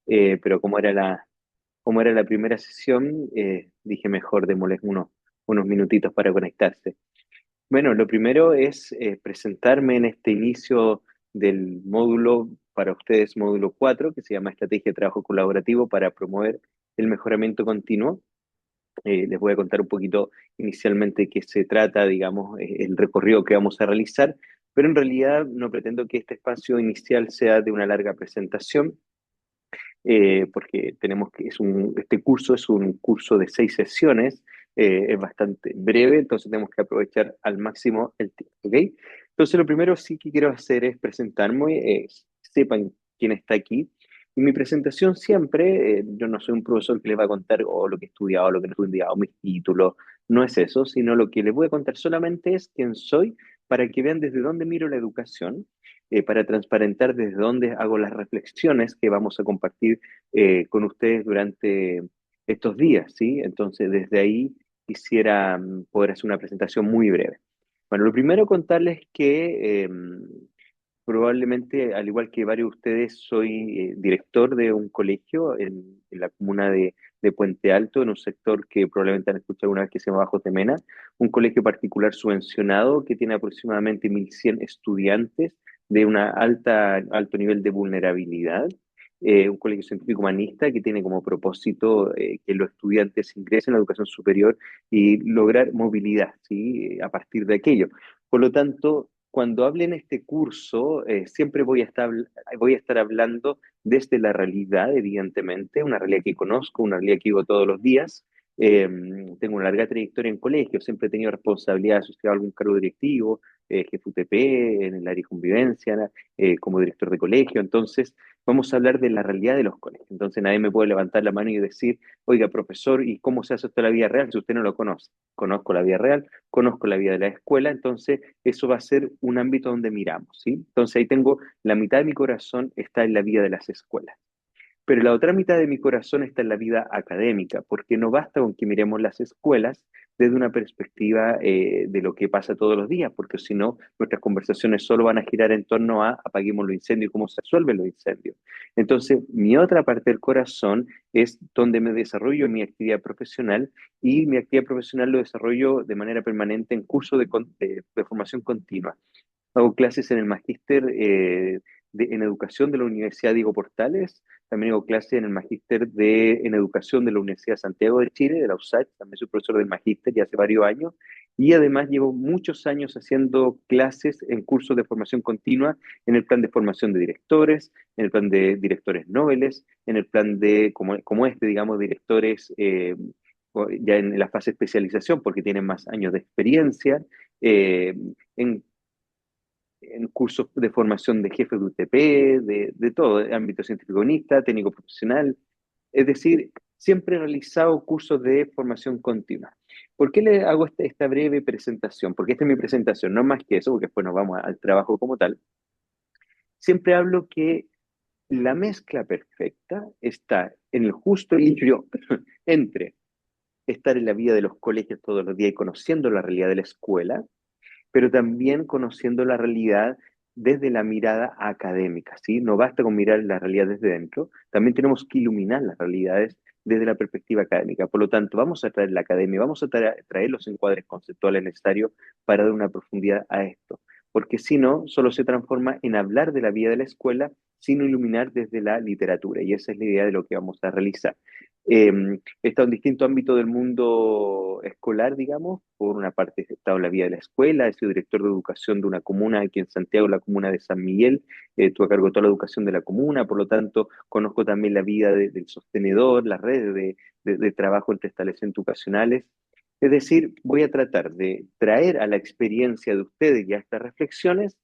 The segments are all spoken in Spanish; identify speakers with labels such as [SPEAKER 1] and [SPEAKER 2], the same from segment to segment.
[SPEAKER 1] pero como era la primera sesión, dije mejor démosles unos minutitos para conectarse. Bueno, lo primero es presentarme en este inicio del módulo para ustedes, módulo 4 que se llama Estrategia de Trabajo Colaborativo para promover el mejoramiento continuo. Les voy a contar un poquito inicialmente de qué se trata, digamos, el recorrido que vamos a realizar, pero en realidad no pretendo que este espacio inicial sea de una larga presentación, porque tenemos que, este curso es un curso de 6 sesiones, es bastante breve, entonces tenemos que aprovechar al máximo el tiempo, ¿ok? Entonces lo primero sí que quiero hacer es presentarme, sepan quién está aquí. Y mi presentación siempre, yo no soy un profesor que les va a contar lo que he estudiado, lo que no he estudiado, mis títulos, no es eso, sino lo que les voy a contar solamente es quién soy para que vean desde dónde miro la educación, para transparentar desde dónde hago las reflexiones que vamos a compartir con ustedes durante estos días, ¿sí? Entonces, desde ahí quisiera poder hacer una presentación muy breve. Bueno, lo primero contarles que probablemente, al igual que varios de ustedes, soy director de un colegio en la comuna de Puente Alto, en un sector que probablemente han escuchado alguna vez que se llama Bajo Temena, un colegio particular subvencionado que tiene aproximadamente 1.100 estudiantes de alto nivel de vulnerabilidad. Un colegio científico humanista que tiene como propósito que los estudiantes ingresen a la educación superior y lograr movilidad, ¿sí? A partir de aquello. Por lo tanto, cuando hable en este curso, siempre voy a estar hablando desde la realidad, evidentemente, una realidad que conozco, una realidad que vivo todos los días. Eh, Tengo una larga trayectoria en colegio, siempre he tenido responsabilidad asociada a algún cargo directivo, jefe UTP, en el área de convivencia, como director de colegio. Entonces, vamos a hablar de la realidad de los colegios. Entonces, nadie me puede levantar la mano y decir, oiga, profesor, ¿y cómo se hace esto en la vida real si usted no lo conoce? Conozco la vida real, conozco la vida de la escuela, entonces eso va a ser un ámbito donde miramos, ¿sí? Entonces ahí tengo la mitad de mi corazón está en la vida de las escuelas. Pero la otra mitad de mi corazón está en la vida académica, porque no basta con que miremos las escuelas desde una perspectiva de lo que pasa todos los días, porque si no, nuestras conversaciones solo van a girar en torno a apaguemos los incendios y cómo se resuelven los incendios. Entonces, mi otra parte del corazón es donde me desarrollo mi actividad profesional y mi actividad profesional lo desarrollo de manera permanente en cursos de formación continua. Hago clases en el magíster en educación de la Universidad Diego Portales. También hago clases en el magíster en educación de la Universidad de Santiago de Chile, de la USACH. También soy profesor del magíster ya hace varios años. Y además llevo muchos años haciendo clases en cursos de formación continua en el plan de formación de directores, en el plan de directores noveles, en el plan de, como este, digamos, directores ya en la fase de especialización porque tienen más años de experiencia. eh, en en cursos de formación de jefe de UTP, de todo, de ámbito científico-comunista, técnico profesional. Es decir, siempre he realizado cursos de formación continua. ¿Por qué le hago esta breve presentación? Porque esta es mi presentación, no más que eso, porque después nos vamos al trabajo como tal. Siempre hablo que la mezcla perfecta está en el justo equilibrio entre estar en la vida de los colegios todos los días y conociendo la realidad de la escuela, pero también conociendo la realidad desde la mirada académica, ¿sí? No basta con mirar la realidad desde dentro, también tenemos que iluminar las realidades desde la perspectiva académica. Por lo tanto, vamos a traer la academia, vamos a traer los encuadres conceptuales necesarios para dar una profundidad a esto, porque si no, solo se transforma en hablar de la vida de la escuela sin iluminar desde la literatura, y esa es la idea de lo que vamos a realizar. He estado en distintos ámbitos del mundo escolar, digamos. Por una parte he estado en la vida de la escuela, he sido director de educación de una comuna aquí en Santiago, la comuna de San Miguel. Tuve a cargo toda la educación de la comuna, por lo tanto conozco también la vida del sostenedor, las redes de trabajo entre establecimientos educacionales. Es decir, voy a tratar de traer a la experiencia de ustedes y a estas reflexiones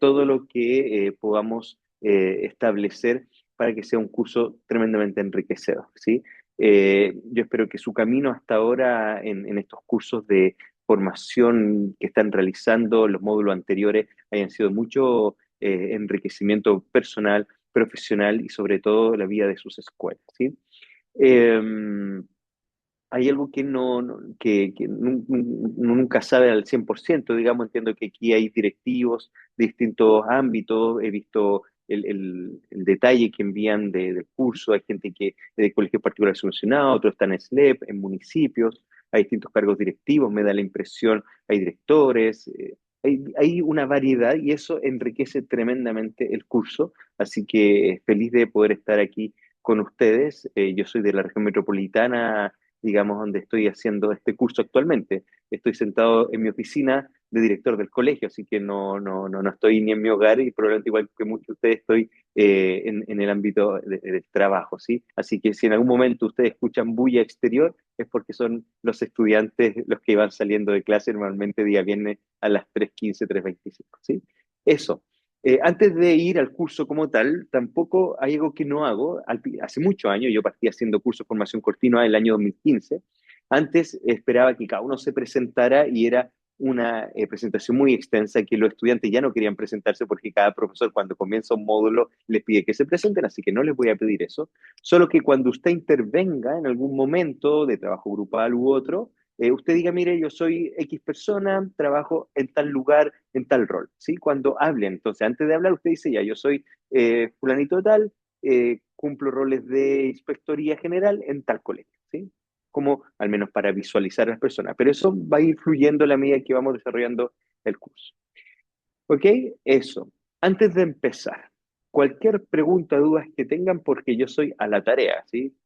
[SPEAKER 1] todo lo que podamos establecer para que sea un curso tremendamente enriquecedor, ¿sí? Yo espero que su camino hasta ahora en estos cursos de formación que están realizando, los módulos anteriores, hayan sido mucho enriquecimiento personal, profesional y sobre todo la vida de sus escuelas, ¿sí? Eh, Hay algo que uno nunca sabe al 100%, digamos, entiendo que aquí hay directivos de distintos ámbitos, he visto el detalle que envían del curso. Hay gente que de colegios particulares subvencionados, otros están en SLEP, en municipios, hay distintos cargos directivos, me da la impresión, hay directores, hay una variedad y eso enriquece tremendamente el curso. Así que feliz de poder estar aquí con ustedes. Yo soy de la región metropolitana, digamos, donde estoy haciendo este curso actualmente. Estoy sentado en mi oficina de director del colegio, así que no estoy ni en mi hogar y probablemente igual que muchos de ustedes estoy en el ámbito del trabajo, ¿sí? Así que si en algún momento ustedes escuchan bulla exterior, es porque son los estudiantes los que van saliendo de clase normalmente día viernes a las 3:15, 3:25, ¿sí? Eso. Antes de ir al curso como tal, tampoco hay algo que no hago. Hace muchos años yo partí haciendo curso de formación continua en el año 2015. Antes esperaba que cada uno se presentara y era una presentación muy extensa que los estudiantes ya no querían presentarse porque cada profesor cuando comienza un módulo les pide que se presenten, así que no les voy a pedir eso. Solo que cuando usted intervenga en algún momento de trabajo grupal u otro, usted diga, mire, yo soy X persona, trabajo en tal lugar, en tal rol, ¿sí? Cuando hablen, entonces antes de hablar usted dice, ya, yo soy fulanito tal, cumplo roles de inspectoría general en tal colegio, ¿sí? Como al menos para visualizar a las personas, pero eso va a ir fluyendo a la medida que vamos desarrollando el curso. ¿Ok? Eso. Antes de empezar, cualquier pregunta, dudas que tengan, porque yo soy a la tarea, ¿sí?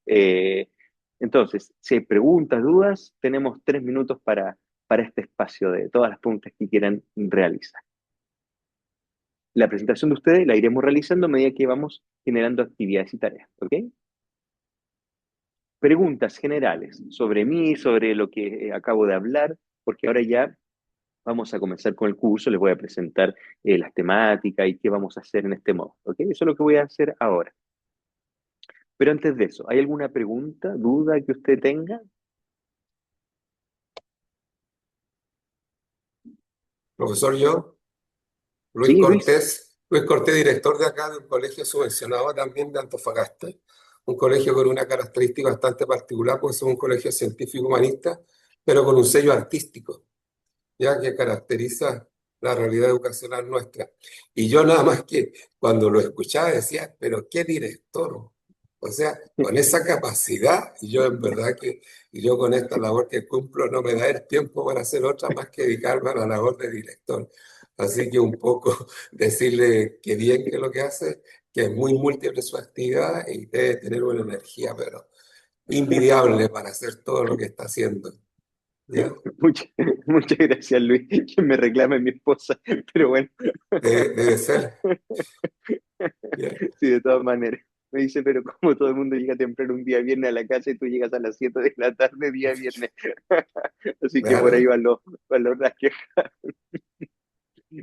[SPEAKER 1] Entonces, si hay preguntas, dudas, tenemos 3 minutos para este espacio de todas las preguntas que quieran realizar. La presentación de ustedes la iremos realizando a medida que vamos generando actividades y tareas, ¿ok? Preguntas generales sobre mí, sobre lo que acabo de hablar, porque ahora ya vamos a comenzar con el curso, les voy a presentar las temáticas y qué vamos a hacer en este modo, ¿ok? Eso es lo que voy a hacer ahora. Pero antes de eso, ¿hay alguna pregunta, duda que usted tenga?
[SPEAKER 2] Profesor, yo,
[SPEAKER 1] Sí, Luis.
[SPEAKER 2] Luis Cortés, director de acá de un colegio subvencionado también de Antofagasta, un colegio con una característica bastante particular, porque es un colegio científico humanista, pero con un sello artístico, ya que caracteriza la realidad educacional nuestra. Y yo nada más que cuando lo escuchaba decía, pero qué director. O sea, con esa capacidad, y yo en verdad que y yo con esta labor que cumplo no me da el tiempo para hacer otra más que dedicarme a la labor de director. Así que un poco decirle que bien que lo que hace, que es muy múltiple su actividad y debe tener una energía, pero invidiable para hacer todo lo que está haciendo. ¿Ya?
[SPEAKER 1] Muchas, muchas gracias, Luis, que me reclame mi esposa, pero bueno.
[SPEAKER 2] Debe ser. ¿Ya?
[SPEAKER 1] Sí, de todas maneras. Me dice, pero como todo el mundo llega temprano un día viernes a la casa y tú llegas a las 7 de la tarde, día viernes. Así que por ahí
[SPEAKER 2] Claro.
[SPEAKER 1] las quejas.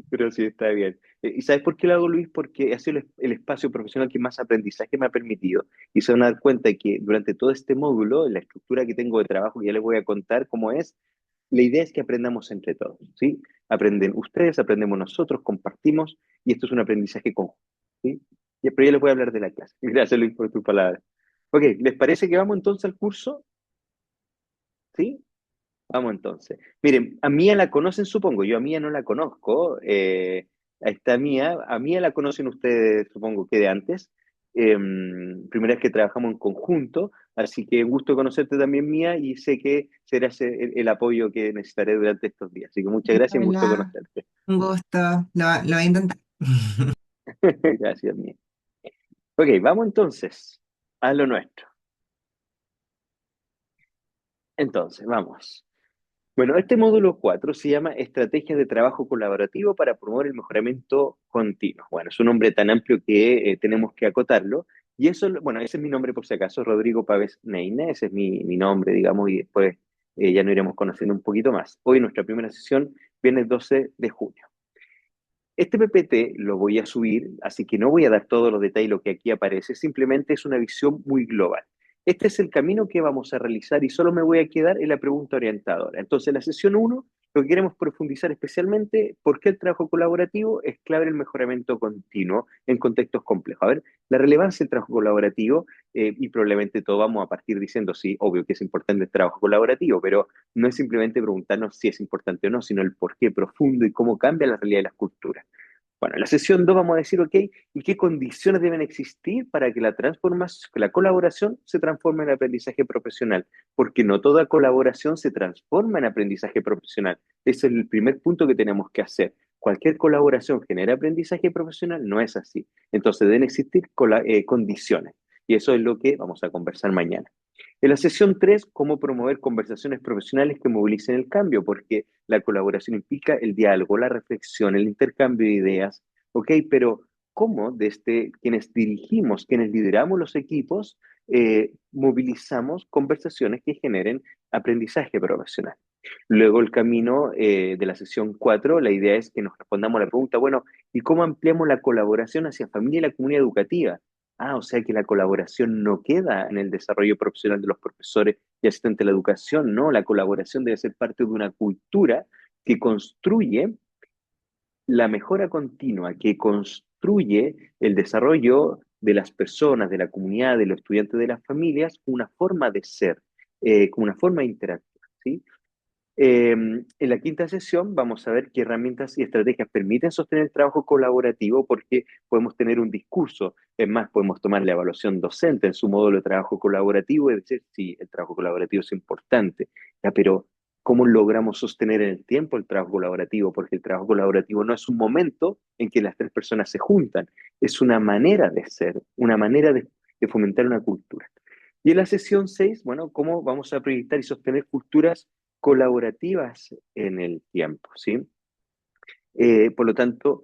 [SPEAKER 1] Pero sí, está bien. ¿Y sabes por qué lo hago, Luis? Porque ha sido el espacio profesional que más aprendizaje me ha permitido. Y se van a dar cuenta de que durante todo este módulo, la estructura que tengo de trabajo, que ya les voy a contar cómo es, la idea es que aprendamos entre todos, ¿sí? Aprenden ustedes, aprendemos nosotros, compartimos, y esto es un aprendizaje conjunto, ¿sí? Pero ya les voy a hablar de la clase. Gracias, Luis, por tus palabras. Ok, ¿les parece que vamos entonces al curso? ¿Sí? Vamos entonces. Miren, a Mía la conocen, supongo. Yo a Mía no la conozco. A esta Mía, a Mía la conocen ustedes, supongo que de antes. Primera vez que trabajamos en conjunto, así que un gusto conocerte también, Mía, y sé que serás el apoyo que necesitaré durante estos días. Así que muchas gracias y un gusto
[SPEAKER 3] Hola,
[SPEAKER 1] conocerte.
[SPEAKER 3] un gusto. Lo voy a intentar.
[SPEAKER 1] Gracias, Mía. Ok, vamos entonces a lo nuestro. Entonces, vamos. Bueno, este módulo 4 se llama Estrategias de Trabajo Colaborativo para promover el mejoramiento continuo. Bueno, es un nombre tan amplio que tenemos que acotarlo. Y eso, bueno, ese es mi nombre por si acaso, Rodrigo Pávez Neine, ese es mi nombre, digamos, y después ya nos iremos conociendo un poquito más. Hoy nuestra primera sesión viene el 12 de junio. Este PPT lo voy a subir, así que no voy a dar todos los detalles lo que aquí aparece, simplemente es una visión muy global. Este es el camino que vamos a realizar y solo me voy a quedar en la pregunta orientadora. Entonces, la sesión uno, lo que queremos profundizar especialmente, ¿por qué el trabajo colaborativo es clave en el mejoramiento continuo en contextos complejos? A ver, la relevancia del trabajo colaborativo, y probablemente todos vamos a partir diciendo, sí, obvio que es importante el trabajo colaborativo, pero no es simplemente preguntarnos si es importante o no, sino el por qué profundo y cómo cambia la realidad de las culturas. Bueno, en la sesión 2 vamos a decir, ok, ¿y qué condiciones deben existir para que la transformación, que la colaboración se transforme en aprendizaje profesional? Porque no toda colaboración se transforma en aprendizaje profesional. Ese es el primer punto que tenemos que hacer. Cualquier colaboración genera aprendizaje profesional, no es así. Entonces deben existir condiciones. Y eso es lo que vamos a conversar mañana. En la sesión 3, cómo promover conversaciones profesionales que movilicen el cambio, porque la colaboración implica el diálogo, la reflexión, el intercambio de ideas, ¿ok? Pero ¿cómo desde quienes dirigimos, quienes lideramos los equipos, movilizamos conversaciones que generen aprendizaje profesional? Luego el camino de la sesión 4, la idea es que nos respondamos a la pregunta, bueno, ¿y cómo ampliamos la colaboración hacia familia y la comunidad educativa? Ah, o sea que la colaboración no queda en el desarrollo profesional de los profesores y asistentes de la educación, no, la colaboración debe ser parte de una cultura que construye la mejora continua, que construye el desarrollo de las personas, de la comunidad, de los estudiantes, de las familias, una forma de ser, una forma de interactuar, ¿sí? En la quinta sesión vamos a ver qué herramientas y estrategias permiten sostener el trabajo colaborativo porque podemos tener un discurso, es más, podemos tomar la evaluación docente en su módulo de trabajo colaborativo y decir, sí, el trabajo colaborativo es importante, ya, pero ¿cómo logramos sostener en el tiempo el trabajo colaborativo? Porque el trabajo colaborativo no es un momento en que las tres personas se juntan, es una manera de ser, una manera de fomentar una cultura. Y en la sesión 6, bueno, ¿cómo vamos a proyectar y sostener culturas colaborativas en el tiempo, ¿sí? Por lo tanto,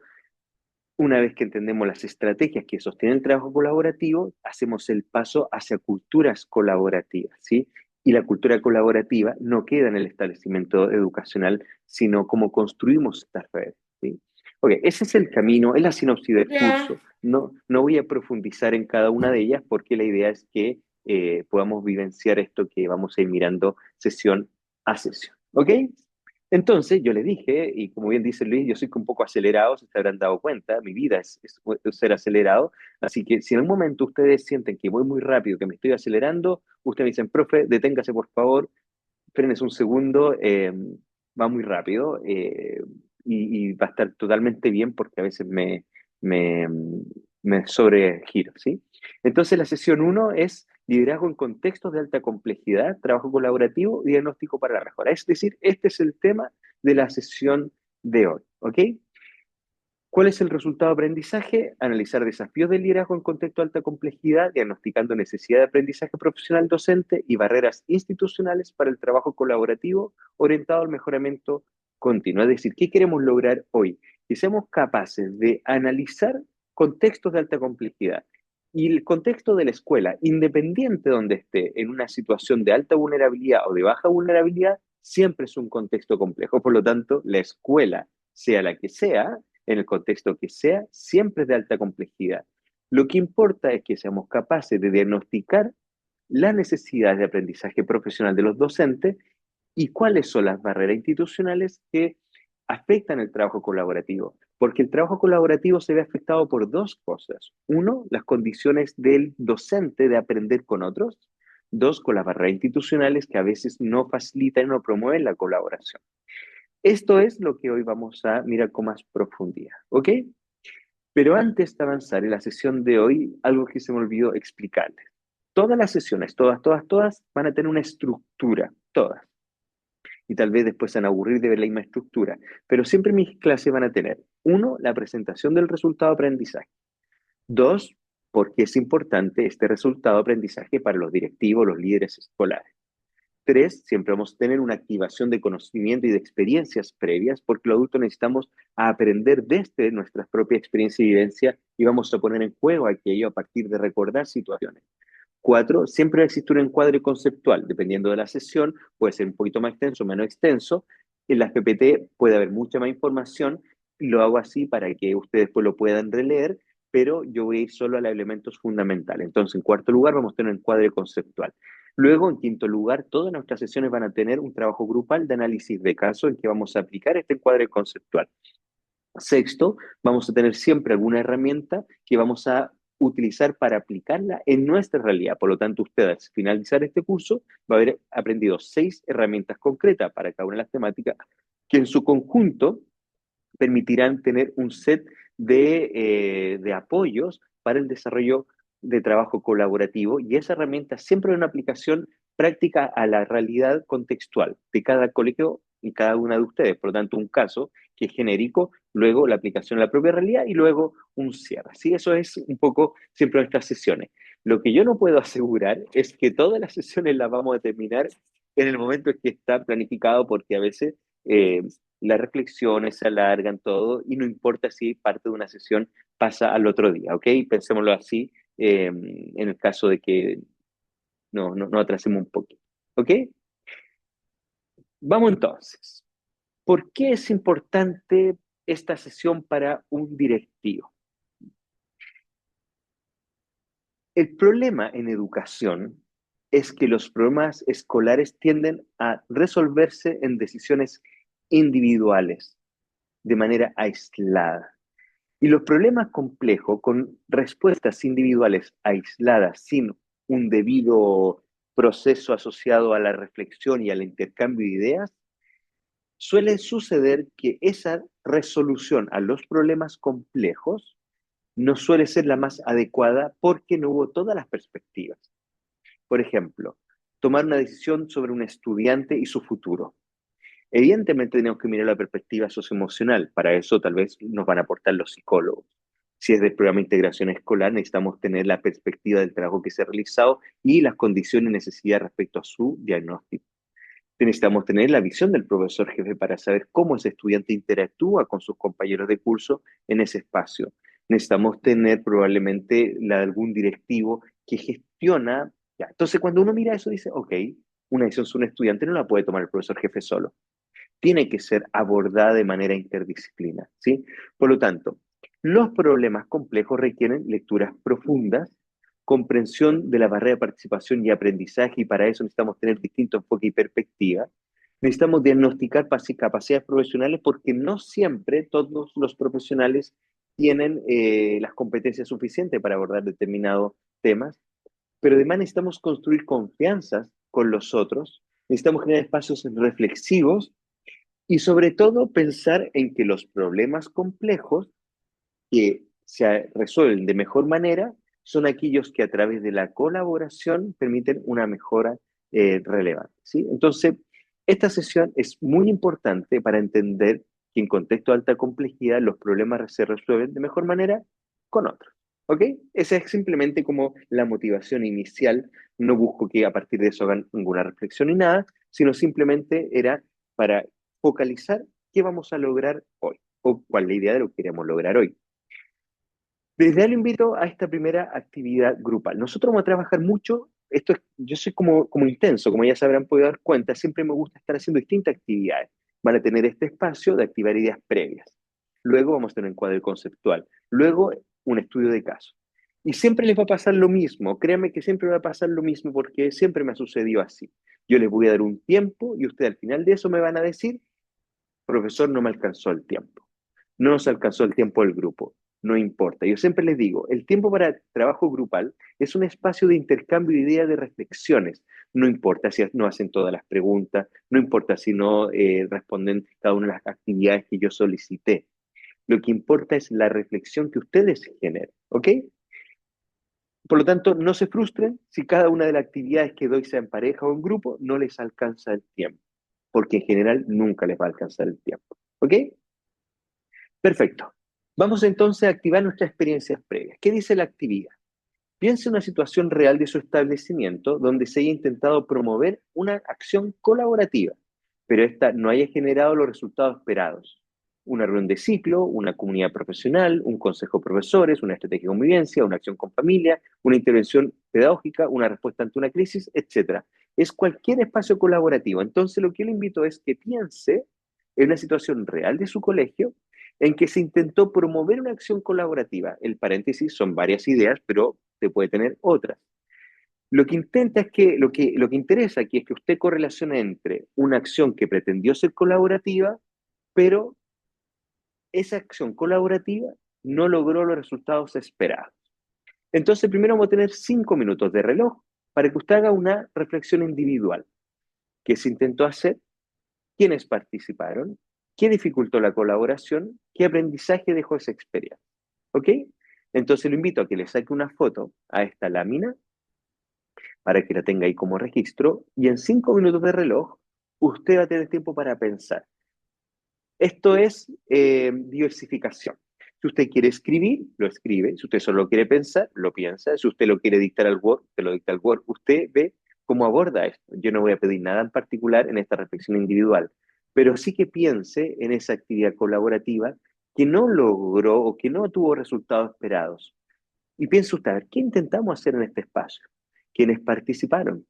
[SPEAKER 1] una vez que entendemos las estrategias que sostienen el trabajo colaborativo, hacemos el paso hacia culturas colaborativas, ¿sí? Y la cultura colaborativa no queda en el establecimiento educacional, sino cómo construimos estas redes, ¿sí? Ok, ese es el camino, es la sinopsis del
[SPEAKER 4] Ya.
[SPEAKER 1] curso. No voy a profundizar en cada una de ellas porque la idea es que podamos vivenciar esto que vamos a ir mirando sesión a sesión, ¿ok? Entonces yo le dije, y como bien dice Luis, yo soy un poco acelerado, si se habrán dado cuenta, mi vida es ser acelerado, así que si en un momento ustedes sienten que voy muy rápido, que me estoy acelerando, ustedes me dicen, profe, deténgase por favor, frenes un segundo, va muy rápido y va a estar totalmente bien porque a veces me, me sobregiro, ¿sí? Entonces la sesión uno es liderazgo en contextos de alta complejidad, trabajo colaborativo y diagnóstico para la mejora. Es decir, este es el tema de la sesión de hoy, ¿ok? ¿Cuál es el resultado de aprendizaje? Analizar desafíos del liderazgo en contexto de alta complejidad, diagnosticando necesidad de aprendizaje profesional docente y barreras institucionales para el trabajo colaborativo orientado al mejoramiento continuo. Es decir, ¿qué queremos lograr hoy? Que seamos capaces de analizar contextos de alta complejidad. Y el contexto de la escuela, independiente de donde esté, en una situación de alta vulnerabilidad o de baja vulnerabilidad, siempre es un contexto complejo. Por lo tanto, la escuela, sea la que sea, en el contexto que sea, siempre es de alta complejidad. Lo que importa es que seamos capaces de diagnosticar las necesidades de aprendizaje profesional de los docentes y cuáles son las barreras institucionales que afectan el trabajo colaborativo. Porque el trabajo colaborativo se ve afectado por dos cosas. Uno, las condiciones del docente de aprender con otros. Dos, con las barreras institucionales que a veces no facilitan o promueven la colaboración. Esto es lo que hoy vamos a mirar con más profundidad, ¿ok? Pero antes de avanzar en la sesión de hoy, algo que se me olvidó explicarles. Todas las sesiones, todas, van a tener una estructura, todas. Y tal vez después se van a aburrir de ver la misma estructura. Pero siempre mis clases van a tener, uno, la presentación del resultado de aprendizaje. Dos, por qué es importante este resultado de aprendizaje para los directivos, los líderes escolares. Tres, siempre vamos a tener una activación de conocimiento y de experiencias previas, porque los adultos necesitamos aprender desde nuestras propias experiencias y vivencias y vamos a poner en juego aquello a partir de recordar situaciones. Cuatro, siempre va a existir un encuadre conceptual, dependiendo de la sesión, puede ser un poquito más extenso o menos extenso. En las PPT puede haber mucha más información, y lo hago así para que ustedes después lo puedan releer, pero yo voy a ir solo a los elementos fundamentales. Entonces, en cuarto lugar, vamos a tener un encuadre conceptual. Luego, en quinto lugar, todas nuestras sesiones van a tener un trabajo grupal de análisis de caso en que vamos a aplicar este encuadre conceptual. Sexto, vamos a tener siempre alguna herramienta que vamos a utilizar para aplicarla en nuestra realidad. Por lo tanto, usted al finalizar este curso va a haber aprendido 6 herramientas concretas para cada una de las temáticas que en su conjunto permitirán tener un set de apoyos para el desarrollo de trabajo colaborativo y esa herramienta siempre es una aplicación práctica a la realidad contextual de cada colegio y cada una de ustedes. Por lo tanto, un caso que es genérico, luego la aplicación a la propia realidad y luego un cierre. ¿Sí? Eso es un poco siempre nuestras sesiones. Lo que yo no puedo asegurar es que todas las sesiones las vamos a terminar en el momento en que está planificado, porque a veces eh, las reflexiones se alargan todo y no importa si parte de una sesión pasa al otro día, ¿ok? Pensémoslo así en el caso de que no atrasemos un poquito, ¿ok? Vamos entonces. ¿Por qué es importante esta sesión para un directivo? El problema en educación es que los problemas escolares tienden a resolverse en decisiones individuales, de manera aislada. Y los problemas complejos con respuestas individuales aisladas, sin un debido proceso asociado a la reflexión y al intercambio de ideas, suele suceder que esa resolución a los problemas complejos no suele ser la más adecuada porque no hubo todas las perspectivas. Por ejemplo, tomar una decisión sobre un estudiante y su futuro. Evidentemente tenemos que mirar la perspectiva socioemocional, para eso tal vez nos van a aportar los psicólogos. Si es del programa de integración escolar, necesitamos tener la perspectiva del trabajo que se ha realizado y las condiciones y necesidades respecto a su diagnóstico. Necesitamos tener la visión del profesor jefe para saber cómo ese estudiante interactúa con sus compañeros de curso en ese espacio. Necesitamos tener probablemente la de algún directivo que gestiona. Ya. Entonces, cuando uno mira eso, dice, ok, una decisión sobre un estudiante no la puede tomar el profesor jefe solo, tiene que ser abordada de manera interdisciplinar, ¿sí? Por lo tanto, los problemas complejos requieren lecturas profundas, comprensión de la barrera de participación y aprendizaje, y para eso necesitamos tener distintos enfoques y perspectivas. Necesitamos diagnosticar capacidades profesionales porque no siempre todos los profesionales tienen las competencias suficientes para abordar determinados temas, pero además necesitamos construir confianzas con los otros, necesitamos generar espacios reflexivos y sobre todo pensar en que los problemas complejos que se resuelven de mejor manera son aquellos que a través de la colaboración permiten una mejora relevante, ¿sí? Entonces, esta sesión es muy importante para entender que en contexto de alta complejidad los problemas se resuelven de mejor manera con otros. ¿Ok? Esa es simplemente como la motivación inicial. No busco que a partir de eso hagan ninguna reflexión ni nada, sino simplemente era para focalizar qué vamos a lograr hoy o cuál es la idea de lo que queremos lograr hoy. Desde ahí lo invito a esta primera actividad grupal. Nosotros vamos a trabajar mucho, yo soy como intenso, como ya se habrán podido dar cuenta, siempre me gusta estar haciendo distintas actividades. Van a tener este espacio de activar ideas previas. Luego vamos a tener un cuadro conceptual. Luego un estudio de caso. Y siempre les va a pasar lo mismo, créanme que siempre va a pasar lo mismo porque siempre me ha sucedido así. Yo les voy a dar un tiempo y ustedes al final de eso me van a decir, profesor, no me alcanzó el tiempo. No nos alcanzó el tiempo del grupo. No importa. Yo siempre les digo, el tiempo para trabajo grupal es un espacio de intercambio de ideas, de reflexiones. No importa si no hacen todas las preguntas, no importa si no responden cada una de las actividades que yo solicité. Lo que importa es la reflexión que ustedes generen, ¿ok? Por lo tanto, no se frustren si cada una de las actividades que doy sea en pareja o en grupo, no les alcanza el tiempo, porque en general nunca les va a alcanzar el tiempo, ¿ok? Perfecto. Vamos entonces a activar nuestras experiencias previas. ¿Qué dice la actividad? Piense en una situación real de su establecimiento donde se haya intentado promover una acción colaborativa, pero esta no haya generado los resultados esperados. Una reunión de ciclo, una comunidad profesional, un consejo de profesores, una estrategia de convivencia, una acción con familia, una intervención pedagógica, una respuesta ante una crisis, etc. Es cualquier espacio colaborativo. Entonces, lo que yo le invito es que piense en una situación real de su colegio en que se intentó promover una acción colaborativa. El paréntesis son varias ideas, pero se puede tener otras. Lo que intenta es que, lo que interesa aquí es que usted correlacione entre una acción que pretendió ser colaborativa, pero esa acción colaborativa no logró los resultados esperados. Entonces, primero vamos a tener 5 minutos de reloj para que usted haga una reflexión individual. ¿Qué se intentó hacer? ¿Quiénes participaron? ¿Qué dificultó la colaboración? ¿Qué aprendizaje dejó esa experiencia? ¿Ok? Entonces lo invito a que le saque una foto a esta lámina para que la tenga ahí como registro y en 5 minutos de reloj usted va a tener tiempo para pensar. Esto es diversificación. Si usted quiere escribir, lo escribe. Si usted solo quiere pensar, lo piensa. Si usted lo quiere dictar al Word, te lo dicta al Word. Usted ve cómo aborda esto. Yo no voy a pedir nada en particular en esta reflexión individual, pero sí que piense en esa actividad colaborativa que no logró o que no tuvo resultados esperados. Y piense usted, a ver, ¿qué intentamos hacer en este espacio? ¿Quiénes participaron?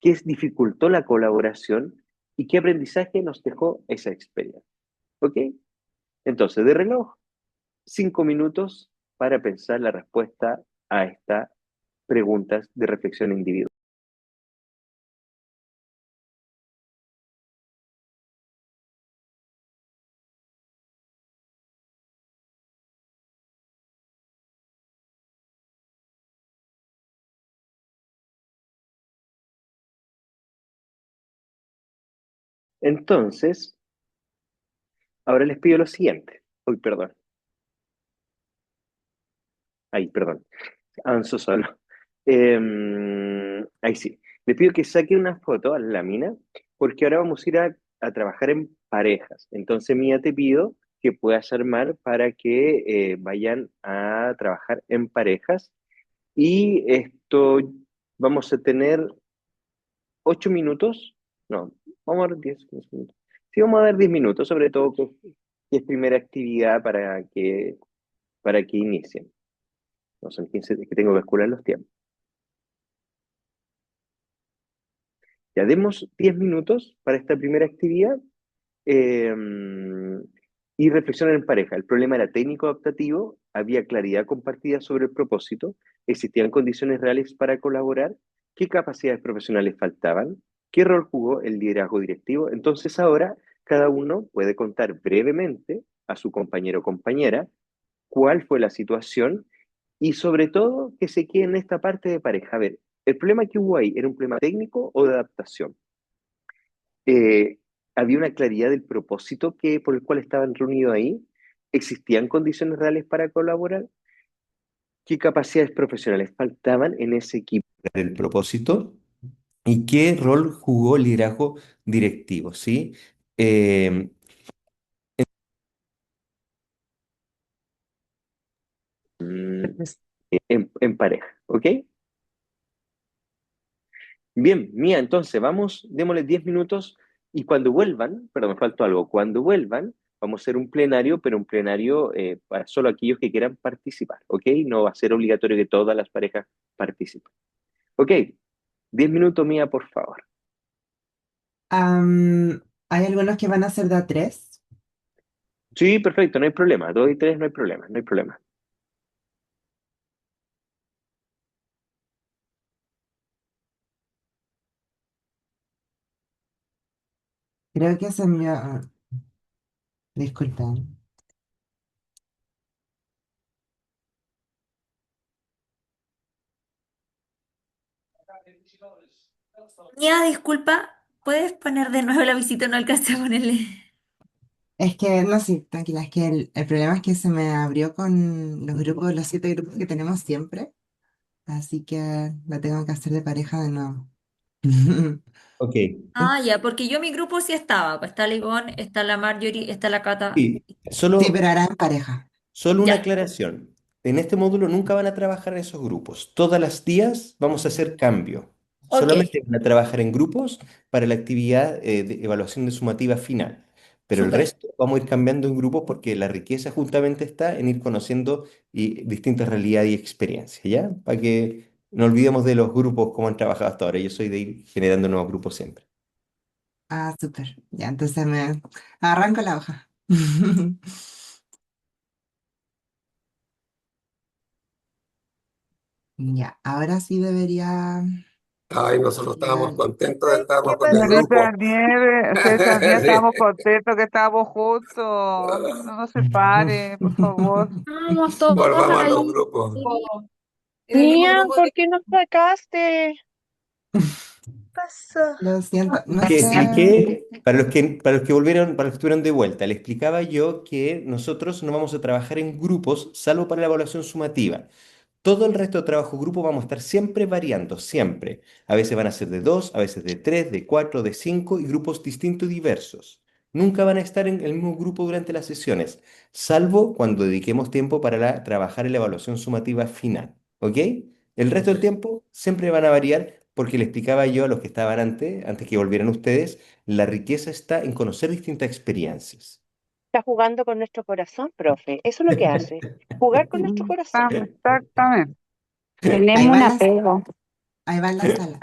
[SPEAKER 1] ¿Qué dificultó la colaboración? ¿Y qué aprendizaje nos dejó esa experiencia? ¿Ok? Entonces, de reloj, 5 minutos para pensar la respuesta a estas preguntas de reflexión individual. Entonces, ahora les pido lo siguiente. Uy, perdón. Ay, perdón. Avanzo solo. Ahí sí. Les pido que saquen una foto a la lámina, porque ahora vamos a ir a trabajar en parejas. Entonces, Mía, te pido que puedas armar para que vayan a trabajar en parejas. Y esto vamos a tener 8 minutos. No, vamos a dar 10, 15 minutos. Sí, vamos a dar 10 minutos, sobre todo que es primera actividad para que inicien. No son 15, es que tengo que calcular los tiempos. Ya demos 10 minutos para esta primera actividad eh, y reflexionar en pareja. El problema era técnico adaptativo, había claridad compartida sobre el propósito, existían condiciones reales para colaborar, qué capacidades profesionales faltaban, qué rol jugó el liderazgo directivo. Entonces ahora cada uno puede contar brevemente a su compañero o compañera cuál fue la situación y sobre todo que se quede en esta parte de pareja. A ver, ¿el problema que hubo ahí era un problema técnico o de adaptación? eh, Había una claridad del propósito por el cual estaban reunidos ahí, existían condiciones reales para colaborar, qué capacidades profesionales faltaban en ese equipo del propósito y qué rol jugó el liderazgo directivo, ¿sí? Eh, en pareja, ¿ok? Bien, Mía, entonces vamos, démosle 10 minutos y cuando vuelvan, perdón, me faltó algo, cuando vuelvan, vamos a hacer un plenario, pero un plenario para solo aquellos que quieran participar, ¿ok? No va a ser obligatorio que todas las parejas participen. ¿Ok? 10 minutos, Mía, por favor.
[SPEAKER 3] Hay algunos que van a ser de a tres.
[SPEAKER 1] Sí, perfecto, no hay problema. 2 y 3 no hay problema, no hay problema.
[SPEAKER 3] Creo que se envió. Disculpen.
[SPEAKER 4] Ya, disculpa, ¿puedes poner de nuevo la visita? No alcancé a ponerle.
[SPEAKER 3] Es que, no, sí, tranquila, es que el problema es que se me abrió con los grupos, los 7 grupos que tenemos siempre, así que la tengo que hacer de pareja de nuevo.
[SPEAKER 1] Ok.
[SPEAKER 4] Ah, ya, porque yo mi grupo sí estaba. Pues está la Ivonne, está la Marjorie, está la Cata.
[SPEAKER 1] Sí,
[SPEAKER 3] Sí,
[SPEAKER 1] solo
[SPEAKER 3] pero ahora en pareja.
[SPEAKER 1] Solo una
[SPEAKER 4] Ya,
[SPEAKER 1] aclaración. En este módulo nunca van a trabajar en esos grupos. Todas las días vamos a hacer cambio.
[SPEAKER 4] ok,
[SPEAKER 1] Solamente van a trabajar en grupos para la actividad de evaluación de sumativa final. Pero el
[SPEAKER 4] súper.
[SPEAKER 1] resto vamos a ir cambiando en grupos porque la riqueza justamente está en ir conociendo distintas realidades y experiencias, ¿ya? Para que no olvidemos de los grupos como han trabajado hasta ahora. Yo soy de ir generando nuevos grupos siempre.
[SPEAKER 3] Ah, súper. Ya, entonces me arranco la hoja. Ya, ahora sí debería
[SPEAKER 2] Ay, nosotros estábamos
[SPEAKER 3] llegar.
[SPEAKER 2] contentos de estarnos
[SPEAKER 5] ¿Qué
[SPEAKER 2] con el
[SPEAKER 5] pasó?
[SPEAKER 6] Señorita
[SPEAKER 2] grupo.
[SPEAKER 6] Nieve, ustedes también estábamos
[SPEAKER 2] Sí.
[SPEAKER 6] contentos que estábamos juntos. No nos separe, por favor.
[SPEAKER 4] Vamos todos
[SPEAKER 2] Volvamos a los
[SPEAKER 4] ahí.
[SPEAKER 2] grupos.
[SPEAKER 4] En el mismo
[SPEAKER 5] Mía,
[SPEAKER 4] grupo
[SPEAKER 5] ¿por qué nos sacaste?
[SPEAKER 4] pasó?
[SPEAKER 3] Lo siento, no
[SPEAKER 5] Que
[SPEAKER 3] sé.
[SPEAKER 5] expliqué, para los que volvieron, para los que estuvieron de vuelta, le explicaba yo que nosotros no vamos a trabajar en grupos, salvo para la evaluación sumativa. Todo el resto de trabajo grupo vamos a estar siempre variando, siempre. A veces van a ser de dos, a veces de tres, de cuatro, de cinco y grupos distintos y diversos. Nunca van a estar en el mismo grupo durante las sesiones, salvo cuando dediquemos tiempo para trabajar en la evaluación sumativa final. ¿Ok? El resto
[SPEAKER 2] Ok.
[SPEAKER 5] del tiempo siempre van a variar porque le explicaba yo a los que estaban antes que volvieran ustedes, la riqueza está en conocer distintas experiencias.
[SPEAKER 7] Está jugando con nuestro corazón, profe. Eso es lo que hace. Jugar con nuestro corazón.
[SPEAKER 6] Exactamente.
[SPEAKER 3] Ahí
[SPEAKER 6] Tenemos
[SPEAKER 3] va
[SPEAKER 6] un
[SPEAKER 3] la,
[SPEAKER 6] apego.
[SPEAKER 3] ahí va la sala.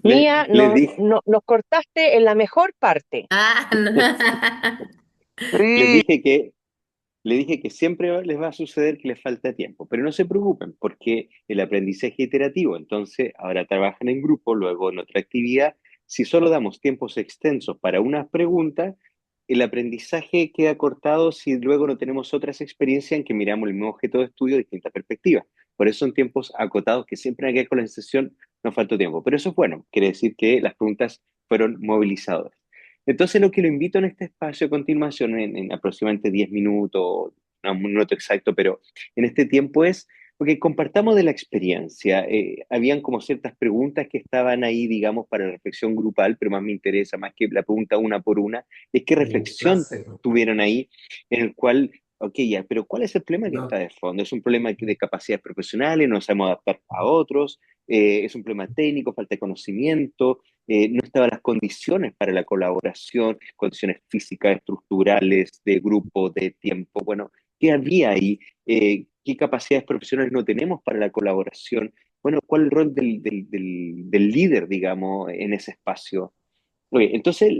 [SPEAKER 7] Mía,
[SPEAKER 1] Les dije,
[SPEAKER 7] nos cortaste en la mejor parte.
[SPEAKER 4] Ah, no.
[SPEAKER 1] les
[SPEAKER 6] Sí,
[SPEAKER 1] dije que Le dije que siempre les va a suceder que les falta tiempo, pero no se preocupen porque el aprendizaje es iterativo, entonces ahora trabajan en grupo, luego en otra actividad. Si solo damos tiempos extensos para unas preguntas, el aprendizaje queda cortado si luego no tenemos otras experiencias en que miramos el mismo objeto de estudio de distintas perspectivas. Por eso son tiempos acotados que siempre hay que ver con la sesión nos faltó tiempo. Pero eso es bueno, quiere decir que las preguntas fueron movilizadoras. Entonces, lo que lo invito en este espacio a continuación, en aproximadamente 10 minutos, no un minuto exacto, pero en este tiempo es porque compartamos de la experiencia. Habían como ciertas preguntas que estaban ahí, digamos, para reflexión grupal, pero más me interesa, más que la pregunta una por una, es qué
[SPEAKER 2] En
[SPEAKER 1] reflexión
[SPEAKER 2] clase, ¿no?
[SPEAKER 1] tuvieron ahí en el cual, ok, ya, pero ¿cuál es el problema que está
[SPEAKER 2] No,
[SPEAKER 1] de fondo? ¿Es un problema de capacidades profesionales, no sabemos adaptar a otros? ¿Es un problema técnico, falta de conocimiento? No estaban las condiciones para la colaboración, condiciones físicas, estructurales, de grupo, de tiempo. Bueno, ¿qué había ahí? ¿Qué capacidades profesionales no tenemos para la colaboración? Bueno, ¿cuál es el rol del líder, digamos, en ese espacio? Ok, entonces,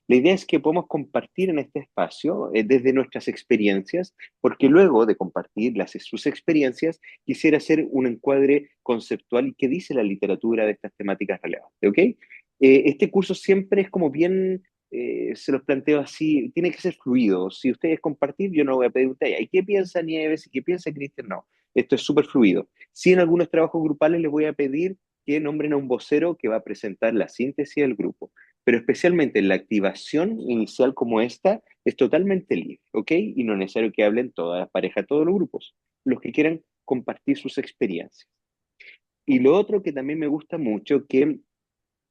[SPEAKER 1] la idea es que podamos compartir en este espacio desde nuestras experiencias, porque luego de compartir sus experiencias, quisiera hacer un encuadre conceptual y qué dice la literatura de estas temáticas relevantes, ¿ok? Este curso siempre es como bien, se los planteo así, tiene que ser fluido. Si ustedes compartir, yo no voy a pedir ustedes, ¿y qué piensa Nieves y qué piensa Cristian? No, esto es súper fluido. Si en algunos trabajos grupales les voy a pedir que nombren a un vocero que va a presentar la síntesis del grupo, pero especialmente en la activación inicial como esta, es totalmente libre, ¿ok? Y no es necesario que hablen todas las parejas, todos los grupos, los que quieran compartir sus experiencias. Y lo otro que también me gusta mucho, que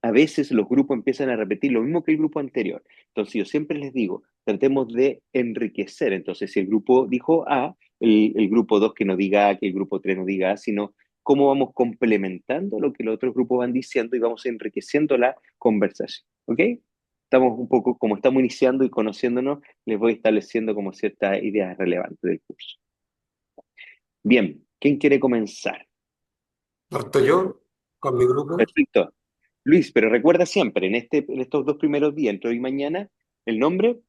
[SPEAKER 1] a veces los grupos empiezan a repetir lo mismo que el grupo anterior. Entonces yo siempre les digo, tratemos de enriquecer. Entonces si el grupo dijo A, el grupo 2 que no diga A, que el grupo 3 no diga A, sino cómo vamos complementando lo que los otros grupos van diciendo y vamos enriqueciendo la conversación. ¿Ok? Estamos un poco, como estamos iniciando y conociéndonos, les voy estableciendo como ciertas ideas relevantes del curso. Bien, ¿quién quiere comenzar?
[SPEAKER 2] parto yo con mi grupo.
[SPEAKER 1] Perfecto. Luis, pero recuerda siempre, en estos dos primeros días, entre hoy y mañana, el nombre,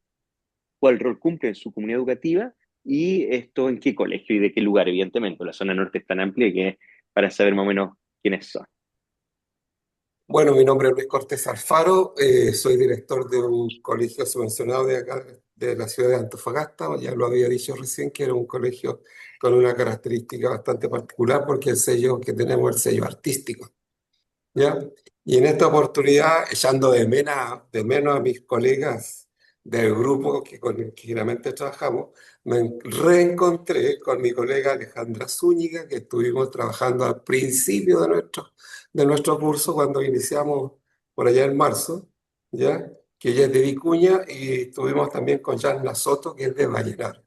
[SPEAKER 1] cuál rol cumple en su comunidad educativa y esto en qué colegio y de qué lugar, evidentemente. La zona norte es tan amplia que para saber más o menos quiénes son.
[SPEAKER 2] Bueno, mi nombre es Luis Cortés Alfaro, soy director de un colegio subvencionado de acá, de la ciudad de Antofagasta. Ya lo había dicho recién, que era un colegio con una característica bastante particular porque el sello que tenemos es el sello artístico, ¿ya? Y en esta oportunidad, echando de menos a mis colegas del grupo con el que generalmente trabajamos, me reencontré con mi colega Alejandra Zúñiga, que estuvimos trabajando al principio de nuestro curso, cuando iniciamos por allá en marzo, ¿ya? Que ella es de Vicuña, y estuvimos también con Yasna Soto, que es de Vallenar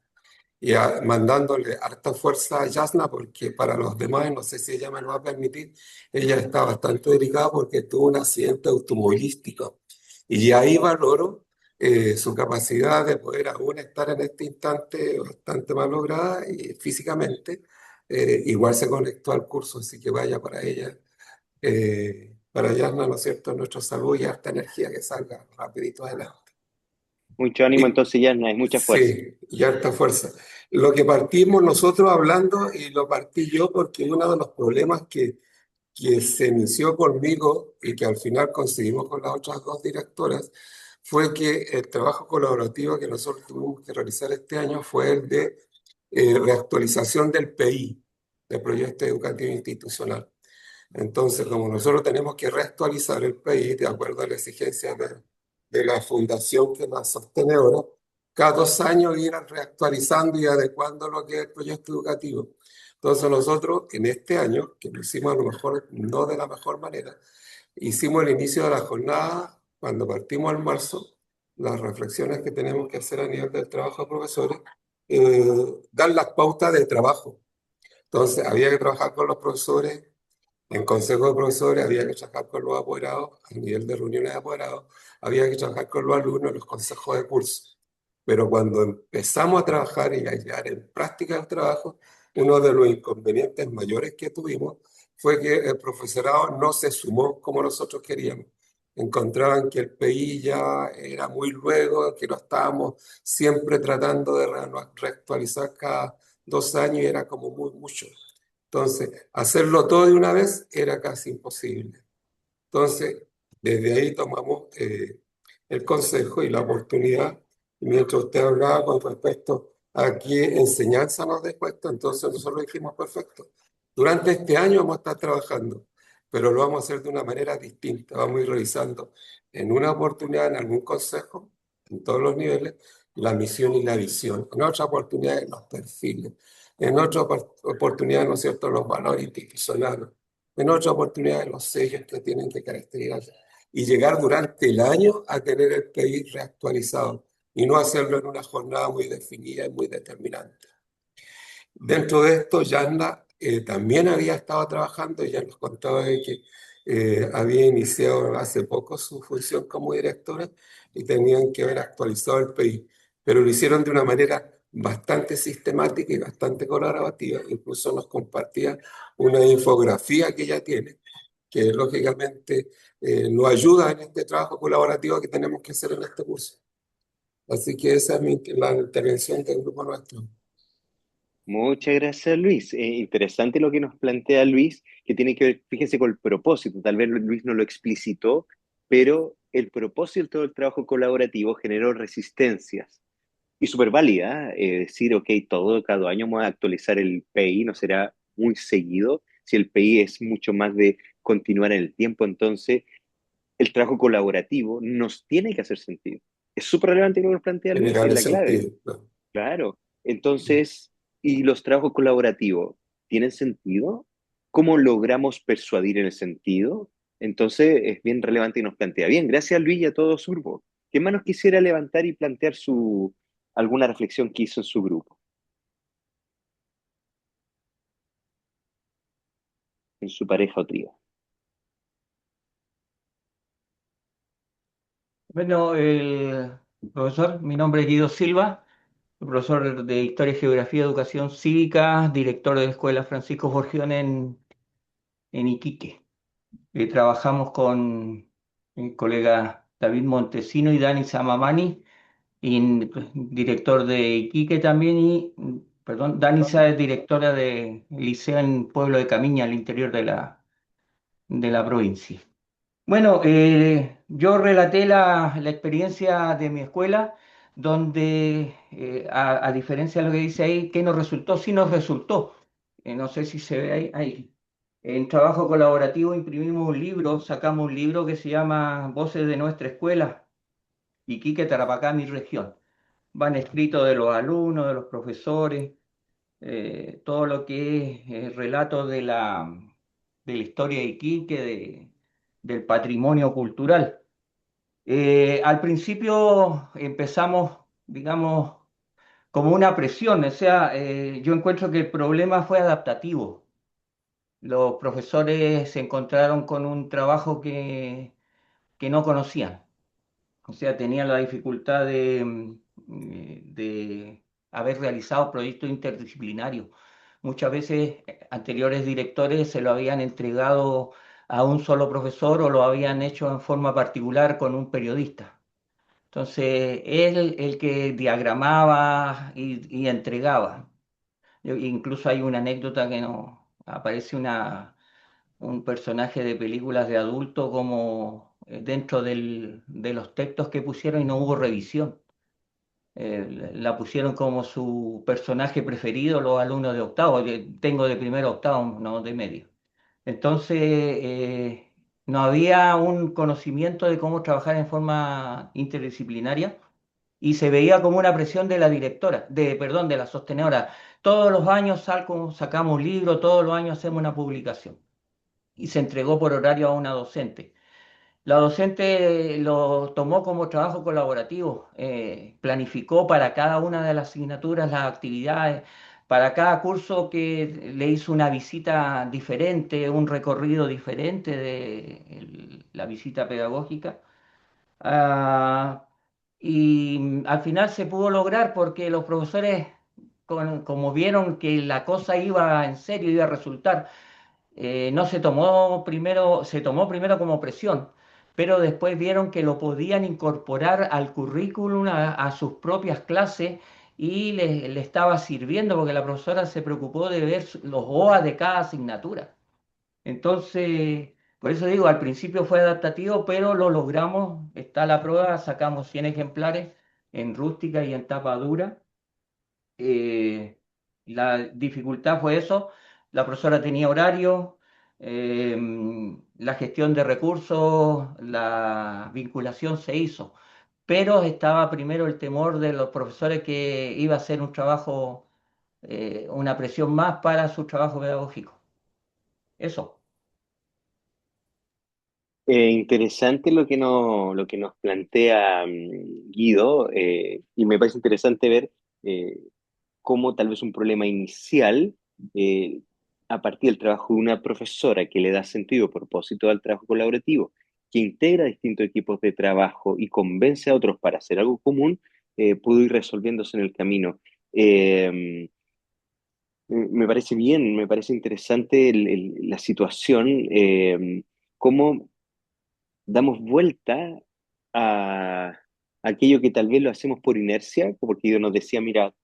[SPEAKER 2] y mandándole harta fuerza a Yasna, porque para los demás, no sé si ella me lo va a permitir, ella está bastante delicada porque tuvo un accidente automovilístico. Y ahí valoro su capacidad de poder aún estar en este instante bastante malograda y físicamente. Igual se conectó al curso, así que vaya para ella. Para Yasna, ¿no es cierto?, nuestra salud y harta energía que salga rapidito adelante.
[SPEAKER 1] Mucho ánimo,
[SPEAKER 2] Y,
[SPEAKER 1] entonces ya no hay mucha fuerza.
[SPEAKER 2] sí, y harta fuerza. Lo que partimos nosotros hablando, y lo partí yo porque uno de los problemas que se inició conmigo y que al final conseguimos con las otras dos directoras, fue que el trabajo colaborativo que nosotros tuvimos que realizar este año fue el de reactualización del PI, del Proyecto Educativo Institucional. Entonces, como nosotros tenemos que reactualizar el PI de acuerdo a las exigencias de la fundación que la sostiene ahora, cada 2 años ir reactualizando y adecuando lo que es el proyecto educativo. Entonces nosotros en este año, que lo hicimos a lo mejor no de la mejor manera, hicimos el inicio de la jornada cuando partimos en marzo, las reflexiones que tenemos que hacer a nivel del trabajo de profesores, dar las pautas de trabajo. Entonces había que trabajar con los profesores en consejo de profesores, había que trabajar con los apoderados, a nivel de reuniones de apoderados, había que trabajar con los alumnos en los consejos de curso. Pero cuando empezamos a trabajar y a llevar en práctica el trabajo, uno de los inconvenientes mayores que tuvimos fue que el profesorado no se sumó como nosotros queríamos. Encontraban que el PI ya era muy luego, que lo estábamos siempre tratando de reactualizar cada 2 años y era como muy mucho. Entonces, hacerlo todo de una vez era casi imposible. Entonces, desde ahí tomamos el consejo y la oportunidad. Y mientras usted hablaba con respecto a qué enseñanza nos dejó esto, entonces nosotros dijimos, perfecto. Durante este año vamos a estar trabajando, pero lo vamos a hacer de una manera distinta. Vamos a ir revisando en una oportunidad, en algún consejo, en todos los niveles, la misión y la visión. En otra oportunidad, los perfiles. En otra oportunidad, ¿no es cierto?, los valores institucionales. En otra oportunidad, los sellos que tienen que caracterizar y llegar durante el año a tener el PI reactualizado y no hacerlo en una jornada muy definida y muy determinante. Dentro de esto, Yanna también había estado trabajando, ya nos contaba de que había iniciado hace poco su función como directora y tenían que haber actualizado el PI, pero lo hicieron de una manera bastante sistemática y bastante colaborativa. Incluso nos compartía una infografía que ella tiene, que lógicamente nos ayuda en este trabajo colaborativo que tenemos que hacer en este curso. Así que esa es la intervención del grupo nuestro.
[SPEAKER 1] Muchas gracias, Luis. Interesante lo que nos plantea Luis, que tiene que ver, fíjense, con el propósito. Tal vez Luis no lo explicitó, pero el propósito del trabajo colaborativo generó resistencias. Y súper válida, decir, ok, cada año vamos a actualizar el PI, no será muy seguido. Si el PI es mucho más de continuar en el tiempo, entonces el trabajo colaborativo nos tiene que hacer sentido. Es súper relevante lo que nos plantea Luis, es
[SPEAKER 2] Generar
[SPEAKER 1] la
[SPEAKER 2] ese
[SPEAKER 1] clave.
[SPEAKER 2] sentido, ¿no?
[SPEAKER 1] Claro. Entonces, ¿y los trabajos colaborativos tienen sentido? ¿Cómo logramos persuadir en el sentido? Entonces, es bien relevante y nos plantea. Bien, gracias Luis y a todo su grupo. ¿Quién más nos quisiera levantar y plantear alguna reflexión que hizo en su grupo, en su pareja o trío?
[SPEAKER 8] Bueno, profesor, mi nombre es Guido Silva, profesor de Historia, Geografía, Educación Cívica, director de la Escuela Francisco Borgión en Iquique. Trabajamos con mi colega David Montesino y Dani Samamani, director de Iquique también, perdón, Dani Sa es directora de Liceo en Pueblo de Camiña, al interior de la provincia. Bueno, yo relaté la experiencia de mi escuela, donde, a diferencia de lo que dice ahí, ¿qué nos resultó? Sí nos resultó. No sé si se ve ahí. En trabajo colaborativo imprimimos un libro, sacamos un libro que se llama Voces de nuestra escuela, Iquique, Tarapacá, mi región. Van escritos de los alumnos, de los profesores, todo lo que es relato de la historia de Iquique, del patrimonio cultural. Al principio empezamos, digamos, como una presión, o sea, yo encuentro que el problema fue adaptativo. Los profesores se encontraron con un trabajo que no conocían. O sea, tenía la dificultad de haber realizado proyectos interdisciplinarios. Muchas veces anteriores directores se lo habían entregado a un solo profesor o lo habían hecho en forma particular con un periodista. Entonces, él el que diagramaba y entregaba. Incluso hay una anécdota que no aparece un personaje de películas de adulto como dentro de los textos que pusieron y no hubo revisión. La pusieron como su personaje preferido los alumnos de octavo. Yo tengo de primero a octavo, no de medio. Entonces, no había un conocimiento de cómo trabajar en forma interdisciplinaria y se veía como una presión de la directora, perdón, de la sostenedora. Todos los años sacamos un libro, todos los años hacemos una publicación. Y se entregó por horario a una docente. La docente lo tomó como trabajo colaborativo, planificó para cada una de las asignaturas las actividades, para cada curso que le hizo una visita diferente, un recorrido diferente de la visita pedagógica. Ah, y al final se pudo lograr porque los profesores, como vieron que la cosa iba en serio, iba a resultar, no se tomó primero, se tomó primero como presión, pero después vieron que lo podían incorporar al currículum, a sus propias clases y le estaba sirviendo porque la profesora se preocupó de ver los OA de cada asignatura. Entonces, por eso digo, al principio fue adaptativo, pero lo logramos, está la prueba, sacamos 100 ejemplares en rústica y en tapa dura. Eh, la dificultad fue eso, la profesora tenía horario, eh, la gestión de recursos, la vinculación se hizo, pero estaba primero el temor de los profesores que iba a ser un trabajo, una presión más para su trabajo pedagógico. Eso.
[SPEAKER 1] Interesante lo que nos plantea Guido, y me parece interesante ver eh, cómo tal vez un problema inicial, eh, a partir del trabajo de una profesora que le da sentido, propósito al trabajo colaborativo, que integra distintos equipos de trabajo y convence a otros para hacer algo común, pudo ir resolviéndose en el camino. Me parece bien, me parece interesante la situación, cómo damos vuelta a aquello que tal vez lo hacemos por inercia, porque Dios nos decía, mira,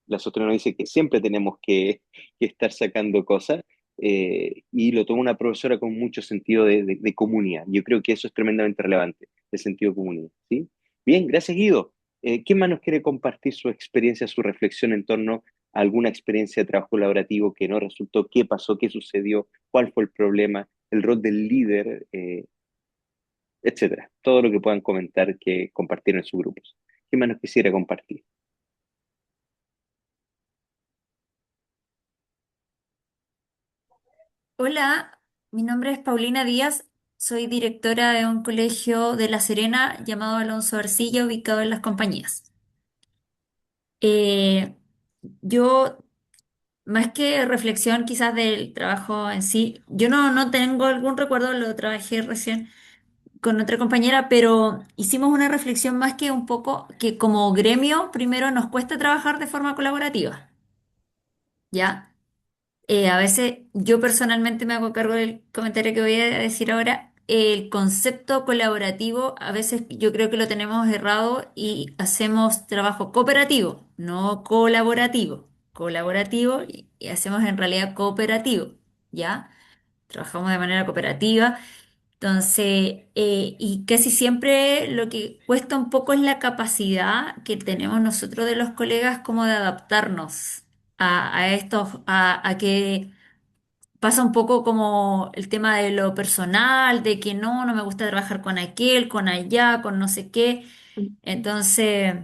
[SPEAKER 1] la otra nos dice que siempre tenemos que estar sacando cosas, y lo toma una profesora con mucho sentido de comunidad. Yo creo que eso es tremendamente relevante, el sentido de comunidad, ¿sí? Bien, gracias Guido. ¿Quién más nos quiere compartir su experiencia, su reflexión en torno a alguna experiencia de trabajo colaborativo que no resultó? ¿Qué pasó? ¿Qué sucedió? ¿Cuál fue el problema? El rol del líder, etcétera? Todo lo que puedan comentar que compartieron en sus grupos. ¿Quién más nos quisiera compartir?
[SPEAKER 4] Hola, mi nombre es Paulina Díaz, soy directora de un colegio de La Serena llamado Alonso Arcilla, ubicado en Las Compañías. Eh, yo, más que reflexión quizás del trabajo en sí, yo no tengo algún recuerdo, lo trabajé recién con otra compañera, pero hicimos una reflexión más que un poco que como gremio primero nos cuesta trabajar de forma colaborativa, ¿ya? A veces yo personalmente me hago cargo del comentario que voy a decir ahora. El concepto colaborativo a veces yo creo que lo tenemos errado y hacemos trabajo cooperativo, no colaborativo. Colaborativo y hacemos en realidad cooperativo, ¿ya? Trabajamos de manera cooperativa. Entonces, y casi siempre lo que cuesta un poco es la capacidad que tenemos nosotros de los colegas como de adaptarnos a estos, a que pasa un poco como el tema de lo personal, de que no me gusta trabajar con aquel, con allá, con no sé qué. Entonces,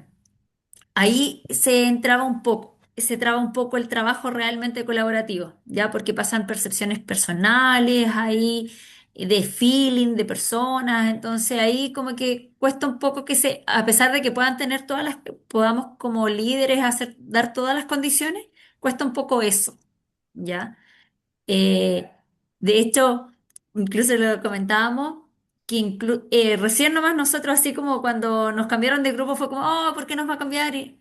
[SPEAKER 4] ahí se traba un poco el trabajo realmente colaborativo, ¿ya? Porque pasan percepciones personales ahí, de feeling de personas, entonces ahí como que cuesta un poco a pesar de que puedan tener podamos como líderes dar todas las condiciones, cuesta un poco eso, ¿ya? Eh, de hecho, incluso lo comentábamos, que recién nomás nosotros así como cuando nos cambiaron de grupo fue como, oh, ¿por qué nos va a cambiar? Y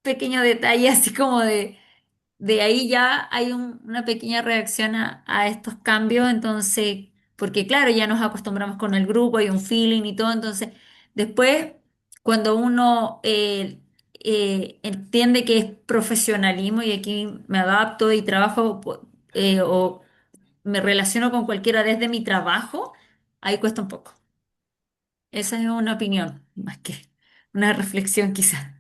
[SPEAKER 4] pequeño detalle así como de ahí ya hay una pequeña reacción a estos cambios, entonces, porque claro, ya nos acostumbramos con el grupo, hay un feeling y todo, entonces después cuando uno entiende que es profesionalismo y aquí me adapto y trabajo o me relaciono con cualquiera desde mi trabajo, ahí cuesta un poco. Esa es una opinión, más que una reflexión quizás.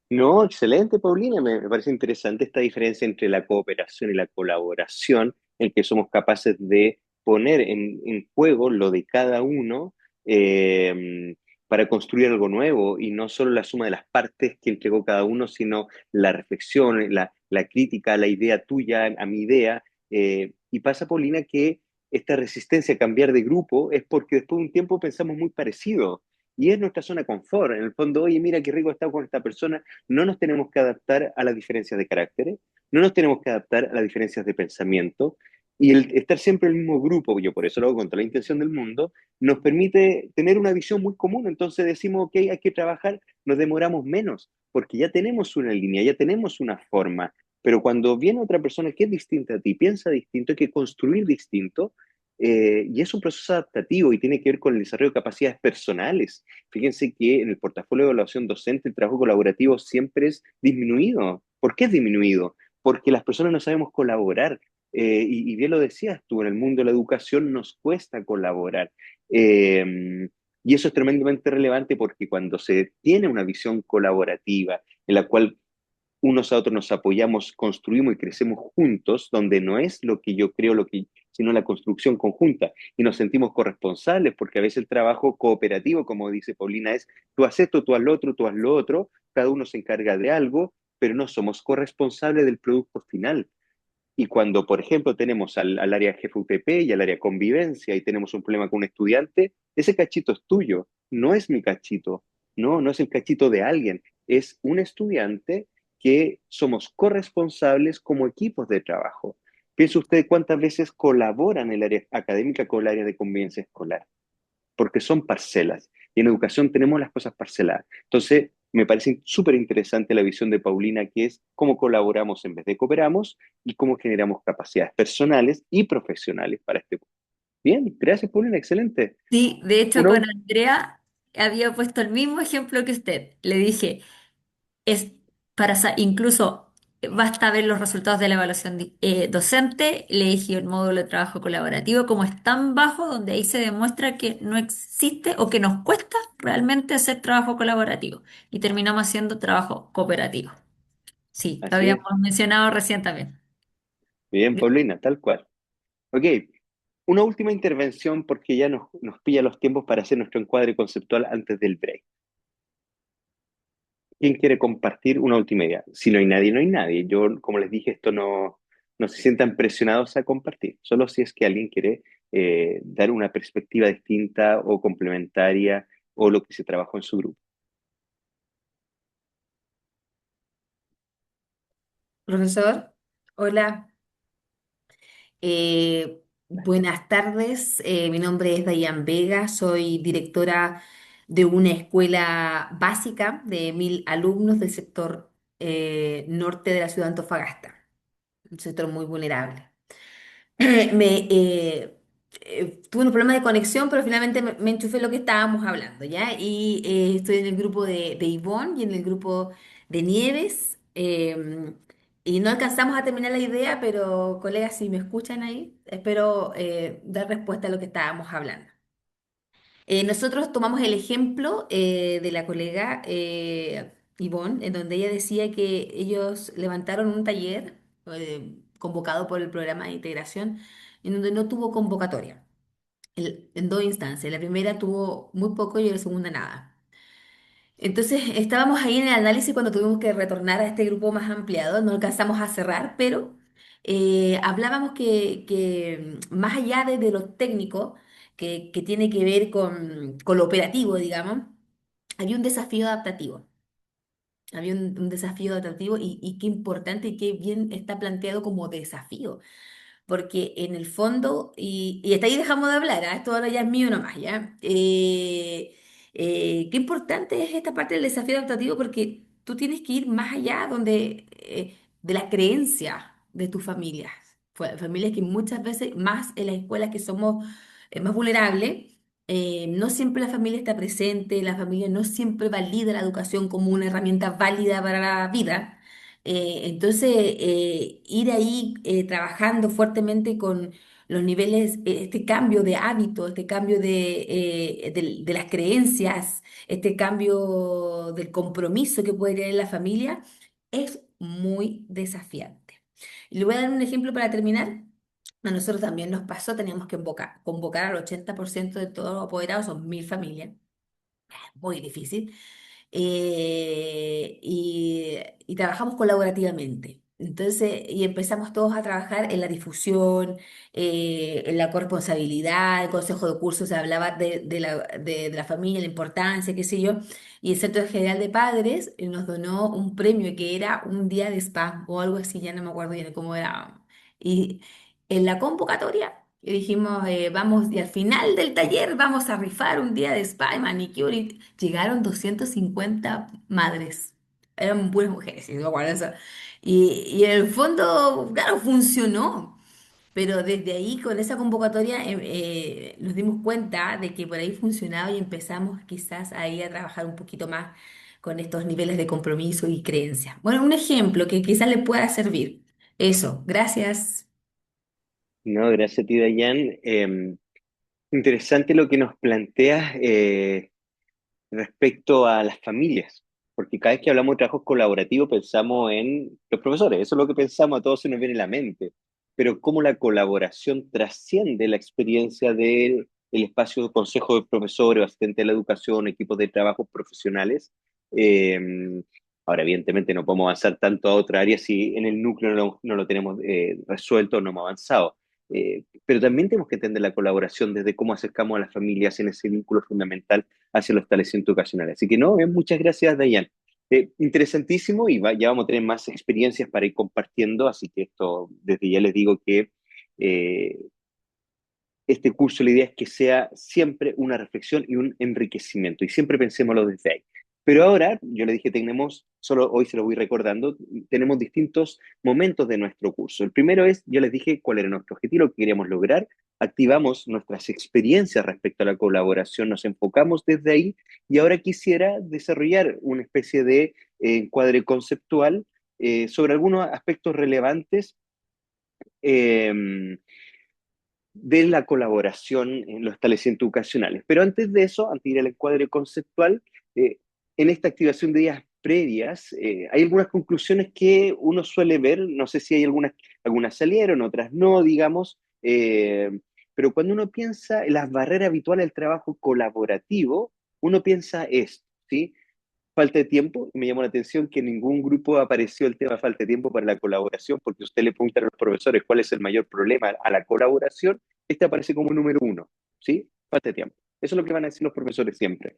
[SPEAKER 1] No, excelente, Paulina. Me parece interesante esta diferencia entre la cooperación y la colaboración, en que somos capaces de poner en juego lo de cada uno eh, para construir algo nuevo y no solo la suma de las partes que entregó cada uno, sino la reflexión, la crítica, la idea tuya a mi idea. Y pasa, Paulina, que esta resistencia a cambiar de grupo es porque después de un tiempo pensamos muy parecido. Y es nuestra zona de confort. En el fondo, oye, mira qué rico estar con esta persona, no nos tenemos que adaptar a las diferencias de caracteres, no nos tenemos que adaptar a las diferencias de pensamiento. Y el estar siempre en el mismo grupo, yo por eso lo hago con toda la intención del mundo, nos permite tener una visión muy común. Entonces decimos, ok, hay que trabajar, nos demoramos menos, porque ya tenemos una línea, ya tenemos una forma. Pero cuando viene otra persona que es distinta a ti, piensa distinto, hay que construir distinto, y es un proceso adaptativo y tiene que ver con el desarrollo de capacidades personales. Fíjense que en el portafolio de evaluación docente el trabajo colaborativo siempre es disminuido. ¿Por qué es disminuido? Porque las personas no sabemos colaborar. Y bien lo decías tú, en el mundo de la educación nos cuesta colaborar. Y eso es tremendamente relevante porque cuando se tiene una visión colaborativa en la cual unos a otros nos apoyamos, construimos y crecemos juntos, donde no es lo que yo creo, sino la construcción conjunta. Y nos sentimos corresponsables, porque a veces el trabajo cooperativo, como dice Paulina, es tú haces esto, tú haz lo otro, tú haz lo otro, cada uno se encarga de algo, pero no somos corresponsables del producto final. Y cuando, por ejemplo, tenemos al área jefe UTP y al área convivencia y tenemos un problema con un estudiante, ese cachito es tuyo, no es mi cachito, no es el cachito de alguien, es un estudiante que somos corresponsables como equipos de trabajo. Piense usted cuántas veces colaboran el área académica con el área de convivencia escolar, porque son parcelas. Y en educación tenemos las cosas parceladas. Entonces, me parece súper interesante la visión de Paulina, que es cómo colaboramos en vez de cooperamos y cómo generamos capacidades personales y profesionales para este punto. Bien, gracias, Paulina, excelente.
[SPEAKER 4] Sí, de hecho con
[SPEAKER 1] Uno,
[SPEAKER 4] Andrea había puesto el mismo ejemplo que usted. Le dije, es incluso basta ver los resultados de la evaluación docente, le dije el módulo de trabajo colaborativo como es tan bajo, donde ahí se demuestra que no existe o que nos cuesta realmente hacer trabajo colaborativo y terminamos haciendo trabajo cooperativo. Sí, lo
[SPEAKER 1] así
[SPEAKER 4] habíamos
[SPEAKER 1] es.
[SPEAKER 4] mencionado recién también.
[SPEAKER 1] Bien, Paulina, tal cual. Ok, una última intervención porque ya nos pilla los tiempos para hacer nuestro encuadre conceptual antes del break. ¿Quién quiere compartir una última idea? Si no hay nadie, no hay nadie. Yo, como les dije, esto no se sientan presionados a compartir, solo si es que alguien quiere dar una perspectiva distinta o complementaria o lo que se trabajó en su grupo.
[SPEAKER 9] Profesor, hola. Buenas tardes. Mi nombre es Dayan Vega. Soy directora de una escuela básica de 1.000 alumnos del sector norte de la ciudad de Antofagasta, un sector muy vulnerable. Tuve unos problemas de conexión, pero finalmente me enchufé lo que estábamos hablando, ¿ya? Y estoy en el grupo de Ivonne y en el grupo de Nieves. Y no alcanzamos a terminar la idea, pero colegas, si me escuchan ahí, espero dar respuesta a lo que estábamos hablando. Nosotros tomamos el ejemplo de la colega Ivonne, en donde ella decía que ellos levantaron un taller convocado por el programa de integración, en donde no tuvo convocatoria, en dos instancias. La primera tuvo muy poco y la segunda nada. Entonces estábamos ahí en el análisis cuando tuvimos que retornar a este grupo más ampliado, no alcanzamos a cerrar, pero hablábamos que más allá de lo técnico, que tiene que ver con lo operativo, digamos, había un desafío adaptativo. Había un desafío adaptativo y qué importante y qué bien está planteado como desafío porque en el fondo, y hasta ahí dejamos de hablar, ¿ah? Esto ahora ya es mío nomás, ¿ya? Qué importante es esta parte del desafío adaptativo porque tú tienes que ir más allá de la creencia de tus familias. Familias que muchas veces, más en las escuelas que somos más vulnerables, no siempre la familia está presente, la familia no siempre valida la educación como una herramienta válida para la vida. Entonces, ir ahí trabajando fuertemente con los niveles, este cambio de hábito, este cambio de las creencias, este cambio del compromiso que puede tener la familia, es muy desafiante. Y le voy a dar un ejemplo para terminar. A nosotros también nos pasó, teníamos que convocar al 80% de todos los apoderados, son 1000 familias, muy difícil, y trabajamos colaborativamente. Entonces, y empezamos todos a trabajar en la difusión, en la corresponsabilidad, el consejo de cursos se hablaba de la familia, la importancia, qué sé yo, y el Centro General de Padres nos donó un premio que era un día de spa o algo así, ya no me acuerdo bien cómo era. Y en la convocatoria y dijimos, vamos, y al final del taller vamos a rifar un día de spa y manicure. Y llegaron 250 madres. Eran puras mujeres, si no me acuerdo eso. Y en el fondo, claro, funcionó. Pero desde ahí, con esa convocatoria, nos dimos cuenta de que por ahí funcionaba y empezamos quizás ahí a trabajar un poquito más con estos niveles de compromiso y creencia. Bueno, un ejemplo que quizás le pueda servir. Eso, gracias.
[SPEAKER 1] No, gracias a ti, Dayan. Interesante lo que nos planteas respecto a las familias, porque cada vez que hablamos de trabajo colaborativo pensamos en los profesores, eso es lo que pensamos, a todos se nos viene a la mente, pero cómo la colaboración trasciende la experiencia del el espacio de consejo de profesores, asistentes de la educación, equipos de trabajo profesionales. Eh, Ahora, evidentemente, no podemos avanzar tanto a otra área si en el núcleo no lo tenemos resuelto o no hemos avanzado. Pero también tenemos que entender la colaboración desde cómo acercamos a las familias en ese vínculo fundamental hacia los establecimientos educacionales. Así que no, muchas gracias, Dayan. Interesantísimo y ya vamos a tener más experiencias para ir compartiendo, así que esto, desde ya les digo que eh, este curso, la idea es que sea siempre una reflexión y un enriquecimiento, y siempre pensémoslo desde ahí. Pero ahora, yo le dije, tenemos, solo hoy se lo voy recordando, tenemos distintos momentos de nuestro curso. El primero es, yo les dije cuál era nuestro objetivo, lo que queríamos lograr, activamos nuestras experiencias respecto a la colaboración, nos enfocamos desde ahí, y ahora quisiera desarrollar una especie de encuadre conceptual sobre algunos aspectos relevantes eh, de la colaboración en los establecimientos educacionales. Pero antes de eso, antes de ir al encuadre conceptual, eh, en esta activación de días previas, hay algunas conclusiones que uno suele ver, no sé si hay algunas salieron, otras no, digamos, pero cuando uno piensa en las barreras habituales del trabajo colaborativo, uno piensa esto, ¿sí? Falta de tiempo, y me llamó la atención que en ningún grupo apareció el tema falta de tiempo para la colaboración, porque usted le pregunta a los profesores cuál es el mayor problema a la colaboración, este aparece como número uno, ¿sí? Falta de tiempo. Eso es lo que van a decir los profesores siempre.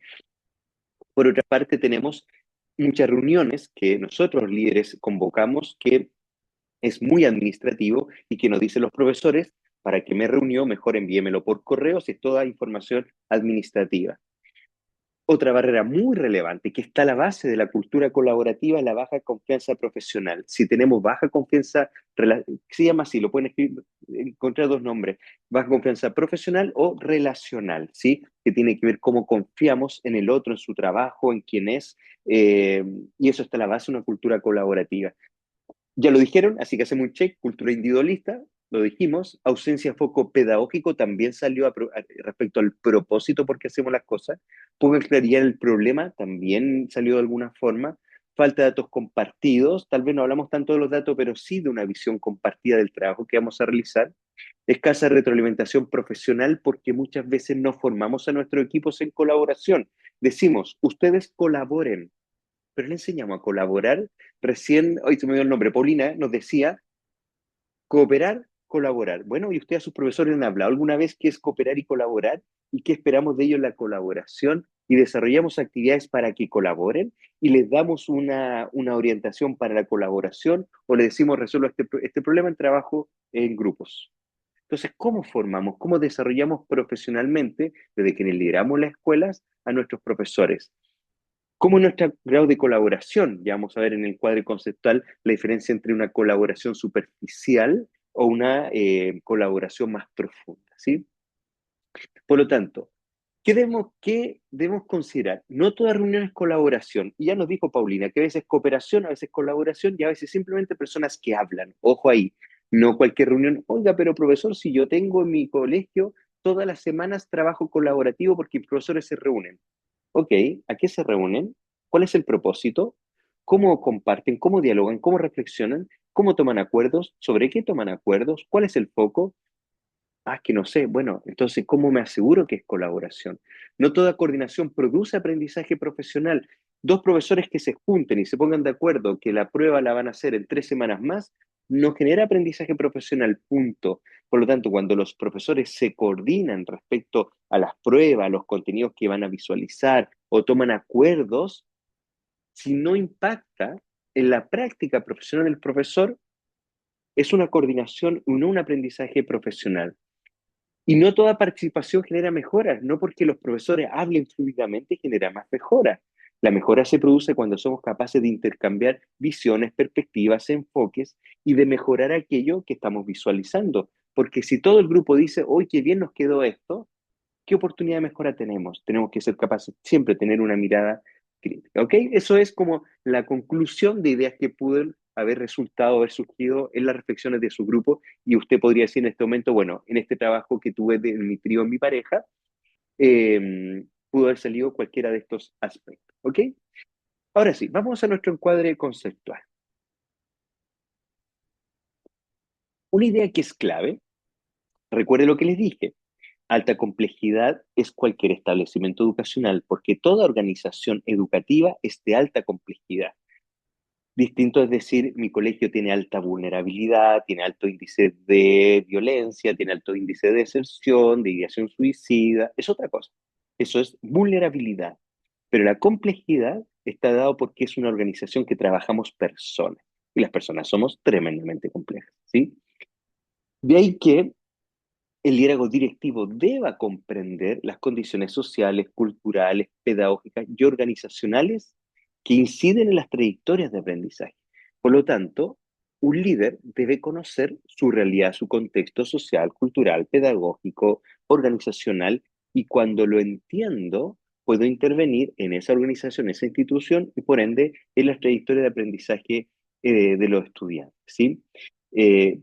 [SPEAKER 1] Por otra parte, tenemos muchas reuniones que nosotros líderes convocamos, que es muy administrativo y que nos dicen los profesores, para que me reunió, mejor envíemelo por correo si es toda información administrativa. Otra barrera muy relevante que está a la base de la cultura colaborativa es la baja confianza profesional. Si tenemos baja confianza, se llama así, lo pueden escribir, encontrar dos nombres, baja confianza profesional o relacional, ¿sí? Que tiene que ver cómo confiamos en el otro, en su trabajo, en quién es, y eso está a la base de una cultura colaborativa. Ya lo dijeron, así que hacemos un check, cultura individualista, lo dijimos, ausencia de foco pedagógico también salió respecto al propósito por qué hacemos las cosas, poca claridad en el problema también salió de alguna forma, falta de datos compartidos, tal vez no hablamos tanto de los datos, pero sí de una visión compartida del trabajo que vamos a realizar, escasa retroalimentación profesional porque muchas veces no formamos a nuestros equipos en colaboración, decimos, ustedes colaboren, pero le enseñamos a colaborar. Recién, hoy se me dio el nombre, Paulina nos decía, cooperar, colaborar. Bueno, ¿y usted a sus profesores han hablado alguna vez qué es cooperar y colaborar? ¿Y qué esperamos de ellos en la colaboración? Y desarrollamos actividades para que colaboren y les damos una orientación para la colaboración o le decimos resuelva este problema en trabajo en grupos. Entonces, ¿cómo formamos, cómo desarrollamos profesionalmente, desde quienes lideramos las escuelas, a nuestros profesores? ¿Cómo es nuestro grado de colaboración? Ya vamos a ver en el cuadro conceptual la diferencia entre una colaboración superficial o una colaboración más profunda, ¿sí? Por lo tanto, qué debemos considerar? No toda reunión es colaboración. Y ya nos dijo Paulina que a veces cooperación, a veces colaboración y a veces simplemente personas que hablan. Ojo ahí, no cualquier reunión. Oiga, pero profesor, si yo tengo en mi colegio todas las semanas trabajo colaborativo porque mis profesores se reúnen. Ok, ¿a qué se reúnen? ¿Cuál es el propósito? ¿Cómo comparten? ¿Cómo dialogan? ¿Cómo reflexionan? ¿Cómo toman acuerdos? ¿Sobre qué toman acuerdos? ¿Cuál es el foco? Ah, que no sé. Bueno, entonces, ¿cómo me aseguro que es colaboración? No toda coordinación produce aprendizaje profesional. Dos profesores que se junten y se pongan de acuerdo que la prueba la van a hacer en 3 semanas más, no genera aprendizaje profesional, punto. Por lo tanto, cuando los profesores se coordinan respecto a las pruebas, a los contenidos que van a visualizar o toman acuerdos, si no impacta en la práctica profesional del profesor, es una coordinación y no un aprendizaje profesional. Y no toda participación genera mejoras, no porque los profesores hablen fluidamente genera más mejoras. La mejora se produce cuando somos capaces de intercambiar visiones, perspectivas, enfoques y de mejorar aquello que estamos visualizando. Porque si todo el grupo dice, hoy qué bien nos quedó esto, ¿qué oportunidad de mejora tenemos? Tenemos que ser capaces siempre de tener una mirada crítica, ¿ok? Eso es como la conclusión de ideas que pudo haber resultado, haber surgido en las reflexiones de su grupo y usted podría decir en este momento, bueno, en este trabajo que tuve en mi trío, en mi pareja, pudo haber salido cualquiera de estos aspectos, ¿ok? Ahora sí, vamos a nuestro encuadre conceptual. Una idea que es clave, recuerde lo que les dije, alta complejidad es cualquier establecimiento educacional, porque toda organización educativa es de alta complejidad. Distinto es decir, mi colegio tiene alta vulnerabilidad, tiene alto índice de violencia, tiene alto índice de deserción, de ideación suicida, es otra cosa. Eso es vulnerabilidad. Pero la complejidad está dado porque es una organización que trabajamos personas, y las personas somos tremendamente complejas, ¿sí? De ahí que el liderazgo directivo deba comprender las condiciones sociales, culturales, pedagógicas y organizacionales que inciden en las trayectorias de aprendizaje. Por lo tanto, un líder debe conocer su realidad, su contexto social, cultural, pedagógico, organizacional, y cuando lo entiendo, puedo intervenir en esa organización, esa institución, y por ende en las trayectorias de aprendizaje de los estudiantes, ¿sí?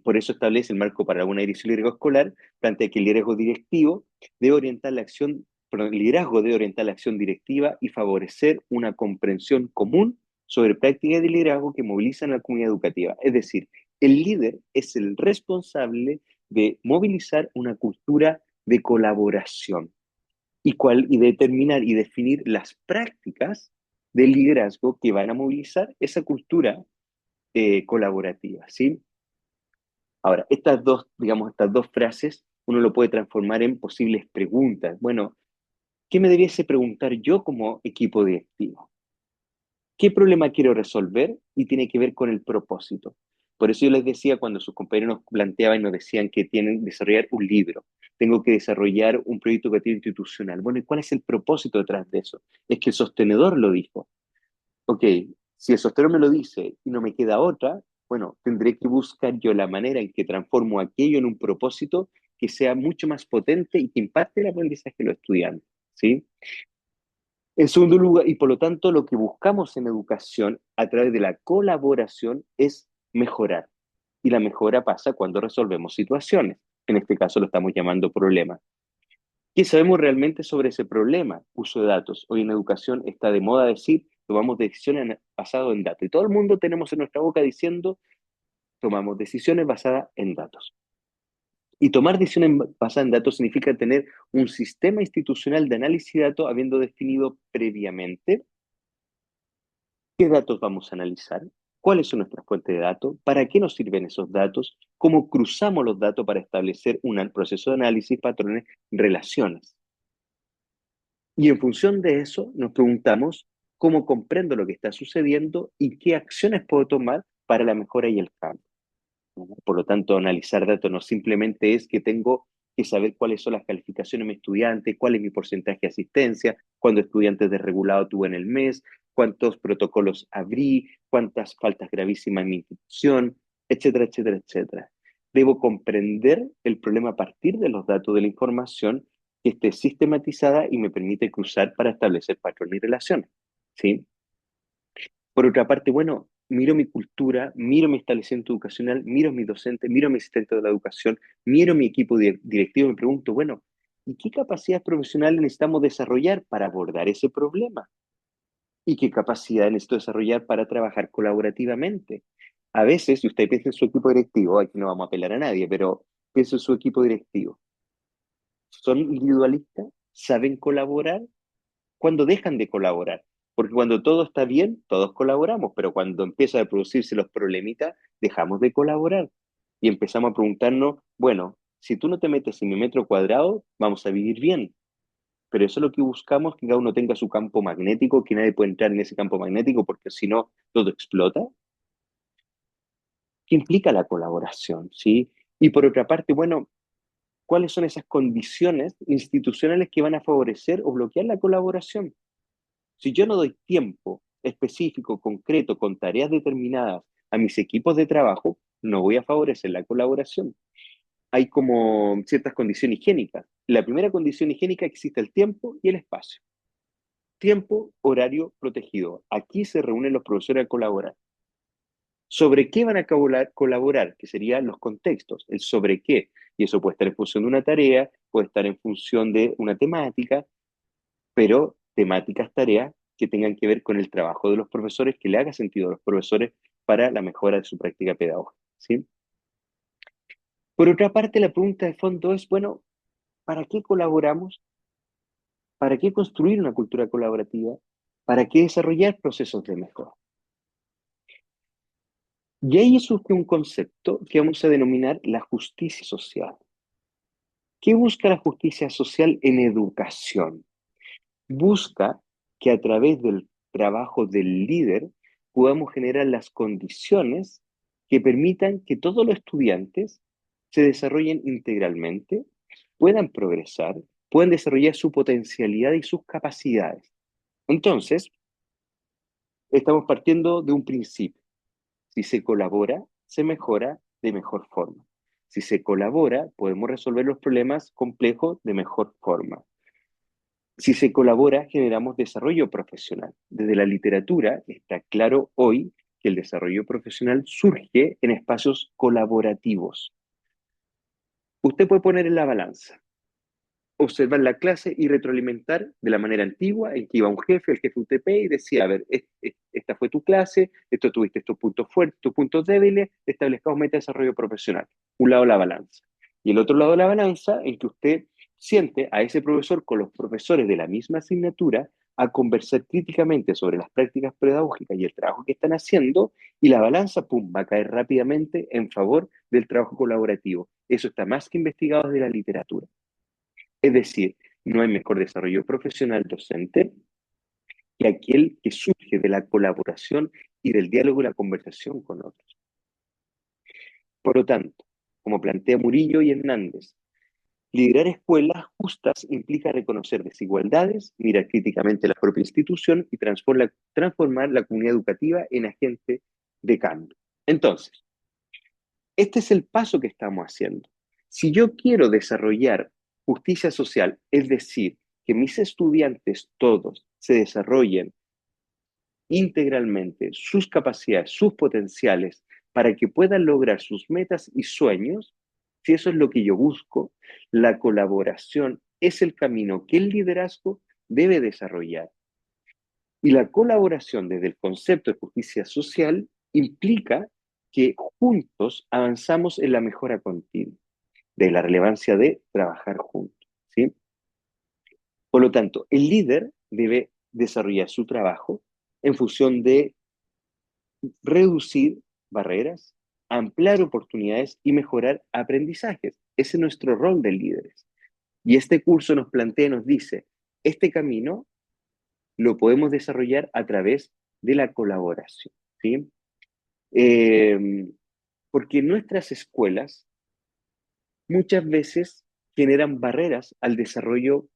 [SPEAKER 1] Por eso establece el marco para una dirección de liderazgo escolar, plantea que el liderazgo directivo debe orientar la acción, perdón, el liderazgo debe orientar la acción directiva y favorecer una comprensión común sobre prácticas de liderazgo que movilizan a la comunidad educativa. Es decir, el líder es el responsable de movilizar una cultura de colaboración y determinar y definir las prácticas del liderazgo que van a movilizar esa cultura colaborativa, ¿sí? Ahora, estas dos frases, uno lo puede transformar en posibles preguntas. Bueno, ¿qué me debiese preguntar yo como equipo directivo? ¿Qué problema quiero resolver? Y tiene que ver con el propósito. Por eso yo les decía cuando sus compañeros nos planteaban y nos decían que tienen que desarrollar un libro, tengo que desarrollar un proyecto educativo institucional. Bueno, ¿y cuál es el propósito detrás de eso? Es que el sostenedor lo dijo. Ok, si el sostenedor me lo dice y no me queda otra, bueno, tendré que buscar yo la manera en que transformo aquello en un propósito que sea mucho más potente y que impacte el aprendizaje de los estudiantes, ¿sí? En segundo lugar, y por lo tanto lo que buscamos en educación a través de la colaboración es mejorar. Y la mejora pasa cuando resolvemos situaciones. En este caso lo estamos llamando problema. ¿Qué sabemos realmente sobre ese problema? Uso de datos. Hoy en educación está de moda decir, tomamos decisiones basadas en datos. Y todo el mundo tenemos en nuestra boca diciendo, tomamos decisiones basadas en datos. Y tomar decisiones basadas en datos significa tener un sistema institucional de análisis de datos habiendo definido previamente qué datos vamos a analizar, cuáles son nuestras fuentes de datos, para qué nos sirven esos datos, cómo cruzamos los datos para establecer un proceso de análisis, patrones, relaciones. Y en función de eso nos preguntamos cómo comprendo lo que está sucediendo y qué acciones puedo tomar para la mejora y el cambio. Por lo tanto, analizar datos no simplemente es que tengo que saber cuáles son las calificaciones de mi estudiante, cuál es mi porcentaje de asistencia, cuántos estudiantes desregulados tuve en el mes, cuántos protocolos abrí, cuántas faltas gravísimas en mi institución, etcétera, etcétera, etcétera. Debo comprender el problema a partir de los datos de la información que esté sistematizada y me permite cruzar para establecer patrones y relaciones, ¿sí? Por otra parte, bueno, miro mi cultura, miro mi establecimiento educacional, miro a mis docentes, miro a mi asistente de la educación, miro mi equipo directivo y me pregunto, bueno, ¿y qué capacidades profesionales necesitamos desarrollar para abordar ese problema? ¿Y qué capacidad necesito desarrollar para trabajar colaborativamente? A veces, si usted piensa en su equipo directivo, aquí no vamos a apelar a nadie, pero piensa en su equipo directivo. ¿Son individualistas? ¿Saben colaborar? Cuando dejan de colaborar. Porque cuando todo está bien, todos colaboramos, pero cuando empiezan a producirse los problemitas, dejamos de colaborar. Y empezamos a preguntarnos, bueno, si tú no te metes en mi metro cuadrado, vamos a vivir bien. Pero eso es lo que buscamos, que cada uno tenga su campo magnético, que nadie puede entrar en ese campo magnético porque si no, todo explota. ¿Qué implica la colaboración? ¿Sí? Y por otra parte, bueno, ¿cuáles son esas condiciones institucionales que van a favorecer o bloquear la colaboración? Si yo no doy tiempo específico, concreto, con tareas determinadas a mis equipos de trabajo, no voy a favorecer la colaboración. Hay como ciertas condiciones higiénicas. La primera condición higiénica existe el tiempo y el espacio. Tiempo, horario protegido. Aquí se reúnen los profesores a colaborar. ¿Sobre qué van a colaborar? Que serían los contextos, el sobre qué. Y eso puede estar en función de una tarea, puede estar en función de una temática, pero temáticas, tareas que tengan que ver con el trabajo de los profesores, que le haga sentido a los profesores para la mejora de su práctica pedagógica, ¿sí? Por otra parte, la pregunta de fondo es, bueno, ¿para qué colaboramos? ¿Para qué construir una cultura colaborativa? ¿Para qué desarrollar procesos de mejora? Y ahí surge un concepto que vamos a denominar la justicia social. ¿Qué busca la justicia social en educación? Busca que a través del trabajo del líder podamos generar las condiciones que permitan que todos los estudiantes se desarrollen integralmente, puedan progresar, puedan desarrollar su potencialidad y sus capacidades. Entonces, estamos partiendo de un principio. Si se colabora, se mejora de mejor forma. Si se colabora, podemos resolver los problemas complejos de mejor forma. Si se colabora, generamos desarrollo profesional. Desde la literatura está claro hoy que el desarrollo profesional surge en espacios colaborativos. Usted puede poner en la balanza, observar la clase y retroalimentar de la manera antigua en que iba un jefe, el jefe UTP, y decía, a ver, esta fue tu clase, esto tuviste estos puntos fuertes, tus puntos débiles, establezcamos meta de desarrollo profesional. Un lado la balanza. Y el otro lado de la balanza en que usted siente a ese profesor con los profesores de la misma asignatura a conversar críticamente sobre las prácticas pedagógicas y el trabajo que están haciendo, y la balanza, pum, va a caer rápidamente en favor del trabajo colaborativo. Eso está más que investigado desde la literatura. Es decir, no hay mejor desarrollo profesional docente que aquel que surge de la colaboración y del diálogo y la conversación con otros. Por lo tanto, como plantea Murillo y Hernández, liderar escuelas justas implica reconocer desigualdades, mirar críticamente la propia institución y transformar la comunidad educativa en agente de cambio. Entonces, este es el paso que estamos haciendo. Si yo quiero desarrollar justicia social, es decir, que mis estudiantes todos se desarrollen integralmente sus capacidades, sus potenciales, para que puedan lograr sus metas y sueños, si eso es lo que yo busco, la colaboración es el camino que el liderazgo debe desarrollar. Y la colaboración desde el concepto de justicia social implica que juntos avanzamos en la mejora continua, de la relevancia de trabajar juntos, ¿sí? Por lo tanto, el líder debe desarrollar su trabajo en función de reducir barreras, ampliar oportunidades y mejorar aprendizajes. Ese es nuestro rol de líderes. Y este curso nos plantea, nos dice, este camino lo podemos desarrollar a través de la colaboración, ¿sí? Eh, Porque nuestras escuelas muchas veces generan barreras al desarrollo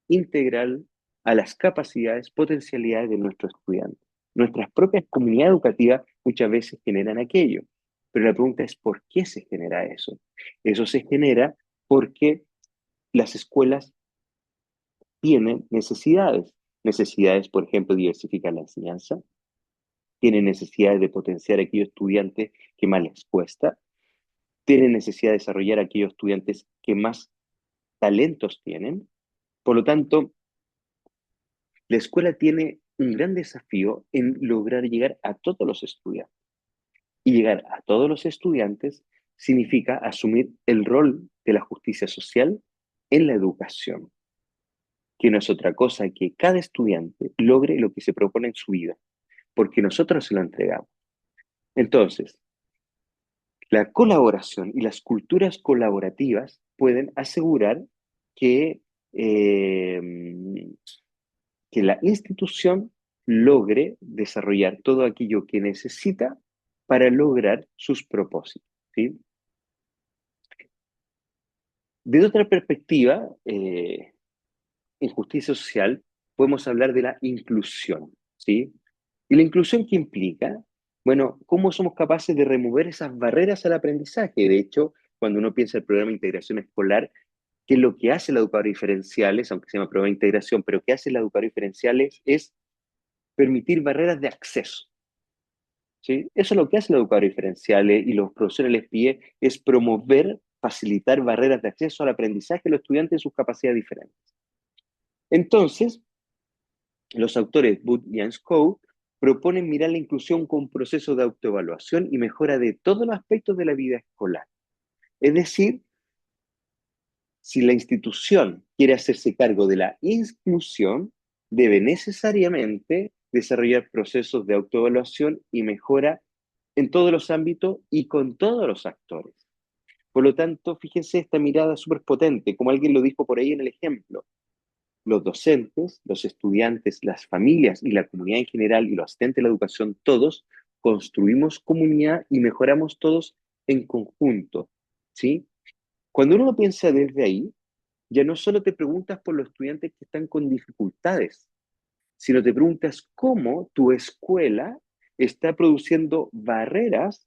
[SPEAKER 1] integral, a las capacidades, potencialidades de nuestros estudiantes. Nuestras propias comunidades educativas muchas veces generan aquello, pero la pregunta es ¿por qué se genera eso? Eso se genera porque las escuelas tienen necesidades. Necesidades, por ejemplo, diversificar la enseñanza, tienen necesidades de potenciar a aquellos estudiantes que más les cuesta, tienen necesidad de desarrollar a aquellos estudiantes que más talentos tienen. Por lo tanto, la escuela tiene un gran desafío en lograr llegar a todos los estudiantes. Y llegar a todos los estudiantes significa asumir el rol de la justicia social en la educación, que no es otra cosa que cada estudiante logre lo que se propone en su vida, porque nosotros se lo entregamos. Entonces, la colaboración y las culturas colaborativas pueden asegurar que, eh, que la institución logre desarrollar todo aquello que necesita para lograr sus propósitos, ¿sí? Desde otra perspectiva, en justicia social, podemos hablar de la inclusión, ¿sí? ¿Y la inclusión qué implica? Bueno, ¿cómo somos capaces de remover esas barreras al aprendizaje? De hecho, cuando uno piensa en el programa de integración escolar, ¿qué es lo que hace la educadora diferenciales, aunque se llama programa de integración, pero qué hace la educadora diferenciales es permitir barreras de acceso, ¿sí? Eso es lo que hace la educadora diferenciales y los profesores les pide es promover, facilitar barreras de acceso al aprendizaje de los estudiantes de sus capacidades diferentes. Entonces, los autores Booth y Anscow proponen mirar la inclusión como un proceso de autoevaluación y mejora de todos los aspectos de la vida escolar. Es decir, si la institución quiere hacerse cargo de la inclusión, debe necesariamente desarrollar procesos de autoevaluación y mejora en todos los ámbitos y con todos los actores. Por lo tanto, fíjense esta mirada súper potente, como alguien lo dijo por ahí en el ejemplo. Los docentes, los estudiantes, las familias y la comunidad en general y los asistentes de la educación, todos construimos comunidad y mejoramos todos en conjunto, ¿sí? Cuando uno lo piensa desde ahí, ya no solo te preguntas por los estudiantes que están con dificultades, sino te preguntas cómo tu escuela está produciendo barreras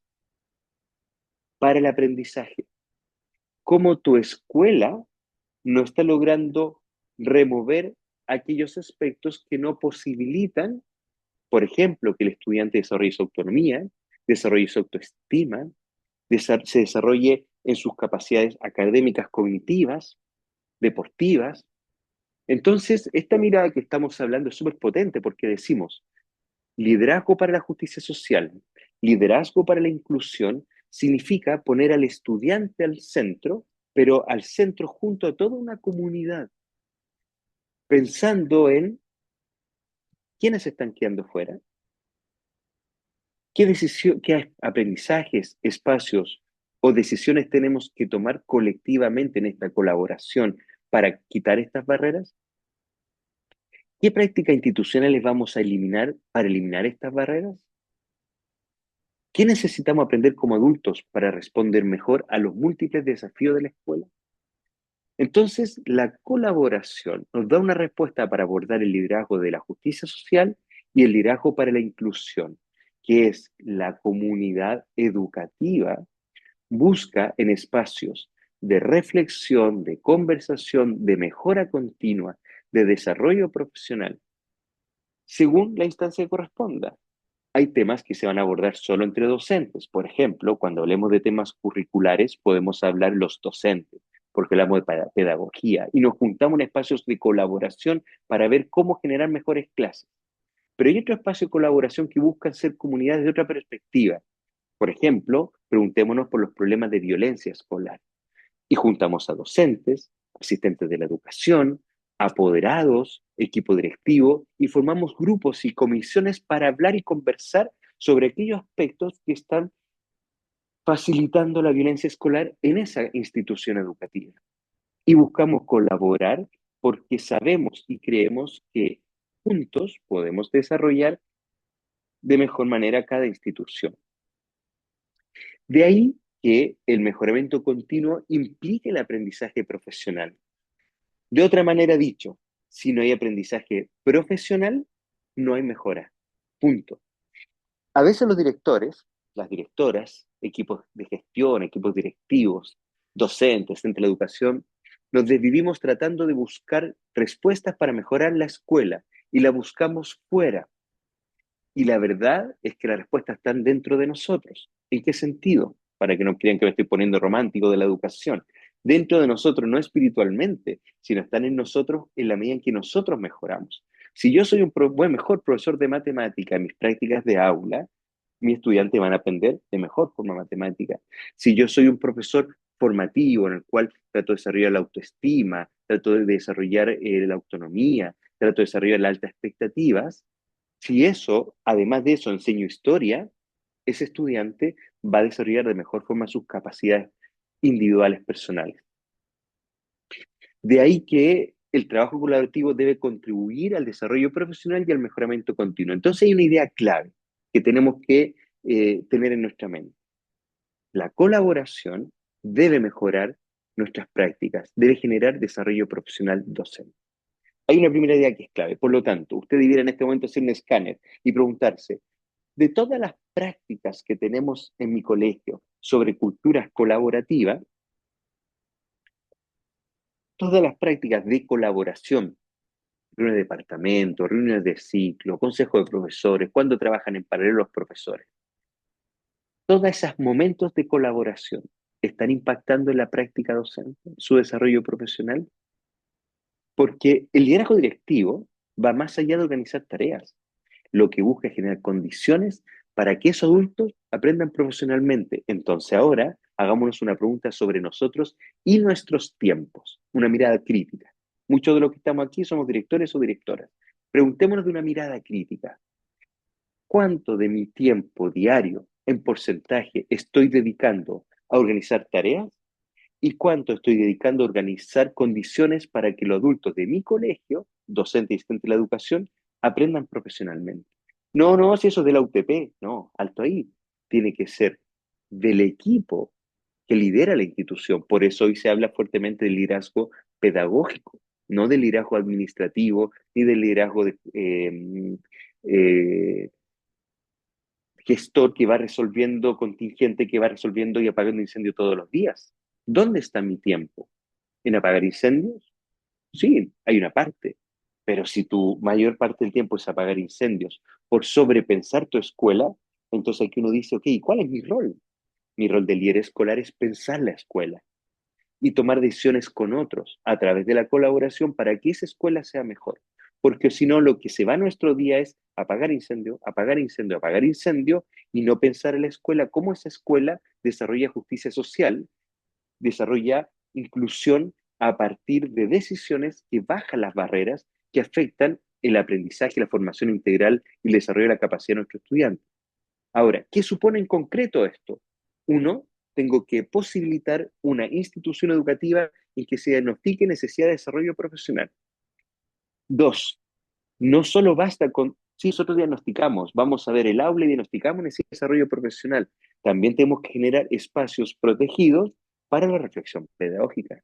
[SPEAKER 1] para el aprendizaje, cómo tu escuela no está logrando remover aquellos aspectos que no posibilitan, por ejemplo, que el estudiante desarrolle su autonomía, desarrolle su autoestima, se desarrolle en sus capacidades académicas, cognitivas, deportivas. Entonces, esta mirada que estamos hablando es súper potente porque decimos, liderazgo para la justicia social, liderazgo para la inclusión, significa poner al estudiante al centro, pero al centro junto a toda una comunidad, pensando en quiénes están quedando fuera, qué decisión, qué aprendizajes, espacios o decisiones tenemos que tomar colectivamente en esta colaboración para quitar estas barreras. ¿Qué prácticas institucionales vamos a eliminar para eliminar estas barreras? ¿Qué necesitamos aprender como adultos para responder mejor a los múltiples desafíos de la escuela? Entonces, la colaboración nos da una respuesta para abordar el liderazgo de la justicia social y el liderazgo para la inclusión, que es la comunidad educativa busca en espacios de reflexión, de conversación, de mejora continua, de desarrollo profesional, según la instancia que corresponda. Hay temas que se van a abordar solo entre docentes. Por ejemplo, cuando hablemos de temas curriculares, podemos hablar los docentes, porque hablamos de pedagogía y nos juntamos en espacios de colaboración para ver cómo generar mejores clases. Pero hay otro espacio de colaboración que buscan ser comunidades de otra perspectiva. Por ejemplo, preguntémonos por los problemas de violencia escolar y juntamos a docentes, asistentes de la educación, apoderados, equipo directivo y formamos grupos y comisiones para hablar y conversar sobre aquellos aspectos que están facilitando la violencia escolar en esa institución educativa. Y buscamos colaborar porque sabemos y creemos que juntos podemos desarrollar de mejor manera cada institución. De ahí que el mejoramiento continuo implique el aprendizaje profesional. De otra manera dicho, si no hay aprendizaje profesional, no hay mejora. Punto. A veces los directores, las directoras, equipos de gestión, equipos directivos, docentes, de la educación, Nos desvivimos tratando de buscar respuestas para mejorar la escuela y la buscamos fuera. Y la verdad es que las respuestas están dentro de nosotros. ¿En qué sentido? Para que no crean que me estoy poniendo romántico de la educación. Dentro de nosotros, no espiritualmente, sino están en nosotros en la medida en que nosotros mejoramos. Si yo soy un mejor profesor de matemática en mis prácticas de aula, mis estudiantes van a aprender de mejor forma matemática. Si yo soy un profesor formativo en el cual trato de desarrollar la autoestima, trato de desarrollar la autonomía, trato de desarrollar las altas expectativas, si eso, además de eso, enseño historia, ese estudiante va a desarrollar de mejor forma sus capacidades individuales personales. De ahí que el trabajo colaborativo debe contribuir al desarrollo profesional y al mejoramiento continuo. Entonces hay una idea clave que tenemos que tener en nuestra mente. La colaboración debe mejorar nuestras prácticas, debe generar desarrollo profesional docente. Hay una primera idea que es clave. Por lo tanto, usted debiera en este momento hacer un escáner y preguntarse, de todas las prácticas que tenemos en mi colegio sobre culturas colaborativas, todas las prácticas de colaboración, reuniones de departamento, reuniones de ciclo, consejo de profesores, cuando trabajan en paralelo los profesores, todos esos momentos de colaboración están impactando en la práctica docente, su desarrollo profesional, porque el liderazgo directivo va más allá de organizar tareas. Lo que busca es generar condiciones para que esos adultos aprendan profesionalmente. Entonces ahora hagámonos una pregunta sobre nosotros y nuestros tiempos, una mirada crítica. Muchos de los que estamos aquí somos directores o directoras. Preguntémonos de una mirada crítica. ¿Cuánto de mi tiempo diario en porcentaje estoy dedicando a organizar tareas? ¿Y cuánto estoy dedicando a organizar condiciones para que los adultos de mi colegio, docente y asistente de la educación, aprendan profesionalmente? No, no, si eso es de la UTP, no, alto ahí. Tiene que ser del equipo que lidera la institución. Por eso hoy se habla fuertemente del liderazgo pedagógico, no del liderazgo administrativo, ni del liderazgo de, eh, gestor que va resolviendo, contingente que va resolviendo y apagando incendios todos los días. ¿Dónde está mi tiempo? ¿En apagar incendios? Sí, hay una parte, pero si tu mayor parte del tiempo es apagar incendios por sobrepensar tu escuela, entonces aquí uno dice, ok, ¿cuál es mi rol? Mi rol de líder escolar es pensar la escuela y tomar decisiones con otros a través de la colaboración para que esa escuela sea mejor. Porque si no, lo que se va a nuestro día es apagar incendio, apagar incendio, apagar incendio y no pensar en la escuela, cómo esa escuela desarrolla justicia social, desarrolla inclusión a partir de decisiones que bajan las barreras que afectan el aprendizaje, la formación integral y el desarrollo de la capacidad de nuestros estudiantes. Ahora, ¿qué supone en concreto esto? Uno, tengo que posibilitar una institución educativa en que se diagnostique necesidad de desarrollo profesional. Dos, no solo basta con, si nosotros diagnosticamos, vamos a ver el aula y diagnosticamos necesidad de desarrollo profesional, también tenemos que generar espacios protegidos para la reflexión pedagógica.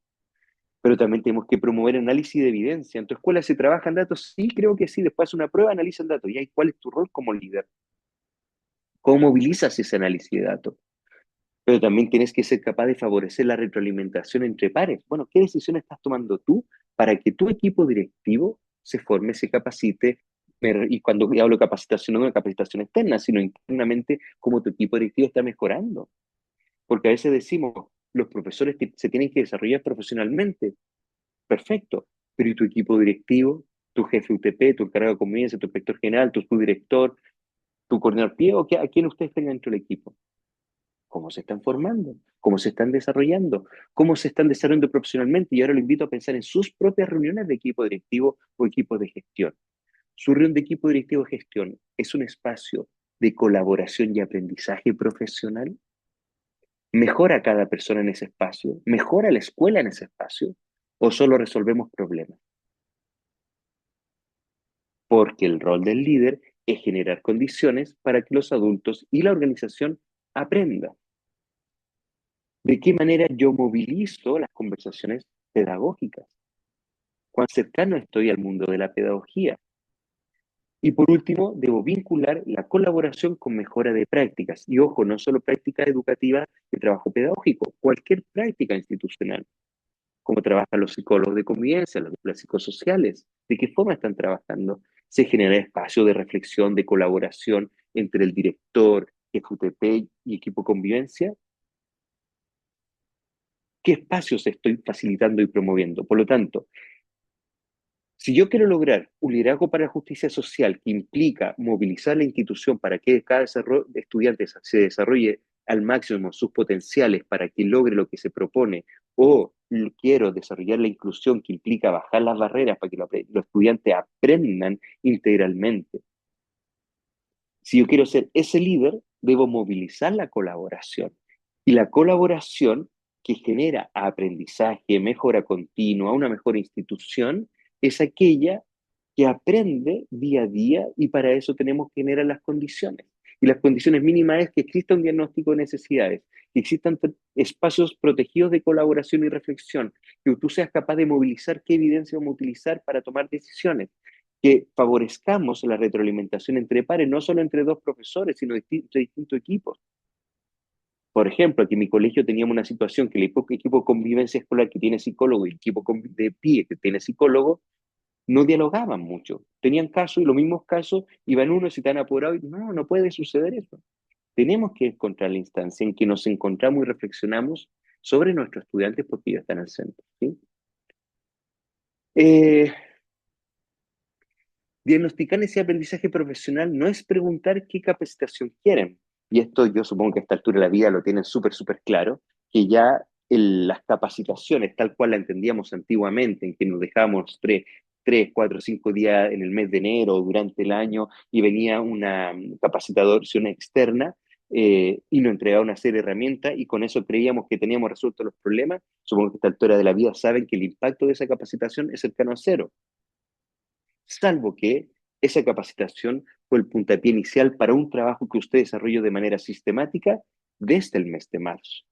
[SPEAKER 1] Pero también tenemos que promover análisis de evidencia. ¿En tu escuela se trabajan datos? Sí, creo que sí. Después una prueba, analizan datos. ¿Y cuál es tu rol como líder? ¿Cómo movilizas ese análisis de datos? Pero también tienes que ser capaz de favorecer la retroalimentación entre pares. Bueno, ¿qué decisiones estás tomando tú para que tu equipo directivo se forme, se capacite? Y cuando hablo de capacitación, no de capacitación externa, sino internamente, cómo tu equipo directivo está mejorando. Porque a veces decimos, los profesores se tienen que desarrollar profesionalmente. Perfecto. Pero ¿y tu equipo directivo? Tu jefe UTP, tu encargado de convivencia, tu inspector general, tu subdirector, tu coordinador PIE, o a quién ustedes tengan dentro del equipo. ¿Cómo se están formando? ¿Cómo se están desarrollando? ¿Cómo se están desarrollando profesionalmente? Y ahora lo invito a pensar en sus propias reuniones de equipo directivo o equipo de gestión. Su reunión de equipo directivo de gestión es un espacio de colaboración y aprendizaje profesional. ¿Mejora cada persona en ese espacio? ¿Mejora la escuela en ese espacio? ¿O solo resolvemos problemas? Porque el rol del líder es generar condiciones para que los adultos y la organización aprendan. ¿De qué manera yo movilizo las conversaciones pedagógicas? ¿Cuán cercano estoy al mundo de la pedagogía? Y por último, debo vincular la colaboración con mejora de prácticas. Y ojo, no solo prácticas educativas de trabajo pedagógico, cualquier práctica institucional. cómo trabajan los psicólogos de convivencia, las duplas psicosociales, de qué forma están trabajando. Se genera espacio de reflexión, de colaboración entre el director, FUTP y equipo convivencia. ¿Qué espacios estoy facilitando y promoviendo? Por lo tanto, si yo quiero lograr un liderazgo para la justicia social que implica movilizar la institución para que cada estudiante se desarrolle al máximo sus potenciales para que logre lo que se propone, o quiero desarrollar la inclusión que implica bajar las barreras para que los estudiantes aprendan integralmente. Si yo quiero ser ese líder, debo movilizar la colaboración. Y la colaboración que genera aprendizaje, mejora continua, una mejor institución, es aquella que aprende día a día y para eso tenemos que generar las condiciones. Y las condiciones mínimas es que exista un diagnóstico de necesidades, que existan espacios protegidos de colaboración y reflexión, que tú seas capaz de movilizar qué evidencia vamos a utilizar para tomar decisiones, que favorezcamos la retroalimentación entre pares, no solo entre dos profesores, sino entre distintos equipos. Por ejemplo, aquí en mi colegio teníamos una situación que el equipo de convivencia escolar que tiene psicólogo y el equipo de PIE que tiene psicólogo no dialogaban mucho. Tenían casos y los mismos casos iban unos y están apurados y no puede suceder eso. Tenemos que encontrar la instancia en que nos encontramos y reflexionamos sobre nuestros estudiantes porque ellos están al centro. ¿Sí? Diagnosticar necesidad de aprendizaje profesional no es preguntar qué capacitación quieren. Y esto yo supongo que a esta altura de la vida lo tienen súper, súper claro, que ya las capacitaciones, tal cual la entendíamos antiguamente, en que nos dejábamos 3, 4, 5 días en el mes de enero o durante el año y venía una capacitación externa y nos entregaba una serie de herramientas y con eso creíamos que teníamos resueltos los problemas. Supongo que a esta altura de la vida saben que el impacto de esa capacitación es cercano a cero, salvo que esa capacitación fue el puntapié inicial para un trabajo que usted desarrolló de manera sistemática desde el mes de marzo.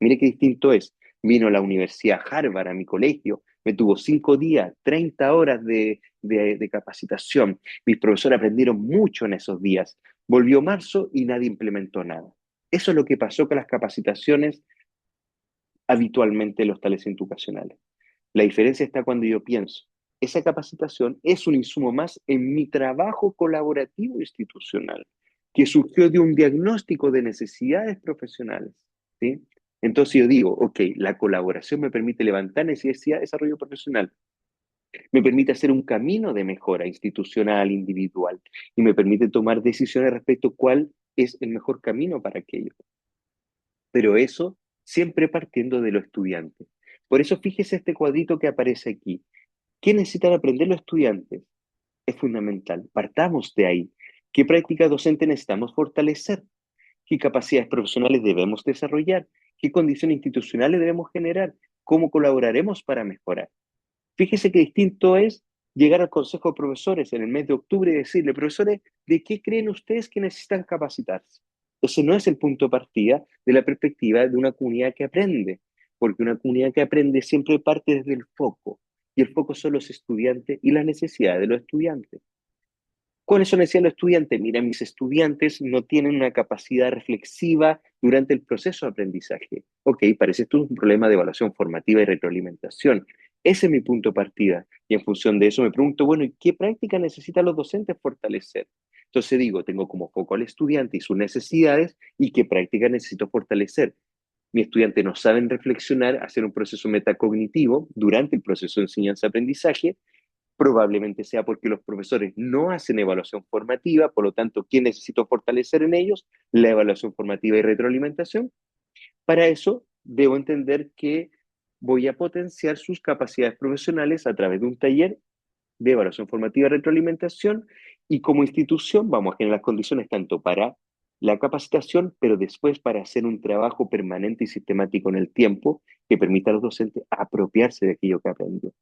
[SPEAKER 1] Mire qué distinto es. Vino a la Universidad Harvard, a mi colegio, me tuvo 5 días, 30 horas de capacitación. Mis profesores aprendieron mucho en esos días. Volvió marzo y nadie implementó nada. Eso es lo que pasó con las capacitaciones habitualmente en los establecimientos educacionales. La diferencia está cuando yo pienso, esa capacitación es un insumo más en mi trabajo colaborativo institucional, que surgió de un diagnóstico de necesidades profesionales. ¿Sí? Entonces yo digo, ok, la colaboración me permite levantar necesidad de desarrollo profesional, me permite hacer un camino de mejora institucional, individual, y me permite tomar decisiones respecto a cuál es el mejor camino para aquello. Pero eso siempre partiendo de los estudiantes. Por eso fíjese este cuadrito que aparece aquí. ¿Qué necesitan aprender los estudiantes? Es fundamental. Partamos de ahí. ¿Qué práctica docente necesitamos fortalecer? ¿Qué capacidades profesionales debemos desarrollar? ¿Qué condiciones institucionales debemos generar? ¿Cómo colaboraremos para mejorar? Fíjese qué distinto es llegar al Consejo de Profesores en el mes de octubre y decirle, profesores, ¿de qué creen ustedes que necesitan capacitarse? Ese no es el punto de partida de la perspectiva de una comunidad que aprende, porque una comunidad que aprende siempre parte desde el foco, y el foco son los estudiantes y las necesidades de los estudiantes. ¿Cuáles son las necesidades de los estudiantes? Mira, mis estudiantes no tienen una capacidad reflexiva durante el proceso de aprendizaje. Ok, parece esto un problema de evaluación formativa y retroalimentación. Ese es mi punto de partida. Y en función de eso me pregunto, bueno, ¿y qué práctica necesitan los docentes fortalecer? Entonces digo, tengo como foco al estudiante y sus necesidades y qué práctica necesito fortalecer. Mi estudiante no saben reflexionar, hacer un proceso metacognitivo durante el proceso de enseñanza-aprendizaje. Probablemente sea porque los profesores no hacen evaluación formativa, por lo tanto, ¿qué necesito fortalecer en ellos? La evaluación formativa y retroalimentación. Para eso, debo entender que voy a potenciar sus capacidades profesionales a través de un taller de evaluación formativa y retroalimentación, y como institución vamos a generar las condiciones tanto para la capacitación, pero después para hacer un trabajo permanente y sistemático en el tiempo que permita a los docentes apropiarse de aquello que aprendió.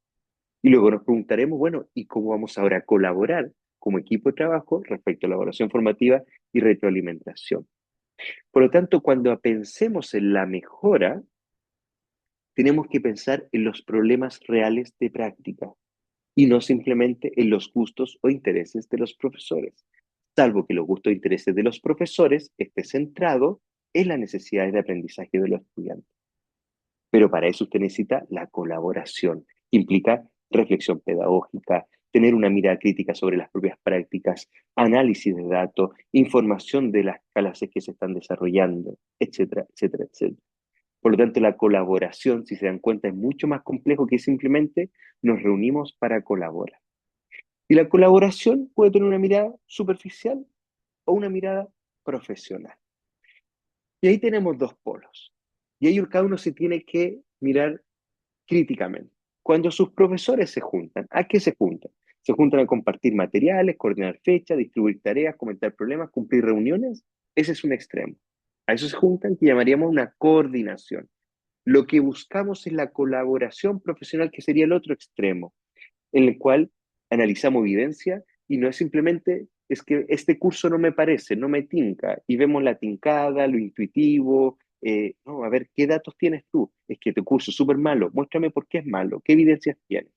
[SPEAKER 1] Y luego nos preguntaremos, bueno, ¿y cómo vamos ahora a colaborar como equipo de trabajo respecto a la evaluación formativa y retroalimentación? Por lo tanto, cuando pensemos en la mejora, tenemos que pensar en los problemas reales de práctica y no simplemente en los gustos o intereses de los profesores, salvo que los gustos e intereses de los profesores esté centrado en las necesidades de aprendizaje de los estudiantes. Pero para eso usted necesita la colaboración. Implica reflexión pedagógica, tener una mirada crítica sobre las propias prácticas, análisis de datos, información de las clases que se están desarrollando, etcétera, etcétera, etcétera. Por lo tanto, la colaboración, si se dan cuenta, es mucho más complejo que simplemente nos reunimos para colaborar. Y la colaboración puede tener una mirada superficial o una mirada profesional. Y ahí tenemos dos polos. Y ahí cada uno se tiene que mirar críticamente. Cuando sus profesores se juntan, ¿a qué se juntan? Se juntan a compartir materiales, coordinar fechas, distribuir tareas, comentar problemas, cumplir reuniones. Ese es un extremo. A eso se juntan, que llamaríamos una coordinación. Lo que buscamos es la colaboración profesional, que sería el otro extremo, en el cual analizamos evidencia y no es simplemente, es que este curso no me parece, no me tinca, y vemos la tincada, lo intuitivo, no, a ver, ¿qué datos tienes tú? Es que tu curso es súper malo, muéstrame por qué es malo, qué evidencias tienes.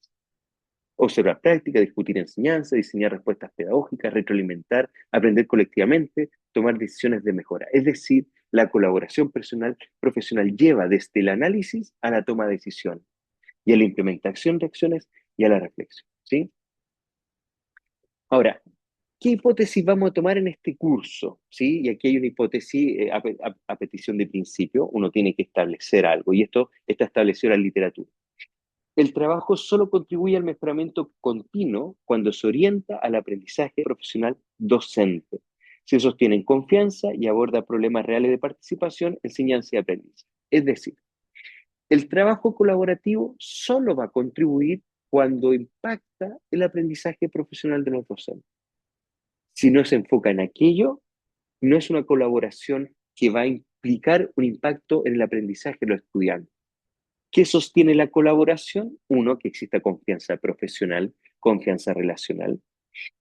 [SPEAKER 1] Observar práctica, discutir enseñanza, diseñar respuestas pedagógicas, retroalimentar, aprender colectivamente, tomar decisiones de mejora. Es decir, la colaboración profesional lleva desde el análisis a la toma de decisiones y a la implementación de acciones y a la reflexión, ¿sí? Ahora, ¿qué hipótesis vamos a tomar en este curso? ¿Sí? Y aquí hay una hipótesis a petición de principio, uno tiene que establecer algo, y esto está establecido en la literatura. El trabajo solo contribuye al mejoramiento continuo cuando se orienta al aprendizaje profesional docente. Se sostiene en confianza y aborda problemas reales de participación, enseñanza y aprendizaje. Es decir, el trabajo colaborativo solo va a contribuir cuando impacta el aprendizaje profesional de los docentes. Si no se enfoca en aquello, no es una colaboración que va a implicar un impacto en el aprendizaje de los estudiantes. ¿Qué sostiene la colaboración? Uno, que exista confianza profesional, confianza relacional,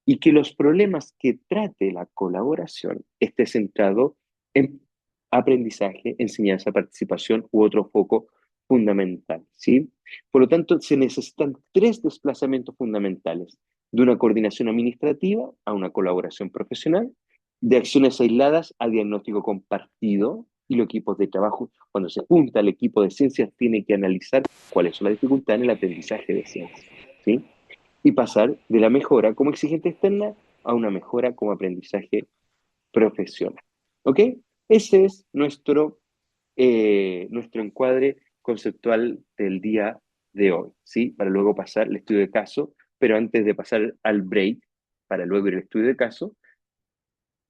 [SPEAKER 1] y que los problemas que trate la colaboración esté centrado en aprendizaje, enseñanza, participación u otro foco fundamental, ¿sí? Por lo tanto, se necesitan tres desplazamientos fundamentales: de una coordinación administrativa a una colaboración profesional, de acciones aisladas a diagnóstico compartido, y los equipos de trabajo, cuando se junta el equipo de ciencias, tiene que analizar cuáles son las dificultades en el aprendizaje de ciencias, ¿sí? Y pasar de la mejora como exigente externa a una mejora como aprendizaje profesional. ¿Ok? Ese es nuestro encuadre conceptual del día de hoy, ¿sí? Para luego pasar al estudio de caso, pero antes de pasar al break, para luego ir al estudio de caso,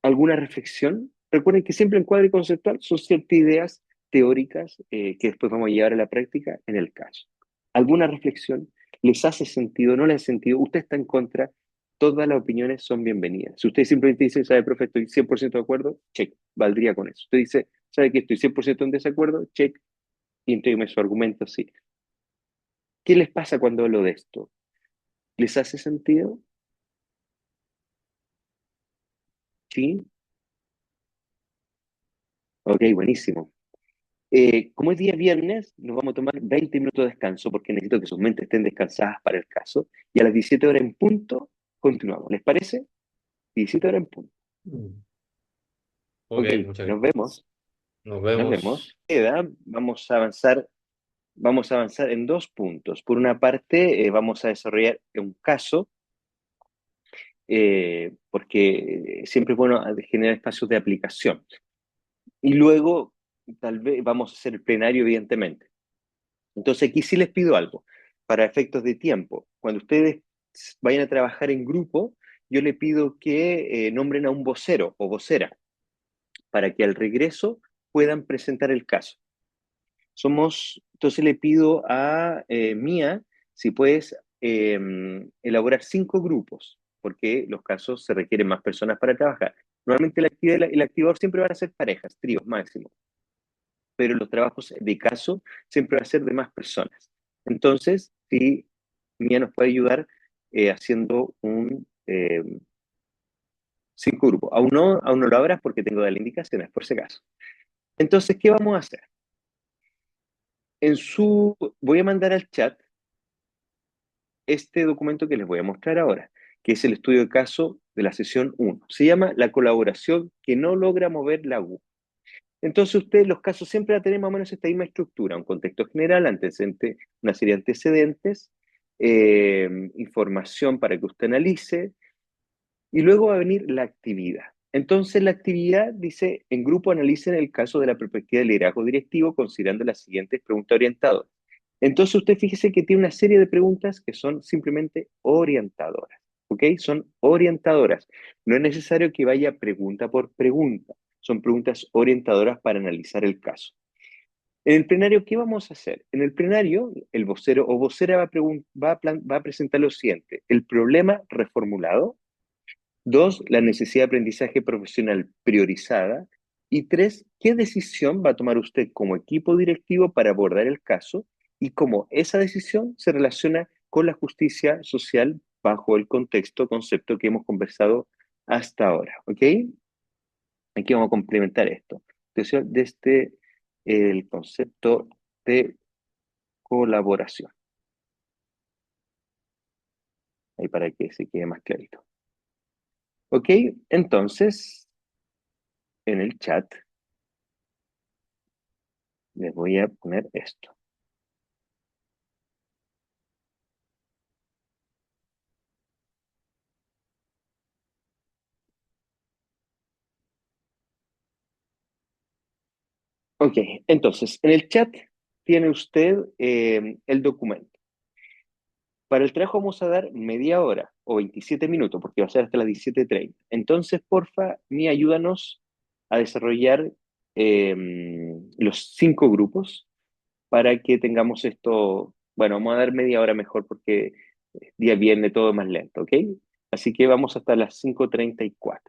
[SPEAKER 1] ¿alguna reflexión? Recuerden que siempre el encuadre conceptual son ciertas ideas teóricas que después vamos a llevar a la práctica en el caso. ¿Alguna reflexión? ¿Les hace sentido? ¿No les hace sentido? ¿Usted está en contra? Todas las opiniones son bienvenidas. Si usted simplemente dice, ¿sabe, profe, estoy 100% de acuerdo? Check, valdría con eso. Usted dice, ¿sabe que estoy 100% en desacuerdo? Check, y entrégueme su argumento, sí. ¿Qué les pasa cuando hablo de esto? ¿Les hace sentido? ¿Sí? Ok, buenísimo. Como es día viernes, nos vamos a tomar 20 minutos de descanso porque necesito que sus mentes estén descansadas para el caso. Y a las 17 horas en punto, continuamos. ¿Les parece? 17 horas en punto.
[SPEAKER 10] Mm. Ok,
[SPEAKER 1] Ok,
[SPEAKER 10] muchas
[SPEAKER 1] nos
[SPEAKER 10] gracias.
[SPEAKER 1] vemos.
[SPEAKER 10] Nos
[SPEAKER 1] Nos vemos.
[SPEAKER 10] vemos.
[SPEAKER 1] Vamos a avanzar en dos puntos. Por una parte, vamos a desarrollar un caso, porque siempre es bueno generar espacios de aplicación. Y luego, tal vez, vamos a hacer el plenario, evidentemente. Entonces, aquí sí les pido algo, para efectos de tiempo. Cuando ustedes vayan a trabajar en grupo, yo les pido que nombren a un vocero o vocera, para que al regreso puedan presentar el caso. Entonces le pido a Mía, si puedes elaborar 5 grupos, porque los casos se requieren más personas para trabajar. Normalmente el activador siempre van a ser parejas, tríos máximo, pero los trabajos de caso siempre va a ser de más personas. Entonces, si Mía nos puede ayudar haciendo un 5 grupos. Aún no lo abras porque tengo que dar las indicaciones, por si acaso. Entonces, ¿qué vamos a hacer? Voy a mandar al chat este documento que les voy a mostrar ahora, que es el estudio de caso de la sesión 1. Se llama La colaboración que no logra mover la U. Entonces usted, los casos siempre va a tener más o menos esta misma estructura, un contexto general, antecedente, una serie de antecedentes, información para que usted analice, y luego va a venir la actividad. Entonces la actividad dice, en grupo analicen el caso de la perspectiva del liderazgo directivo considerando las siguientes preguntas orientadoras. Entonces usted fíjese que tiene una serie de preguntas que son simplemente orientadoras, ¿ok? Son orientadoras. No es necesario que vaya pregunta por pregunta. Son preguntas orientadoras para analizar el caso. En el plenario, ¿qué vamos a hacer? En el plenario, el vocero o vocera va a presentar lo siguiente: el problema reformulado. Dos, la necesidad de aprendizaje profesional priorizada. Y tres, ¿qué decisión va a tomar usted como equipo directivo para abordar el caso y cómo esa decisión se relaciona con la justicia social bajo el concepto que hemos conversado hasta ahora? ¿Ok? Aquí vamos a complementar esto. Desde el concepto de colaboración. Ahí para que se quede más clarito. ¿Ok? Entonces, en el chat les voy a poner esto. Ok, entonces, en el chat tiene usted el documento. Para el trabajo vamos a dar media hora o 27 minutos, porque va a ser hasta las 17:30. Entonces, porfa, ayúdanos a desarrollar los 5 grupos para que tengamos esto. Bueno, vamos a dar media hora mejor porque día viernes todo es más lento, ¿ok? Así que vamos hasta las 5:34.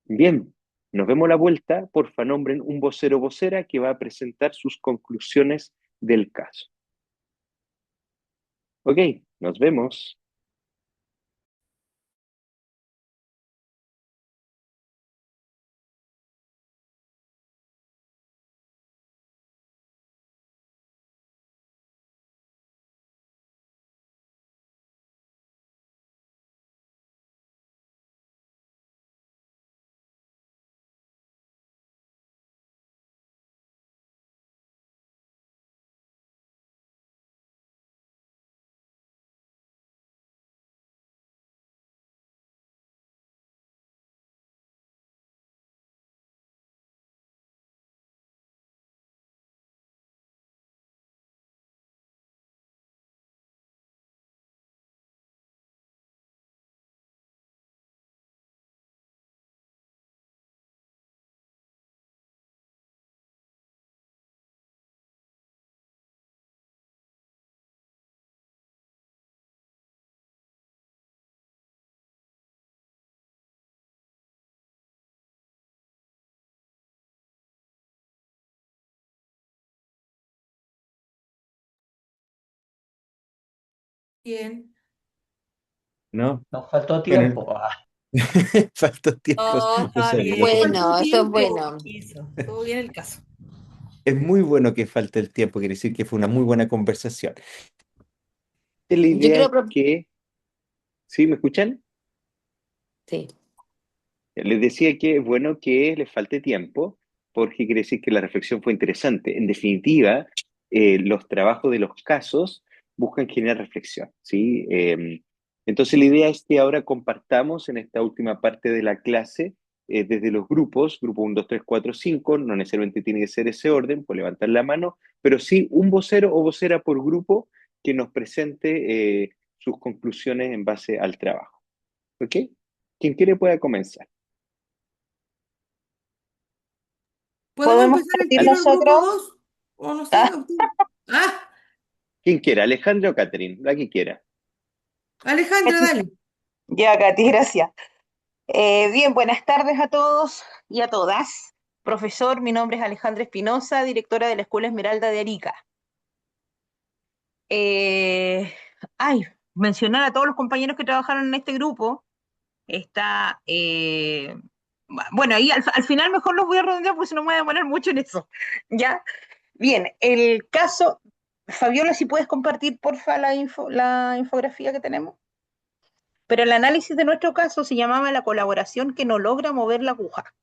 [SPEAKER 1] Bien, nos vemos a la vuelta. Porfa, nombren un vocero o vocera que va a presentar sus conclusiones del caso. Ok, nos vemos.
[SPEAKER 9] Bien.
[SPEAKER 5] ¿No?
[SPEAKER 8] Nos faltó
[SPEAKER 5] Bueno,
[SPEAKER 8] tiempo.
[SPEAKER 5] faltó tiempo.
[SPEAKER 6] Oh,
[SPEAKER 5] No
[SPEAKER 6] está
[SPEAKER 5] sabía.
[SPEAKER 6] bien.
[SPEAKER 9] Bueno, eso es
[SPEAKER 6] Tiempo.
[SPEAKER 9] bueno.
[SPEAKER 6] Eso, todo bien el caso.
[SPEAKER 5] Es muy bueno que falte el tiempo, quiere decir que fue una muy buena conversación.
[SPEAKER 1] La
[SPEAKER 9] Yo
[SPEAKER 1] idea
[SPEAKER 9] creo,
[SPEAKER 1] es que, ¿sí me escuchan?
[SPEAKER 9] sí.
[SPEAKER 1] Les decía que es bueno que les falte tiempo, porque quiere decir que la reflexión fue interesante. En definitiva, los trabajos de los casos buscan generar reflexión, ¿sí? Entonces la idea es que ahora compartamos en esta última parte de la clase, desde los grupos, grupo 1, 2, 3, 4, 5, no necesariamente tiene que ser ese orden, por levantar la mano, pero sí un vocero o vocera por grupo que nos presente sus conclusiones en base al trabajo. ¿Ok? Quien quiere pueda comenzar.
[SPEAKER 6] ¿Podemos
[SPEAKER 7] ¿Podemos
[SPEAKER 6] empezar el
[SPEAKER 7] partir
[SPEAKER 6] tiro al grupo
[SPEAKER 7] nosotros?
[SPEAKER 6] 2? O no sé.
[SPEAKER 7] Ah,
[SPEAKER 6] Ah,
[SPEAKER 1] Quien quiera, Alejandro o Catherine, la que quiera.
[SPEAKER 6] Alejandra, dale.
[SPEAKER 7] ya, Katy, gracias. Bien, buenas tardes a todos y a todas. Profesor, mi nombre es Alejandra Espinosa, directora de la Escuela Esmeralda de Arica. Eh, ay, mencionar a todos los compañeros que trabajaron en este grupo. Está, bueno, ahí al final mejor los voy a redondear porque si no me voy a demorar mucho en eso. ¿Ya? Bien, el caso, Fabiola, si puedes compartir, porfa, la infografía que tenemos. Pero el análisis de nuestro caso se llamaba la colaboración que no logra mover la aguja.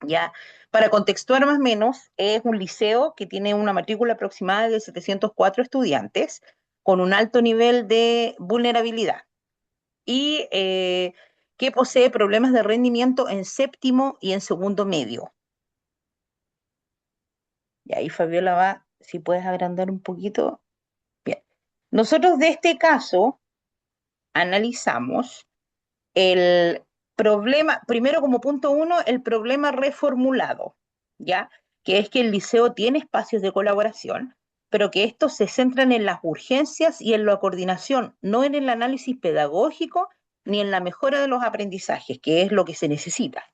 [SPEAKER 7] Ya, para contextuar más o menos, es un liceo que tiene una matrícula aproximada de 704 estudiantes con un alto nivel de vulnerabilidad y que posee problemas de rendimiento en séptimo y en segundo medio. Y ahí Fabiola va, si puedes agrandar un poquito. Bien. Nosotros de este caso analizamos el problema, primero como punto uno, el problema reformulado, ¿ya? Que es que el liceo tiene espacios de colaboración, pero que estos se centran en las urgencias y en la coordinación, no en el análisis pedagógico ni en la mejora de los aprendizajes, que es lo que se necesita.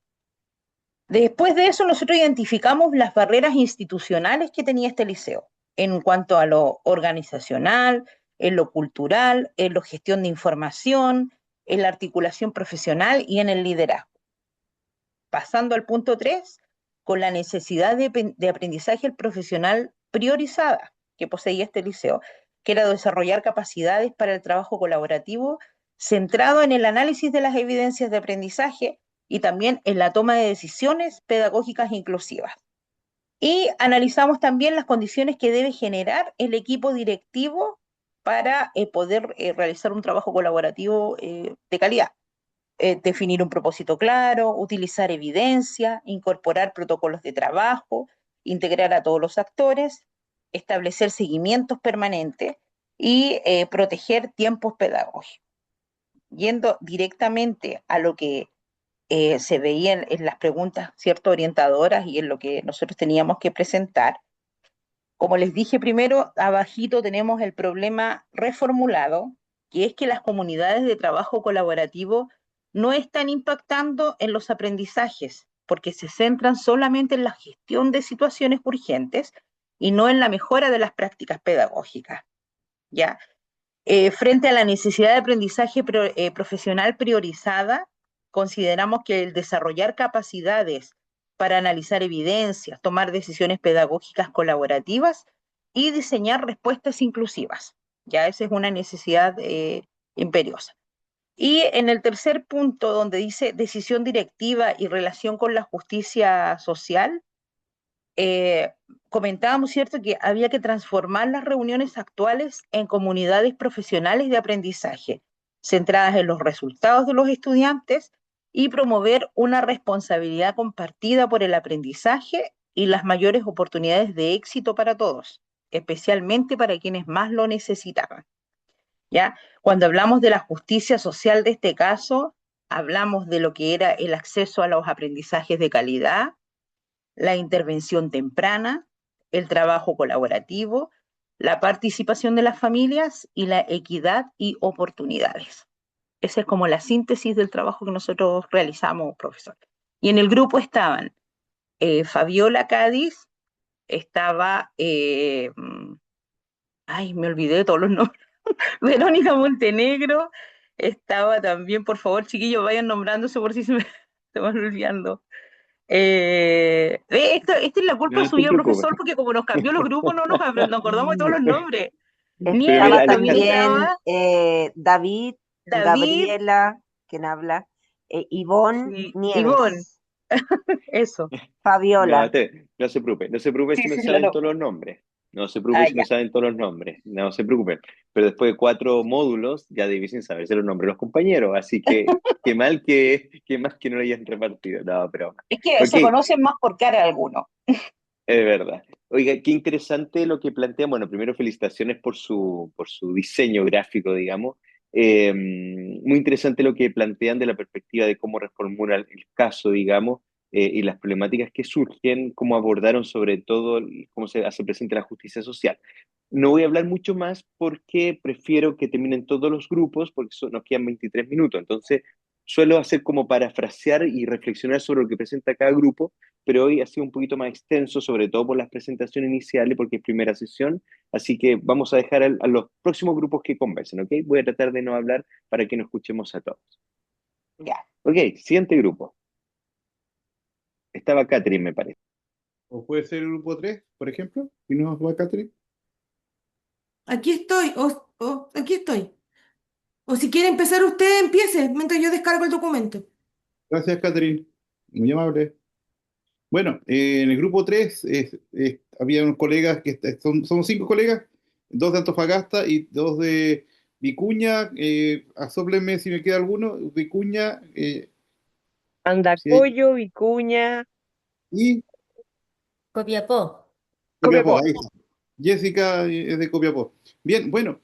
[SPEAKER 7] Después de eso, nosotros identificamos las barreras institucionales que tenía este liceo en cuanto a lo organizacional, en lo cultural, en la gestión de información, en la articulación profesional y en el liderazgo. Pasando al punto 3, con la necesidad de aprendizaje profesional priorizada que poseía este liceo, que era desarrollar capacidades para el trabajo colaborativo centrado en el análisis de las evidencias de aprendizaje y también en la toma de decisiones pedagógicas inclusivas. Y analizamos también las condiciones que debe generar el equipo directivo para poder realizar un trabajo colaborativo de calidad. Definir un propósito claro, utilizar evidencia, incorporar protocolos de trabajo, integrar a todos los actores, establecer seguimientos permanentes y proteger tiempos pedagógicos. Yendo directamente a lo que se veía en las preguntas, ¿cierto?, orientadoras y en lo que nosotros teníamos que presentar. Como les dije primero, abajito tenemos el problema reformulado, que es que las comunidades de trabajo colaborativo no están impactando en los aprendizajes, porque se centran solamente en la gestión de situaciones urgentes y no en la mejora de las prácticas pedagógicas, ¿ya? Frente a la necesidad de aprendizaje profesional priorizada, consideramos que el desarrollar capacidades para analizar evidencias, tomar decisiones pedagógicas colaborativas y diseñar respuestas inclusivas. Ya esa es una necesidad imperiosa. Y en el tercer punto, donde dice decisión directiva y relación con la justicia social, eh, comentábamos, ¿cierto?, que había que transformar las reuniones actuales en comunidades profesionales de aprendizaje, centradas en los resultados de los estudiantes y promover una responsabilidad compartida por el aprendizaje y las mayores oportunidades de éxito para todos, especialmente para quienes más lo necesitaban. ¿Ya? Cuando hablamos de la justicia social de este caso, hablamos de lo que era el acceso a los aprendizajes de calidad, la intervención temprana, el trabajo colaborativo, la participación de las familias y la equidad y oportunidades. Esa es como la síntesis del trabajo que nosotros realizamos, profesor. Y en el grupo estaban Fabiola Cádiz, estaba, ay, me olvidé de todos los nombres, Verónica Montenegro, estaba también, por favor, chiquillos, vayan nombrándose por si se van olvidando. Esta es la culpa
[SPEAKER 1] No te
[SPEAKER 7] suya,
[SPEAKER 1] preocupes.
[SPEAKER 7] profesor, porque como nos cambió los grupos, no nos acordamos de todos los nombres.
[SPEAKER 1] Pero
[SPEAKER 7] Nieves
[SPEAKER 1] mira,
[SPEAKER 7] también
[SPEAKER 10] También
[SPEAKER 7] estaba,
[SPEAKER 10] David,
[SPEAKER 7] David,
[SPEAKER 10] Gabriela, quien habla, Ivonne
[SPEAKER 7] y Ivonne,
[SPEAKER 10] Nieves,
[SPEAKER 7] eso.
[SPEAKER 10] Fabiola.
[SPEAKER 1] no se preocupe, no se preocupe
[SPEAKER 7] Sí,
[SPEAKER 1] si no
[SPEAKER 7] sí, sí, lo
[SPEAKER 1] saben todos
[SPEAKER 7] logro.
[SPEAKER 1] los nombres. No se
[SPEAKER 7] Ah,
[SPEAKER 1] preocupe si no
[SPEAKER 7] ya.
[SPEAKER 1] saben todos los nombres. No se preocupen. Pero después de 4 módulos ya difícil saberse los nombres de los compañeros. Así que qué mal que no lo hayan repartido. No, pero.
[SPEAKER 7] Es que
[SPEAKER 1] Ok,
[SPEAKER 7] se conocen más por cara algunos.
[SPEAKER 1] es verdad. Oiga, qué interesante lo que plantean. Bueno, primero felicitaciones por su diseño gráfico, digamos. Muy interesante lo que plantean de la perspectiva de cómo reformular el caso, digamos, y las problemáticas que surgen, cómo abordaron sobre todo cómo se hace presente la justicia social. No voy a hablar mucho más porque prefiero que terminen todos los grupos porque nos quedan 23 minutos. Entonces, suelo hacer como parafrasear y reflexionar sobre lo que presenta cada grupo, pero hoy ha sido un poquito más extenso, sobre todo por las presentaciones iniciales, porque es primera sesión, así que vamos a dejar a los próximos grupos que conversen, ¿ok? Voy a tratar de no hablar para que nos escuchemos a todos.
[SPEAKER 7] Ya.
[SPEAKER 1] Ok, siguiente grupo. Estaba Catherine, me parece.
[SPEAKER 11] O puede ser el grupo 3, por ejemplo. ¿Y no va Catherine?
[SPEAKER 12] Aquí estoy, aquí estoy. O si quiere empezar usted, empiece, mientras yo descargo el documento.
[SPEAKER 11] Gracias, Catherine. Muy amable. Bueno, en el grupo 3 había unos colegas somos 5 colegas, 2 de Antofagasta y 2 de Vicuña. Asóplenme si me queda alguno. Vicuña, si
[SPEAKER 10] Andacollo, Vicuña,
[SPEAKER 11] y
[SPEAKER 9] Copiapó.
[SPEAKER 11] Copiapó,
[SPEAKER 10] Copiapó.
[SPEAKER 11] ahí está. Jessica es de Copiapó. Bien, bueno,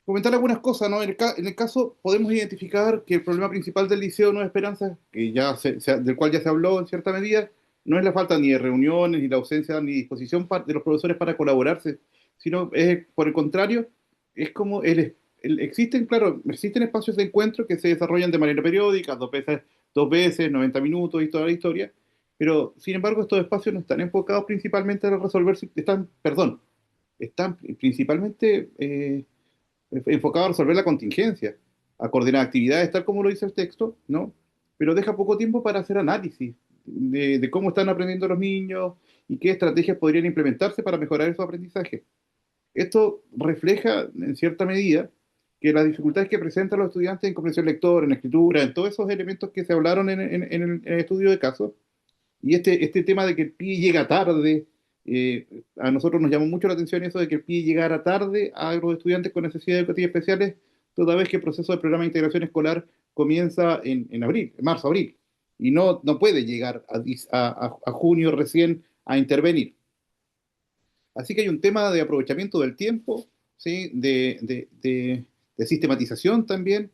[SPEAKER 11] comentar algunas cosas, ¿no? En el caso podemos identificar que el problema principal del Liceo Nueva Esperanza, que del cual ya se habló en cierta medida, no es la falta ni de reuniones, ni la ausencia, ni disposición de los profesores para colaborarse, sino por el contrario, es como existen espacios de encuentro que se desarrollan de manera periódica, dos veces, 90 minutos y toda la historia, pero sin embargo estos espacios no están enfocados principalmente a resolver, están principalmente enfocado a resolver la contingencia, a coordinar actividades tal como lo dice el texto, ¿no? Pero deja poco tiempo para hacer análisis de cómo están aprendiendo los niños y qué estrategias podrían implementarse para mejorar su aprendizaje. Esto refleja, en cierta medida, que las dificultades que presentan los estudiantes en comprensión lectora, en escritura, en todos esos elementos que se hablaron en el estudio de casos, y este tema de que el PIE llega tarde, a nosotros nos llamó mucho la atención eso de que el PIE llegara tarde a los estudiantes con necesidades educativas especiales, toda vez que el proceso del programa de integración escolar comienza en abril, en marzo, abril, y no puede llegar a junio recién a intervenir. Así que hay un tema de aprovechamiento del tiempo, ¿sí? De sistematización también.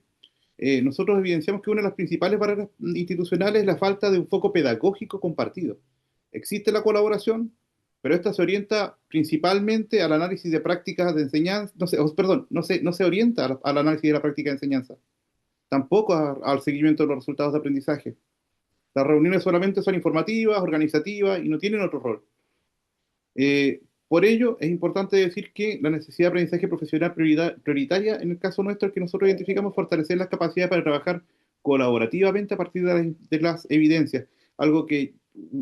[SPEAKER 11] Nosotros evidenciamos que una de las principales barreras institucionales es la falta de un foco pedagógico compartido. Existe la colaboración, pero esta se orienta principalmente al análisis de prácticas de enseñanza, no se orienta al análisis de la práctica de enseñanza, tampoco al seguimiento de los resultados de aprendizaje. Las reuniones solamente son informativas, organizativas y no tienen otro rol. Por ello, es importante decir que la necesidad de aprendizaje profesional prioritaria, en el caso nuestro, es que nosotros identificamos fortalecer las capacidades para trabajar colaborativamente a partir de las evidencias. Algo que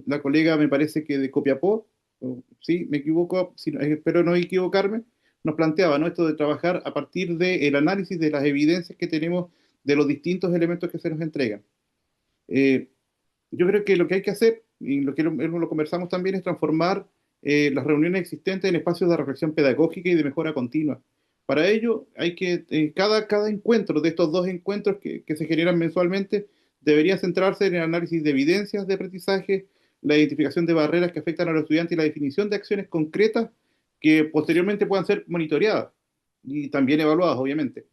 [SPEAKER 11] la colega, me parece que de Copiapó, sí, me equivoco, espero no equivocarme, nos planteaba, ¿no? Esto de trabajar a partir del análisis de las evidencias que tenemos de los distintos elementos que se nos entregan. Eh, yo creo que lo que hay que hacer, y lo conversamos también, es transformar las reuniones existentes en espacios de reflexión pedagógica y de mejora continua. Para ello, hay que, cada encuentro de estos 2 encuentros que se generan mensualmente, debería centrarse en el análisis de evidencias de aprendizaje, la identificación de barreras que afectan a los estudiantes y la definición de acciones concretas que posteriormente puedan ser monitoreadas y también evaluadas, obviamente.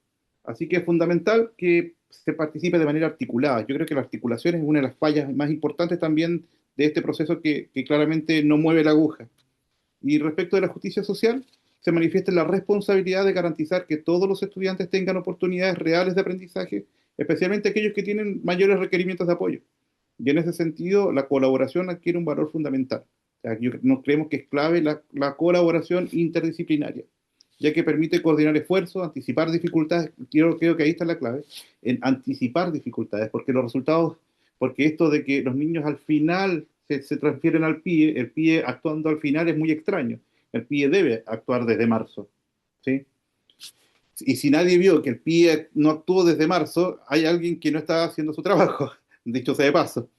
[SPEAKER 11] Así que es fundamental que se participe de manera articulada. Yo creo que la articulación es una de las fallas más importantes también de este proceso que claramente no mueve la aguja. Y respecto de la justicia social, se manifiesta la responsabilidad de garantizar que todos los estudiantes tengan oportunidades reales de aprendizaje, especialmente aquellos que tienen mayores requerimientos de apoyo. Y en ese sentido, la colaboración adquiere un valor fundamental. O sea, nos creemos que es clave la colaboración interdisciplinaria, ya que permite coordinar esfuerzos, anticipar dificultades. Creo que ahí está la clave, en anticipar dificultades, porque esto de que los niños al final se transfieren al PIE, el PIE actuando al final es muy extraño. El PIE debe actuar desde marzo, ¿sí? Y si nadie vio que el PIE no actuó desde marzo, hay alguien que no está haciendo su trabajo, dicho sea de paso.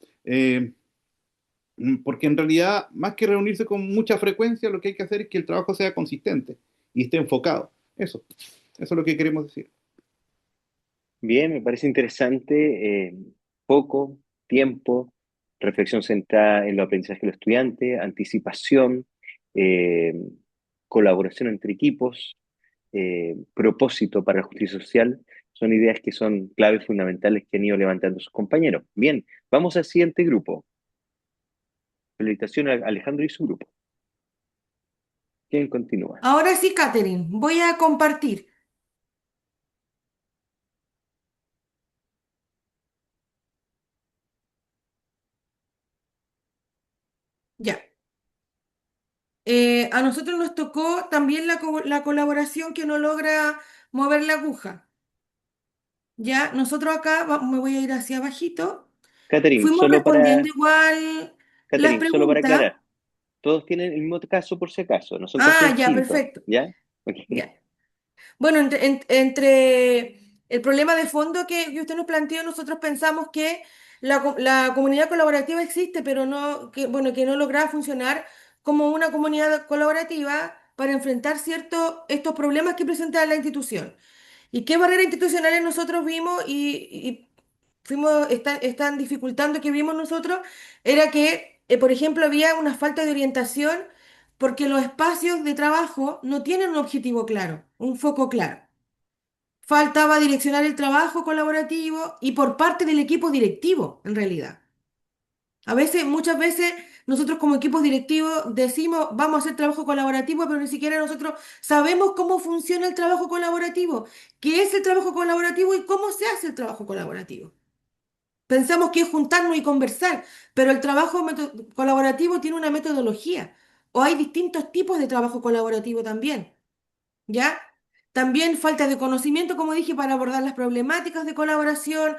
[SPEAKER 11] Porque en realidad, más que reunirse con mucha frecuencia, lo que hay que hacer es que el trabajo sea consistente y esté enfocado. Eso es lo que queremos decir.
[SPEAKER 1] Bien, me parece interesante. Poco tiempo, reflexión centrada en los aprendizajes de los estudiantes, anticipación, eh, colaboración entre equipos, propósito para la justicia social, son ideas que son claves fundamentales que han ido levantando sus compañeros. Bien, vamos al siguiente grupo. Felicitaciones a Alejandro y su grupo. ¿Quién continúa?
[SPEAKER 12] Ahora sí, Catherine, voy a compartir. Ya. A nosotros nos tocó también la colaboración que no logra mover la aguja. Ya, nosotros acá, me voy a ir hacia abajito,
[SPEAKER 1] Catherine,
[SPEAKER 12] fuimos respondiendo igual las
[SPEAKER 1] Solo para
[SPEAKER 12] preguntas.
[SPEAKER 1] aclarar, todos tienen el mismo caso por si acaso, no son casos
[SPEAKER 12] Ah, ya,
[SPEAKER 1] distintos,
[SPEAKER 12] perfecto.
[SPEAKER 1] ¿ya? Ok.
[SPEAKER 12] Ya. Bueno, entre el problema de fondo que usted nos planteó, nosotros pensamos que la comunidad colaborativa existe, pero no, bueno, que no lograba funcionar como una comunidad colaborativa para enfrentar estos problemas que presenta la institución. ¿Y qué barreras institucionales nosotros vimos y están dificultando que vimos nosotros? Era que, por ejemplo, había una falta de orientación porque los espacios de trabajo no tienen un objetivo claro, un foco claro. Faltaba direccionar el trabajo colaborativo y por parte del equipo directivo, en realidad. Muchas veces, nosotros como equipos directivos decimos, vamos a hacer trabajo colaborativo, pero ni siquiera nosotros sabemos cómo funciona el trabajo colaborativo, qué es el trabajo colaborativo y cómo se hace el trabajo colaborativo. Pensamos que es juntarnos y conversar, pero el trabajo colaborativo tiene una metodología, o hay distintos tipos de trabajo colaborativo también. ¿Ya? También falta de conocimiento, como dije, para abordar las problemáticas de colaboración.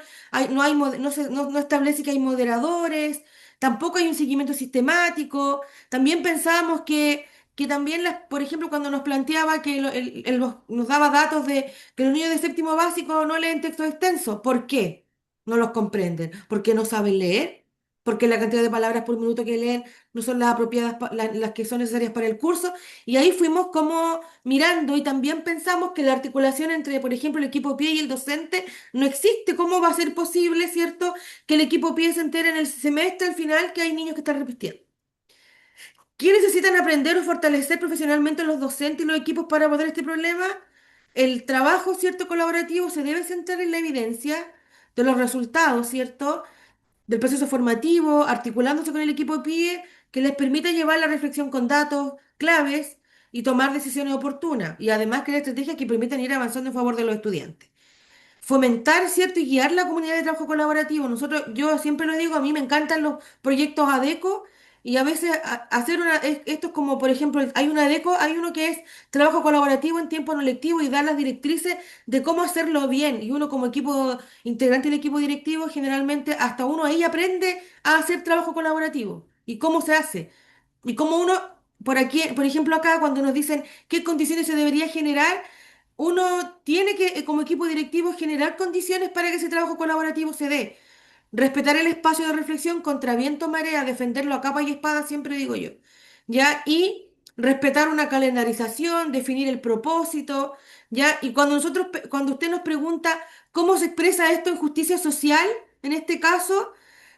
[SPEAKER 12] No establece que hay moderadores, tampoco hay un seguimiento sistemático. También pensábamos que también, por ejemplo, cuando nos planteaba que nos daba datos de que los niños de séptimo básico no leen textos extensos. ¿Por qué? No los comprenden. ¿Porque no saben leer? Porque la cantidad de palabras por minuto que leen no son las apropiadas, las que son necesarias para el curso. Y ahí fuimos como mirando y también pensamos que la articulación entre, por ejemplo, el equipo PIE y el docente no existe. ¿Cómo va a ser posible, cierto, que el equipo PIE se entere en el semestre al final que hay niños que están repitiendo? ¿Qué necesitan aprender o fortalecer profesionalmente los docentes y los equipos para abordar este problema? El trabajo, cierto, colaborativo se debe centrar en la evidencia de los resultados, ¿cierto? Del proceso formativo, articulándose con el equipo PIE, que les permita llevar la reflexión con datos claves y tomar decisiones oportunas, y además crear estrategias que permitan ir avanzando en favor de los estudiantes. Fomentar, ¿cierto? Y guiar la comunidad de trabajo colaborativo. Yo siempre lo digo, a mí me encantan los proyectos ADECO y a veces esto es como, por ejemplo, hay una ADECO, hay uno que es trabajo colaborativo en tiempo no lectivo y dar las directrices de cómo hacerlo bien. Y uno como equipo integrante del equipo directivo, generalmente hasta uno ahí aprende a hacer trabajo colaborativo y cómo se hace. Y cómo uno, por aquí, por ejemplo, acá cuando nos dicen qué condiciones se debería generar, uno tiene que, como equipo directivo, generar condiciones para que ese trabajo colaborativo se dé. Respetar el espacio de reflexión contra viento, marea, defenderlo a capa y espada, siempre digo yo. ¿Ya? Y respetar una calendarización, definir el propósito, ¿ya? Y cuando usted nos pregunta cómo se expresa esto en justicia social, en este caso,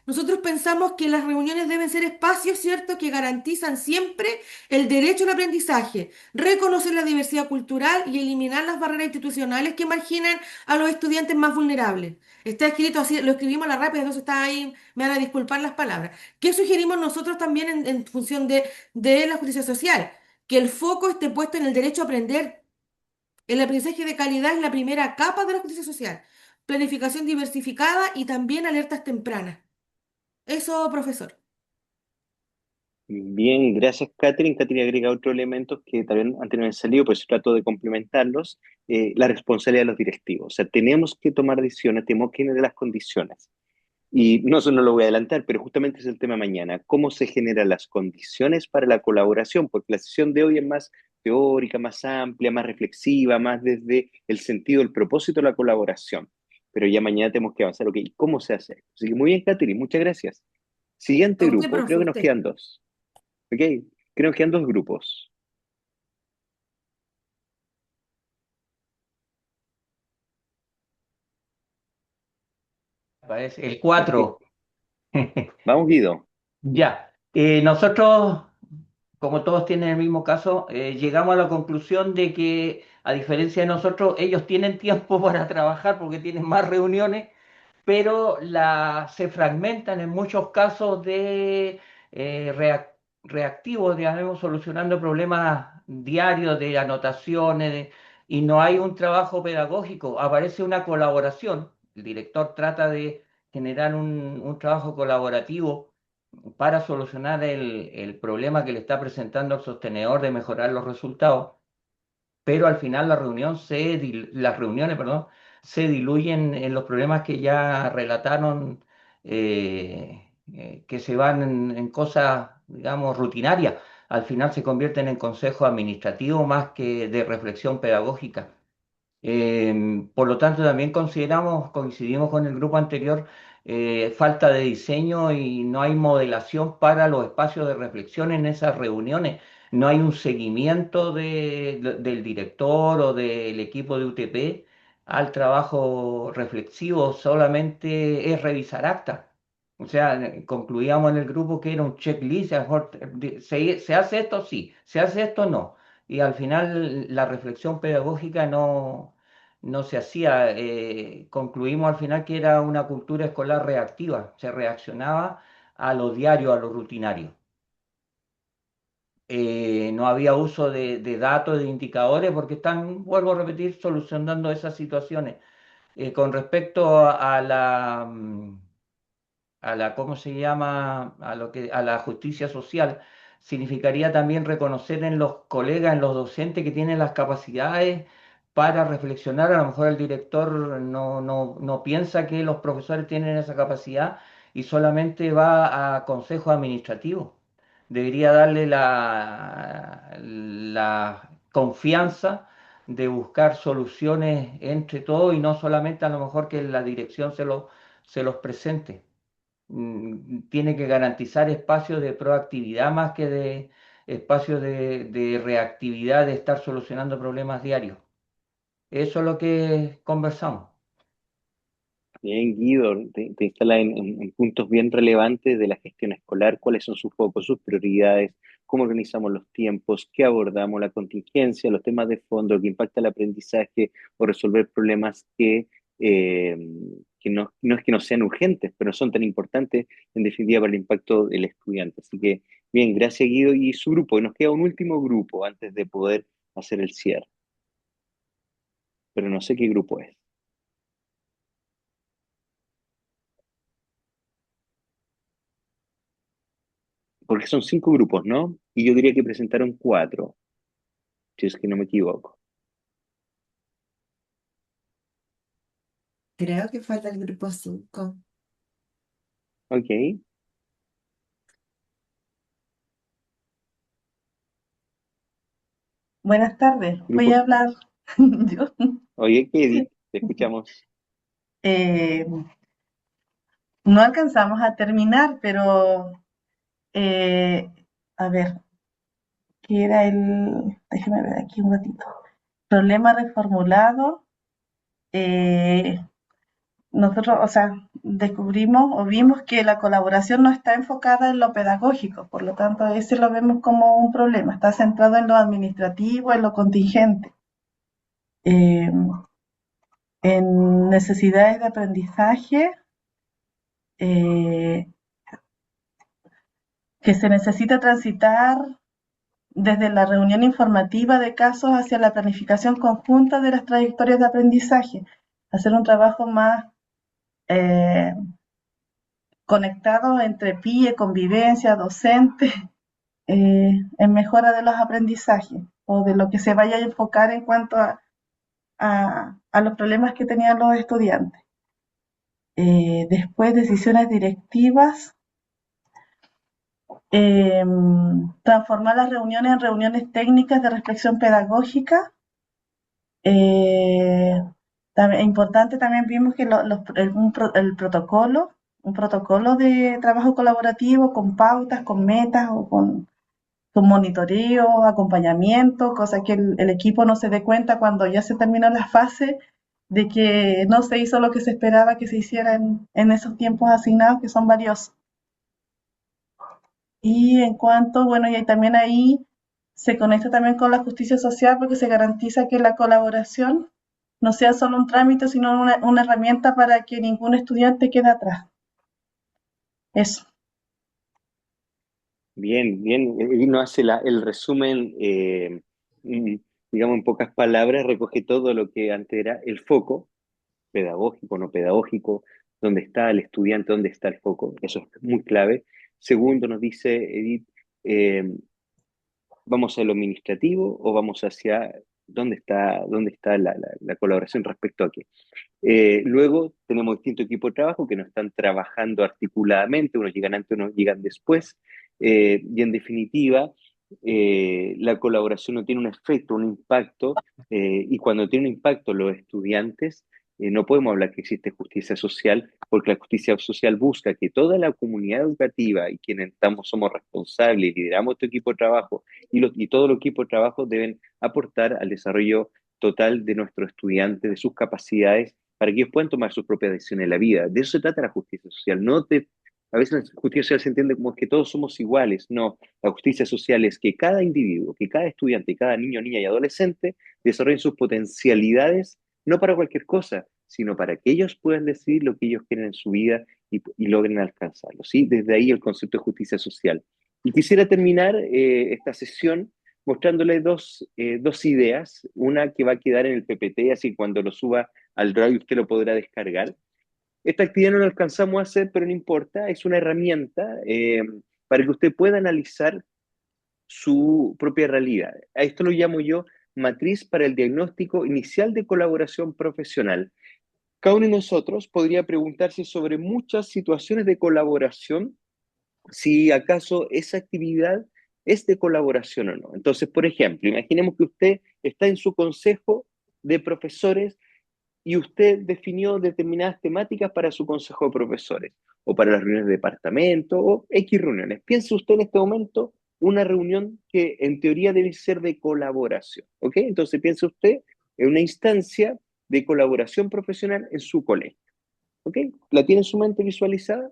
[SPEAKER 12] nosotros pensamos que las reuniones deben ser espacios, ¿cierto?, que garantizan siempre el derecho al aprendizaje, reconocer la diversidad cultural y eliminar las barreras institucionales que marginan a los estudiantes más vulnerables. Está escrito así, lo escribimos a la rápida, entonces está ahí, me van a disculpar las palabras. ¿Qué sugerimos nosotros también en función de la justicia social? Que el foco esté puesto en el derecho a aprender. El aprendizaje de calidad es la primera capa de la justicia social. Planificación diversificada y también alertas tempranas. Eso, profesor.
[SPEAKER 1] Bien, gracias, Catherine. Catherine agrega otros elementos que también antes no han salido, pues trato de complementarlos. La responsabilidad de los directivos. O sea, tenemos que tomar decisiones, tenemos que generar las condiciones. Y no, eso no lo voy a adelantar, pero justamente es el tema mañana. ¿Cómo se generan las condiciones para la colaboración? Porque la sesión de hoy es más teórica, más amplia, más reflexiva, más desde el sentido, el propósito de la colaboración. Pero ya mañana tenemos que avanzar. Ok, ¿cómo se hace? Así que muy bien, Catherine, muchas gracias.
[SPEAKER 12] A
[SPEAKER 1] Siguiente
[SPEAKER 12] usted,
[SPEAKER 1] grupo,
[SPEAKER 12] profe,
[SPEAKER 1] creo
[SPEAKER 12] a
[SPEAKER 1] que nos
[SPEAKER 12] usted.
[SPEAKER 1] quedan dos. Ok, creo que nos quedan dos grupos.
[SPEAKER 8] Parece el
[SPEAKER 1] Ok,
[SPEAKER 8] 4.
[SPEAKER 1] vamos, Guido.
[SPEAKER 8] Ya. Nosotros, como todos tienen el mismo caso, llegamos a la conclusión de que, a diferencia de nosotros, ellos tienen tiempo para trabajar porque tienen más reuniones, pero se fragmentan en muchos casos de reactivos, digamos, solucionando problemas diarios de anotaciones, y no hay un trabajo pedagógico, aparece una colaboración. El director trata de generar un trabajo colaborativo para solucionar el problema que le está presentando el sostenedor de mejorar los resultados, pero al final las reuniones, perdón, se diluyen en los problemas que ya relataron, que se van en cosas, digamos, rutinarias. Al final se convierten en consejos administrativos más que de reflexión pedagógica. Por lo tanto, también coincidimos con el grupo anterior falta de diseño y no hay modelación para los espacios de reflexión en esas reuniones. No hay un seguimiento del director o del equipo de UTP al trabajo reflexivo, solamente es revisar actas. O sea, concluíamos en el grupo que era un checklist, a lo mejor, se hace esto, sí, se hace esto, no. Y al final la reflexión pedagógica no se hacía. Concluimos al final que era una cultura escolar reactiva, se reaccionaba a lo diario, a lo rutinario. No había uso de datos, de indicadores, porque están, vuelvo a repetir, solucionando esas situaciones. Con respecto ¿cómo se llama? A la justicia social, significaría también reconocer en los colegas, en los docentes que tienen las capacidades para reflexionar. A lo mejor el director no piensa que los profesores tienen esa capacidad y solamente va a consejos administrativos. Debería darle la confianza de buscar soluciones entre todos y no solamente a lo mejor que la dirección se los presente. Tiene que garantizar espacios de proactividad más que de espacios de reactividad, de estar solucionando problemas diarios. Eso es lo que conversamos.
[SPEAKER 1] Bien, Guido, te instala en puntos bien relevantes de la gestión escolar, cuáles son sus focos, sus prioridades, cómo organizamos los tiempos, qué abordamos, la contingencia, los temas de fondo, que impacta el aprendizaje o resolver problemas eh, que no es que no sean urgentes, pero son tan importantes en definitiva para el impacto del estudiante. Así que, bien, gracias Guido y su grupo. Y nos queda un último grupo antes de poder hacer el cierre, pero no sé qué grupo es. Porque son 5 grupos, ¿no? Y yo diría que presentaron 4, si es que no me equivoco.
[SPEAKER 3] Creo que falta el grupo 5.
[SPEAKER 1] Ok.
[SPEAKER 13] Buenas tardes, voy
[SPEAKER 1] Grupo.
[SPEAKER 13] a hablar yo.
[SPEAKER 1] Oye, Edith, te escuchamos.
[SPEAKER 13] Eh, no alcanzamos a terminar, pero eh, a ver, ¿qué era déjeme ver aquí un ratito. Problema reformulado. eh, Nosotros, o sea, descubrimos o vimos que la colaboración no está enfocada en lo pedagógico, por lo tanto, ese lo vemos como un problema, está centrado en lo administrativo, en lo contingente. Eh, en necesidades de aprendizaje, eh, que se necesita transitar desde la reunión informativa de casos hacia la planificación conjunta de las trayectorias de aprendizaje, hacer un trabajo más eh, conectado entre PIE, convivencia, docente, en mejora de los aprendizajes o de lo que se vaya a enfocar en cuanto a los problemas que tenían los estudiantes. Después, decisiones directivas. Transformar las reuniones en reuniones técnicas de reflexión pedagógica. Importante también vimos que el protocolo, un protocolo de trabajo colaborativo con pautas, con metas o con monitoreo, acompañamiento, cosa que el equipo no se dé cuenta cuando ya se terminó la fase de que no se hizo lo que se esperaba que se hiciera en esos tiempos asignados, que son valiosos. Y en cuanto, bueno, y también ahí se conecta también con la justicia social porque se garantiza que la colaboración no sea solo un trámite, sino una herramienta para que ningún estudiante quede atrás. Eso.
[SPEAKER 1] Bien, bien. Y nos hace el resumen, digamos en pocas palabras, recoge todo lo que antes era el foco, pedagógico, no pedagógico, dónde está el estudiante, dónde está el foco. Eso es muy clave. Segundo, nos dice Edith, eh, ¿vamos a lo administrativo o vamos hacia dónde está la colaboración respecto a qué? Luego tenemos distintos equipos de trabajo que no están trabajando articuladamente, unos llegan antes, unos llegan después, y en definitiva, la colaboración no tiene un efecto, un impacto, y cuando tiene un impacto los estudiantes, no podemos hablar que existe justicia social, porque la justicia social busca que toda la comunidad educativa y quienes somos responsables, lideramos este equipo de trabajo, y todo el equipo de trabajo deben aportar al desarrollo total de nuestros estudiantes, de sus capacidades, para que ellos puedan tomar sus propias decisiones en la vida. De eso se trata la justicia social. A veces la justicia social se entiende como que todos somos iguales. No, la justicia social es que cada individuo, que cada estudiante, cada niño, niña y adolescente desarrollen sus potencialidades, no para cualquier cosa, sino para que ellos puedan decidir lo que ellos quieren en su vida y logren alcanzarlo. ¿Sí? Desde ahí el concepto de justicia social. Y quisiera terminar esta sesión mostrándole dos ideas, una que va a quedar en el PPT, así que cuando lo suba al Drive usted lo podrá descargar. Esta actividad no la alcanzamos a hacer, pero no importa, es una herramienta para que usted pueda analizar su propia realidad. A esto lo llamo yo matriz para el diagnóstico inicial de colaboración profesional. Cada uno de nosotros podría preguntarse sobre muchas situaciones de colaboración, si acaso esa actividad es de colaboración o no. Entonces, por ejemplo, imaginemos que usted está en su consejo de profesores y usted definió determinadas temáticas para su consejo de profesores, o para las reuniones de departamento, o X reuniones. Piense usted en este momento una reunión que en teoría debe ser de colaboración, ¿ok? Entonces piense usted en una instancia de colaboración profesional en su colegio, ¿ok? ¿La tiene en su mente visualizada?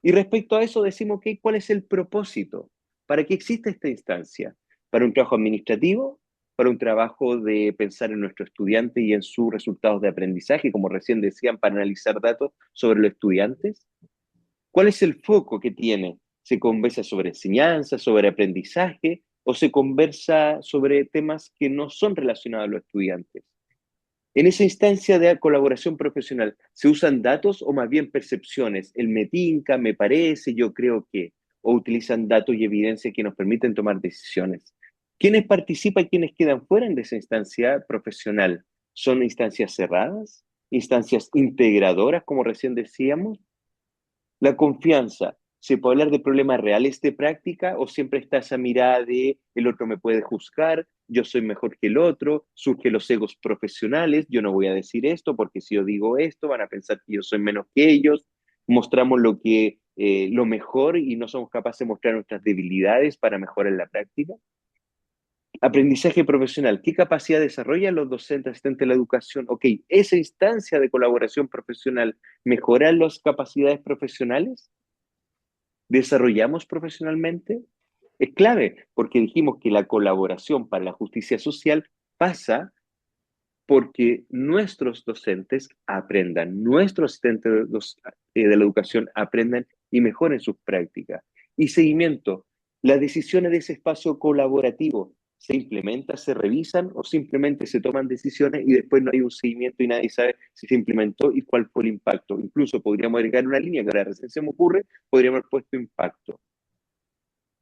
[SPEAKER 1] Y respecto a eso decimos, ¿ok? ¿Cuál es el propósito? ¿Para qué existe esta instancia? ¿Para un trabajo administrativo? ¿Para un trabajo de pensar en nuestro estudiante y en sus resultados de aprendizaje, como recién decían, para analizar datos sobre los estudiantes? ¿Cuál es el foco que tiene? ¿Se conversa sobre enseñanza, sobre aprendizaje, o se conversa sobre temas que no son relacionados a los estudiantes? En esa instancia de colaboración profesional, ¿se usan datos o más bien percepciones? El me tinca, me parece, yo creo que, o utilizan datos y evidencia que nos permiten tomar decisiones. ¿Quiénes participan y quiénes quedan fuera de esa instancia profesional? ¿Son instancias cerradas? ¿Instancias integradoras, como recién decíamos? La confianza. ¿Se puede hablar de problemas reales de práctica o siempre está esa mirada de el otro me puede juzgar, yo soy mejor que el otro, surgen los egos profesionales, yo no voy a decir esto porque si yo digo esto van a pensar que yo soy menos que ellos, mostramos lo mejor y no somos capaces de mostrar nuestras debilidades para mejorar la práctica? Aprendizaje profesional. ¿Qué capacidad desarrollan los docentes, asistentes de la educación? Ok, esa instancia de colaboración profesional, ¿mejora las capacidades profesionales? ¿Desarrollamos profesionalmente? Es clave, porque dijimos que la colaboración para la justicia social pasa porque nuestros docentes aprendan, nuestros asistentes de la educación aprendan y mejoren sus prácticas. Y seguimiento, las decisiones de ese espacio colaborativo se implementan, se revisan o simplemente se toman decisiones y después no hay un seguimiento y nadie sabe si se implementó y cuál fue el impacto. Incluso podríamos agregar una línea que ahora recién se me ocurre, podríamos haber puesto impacto.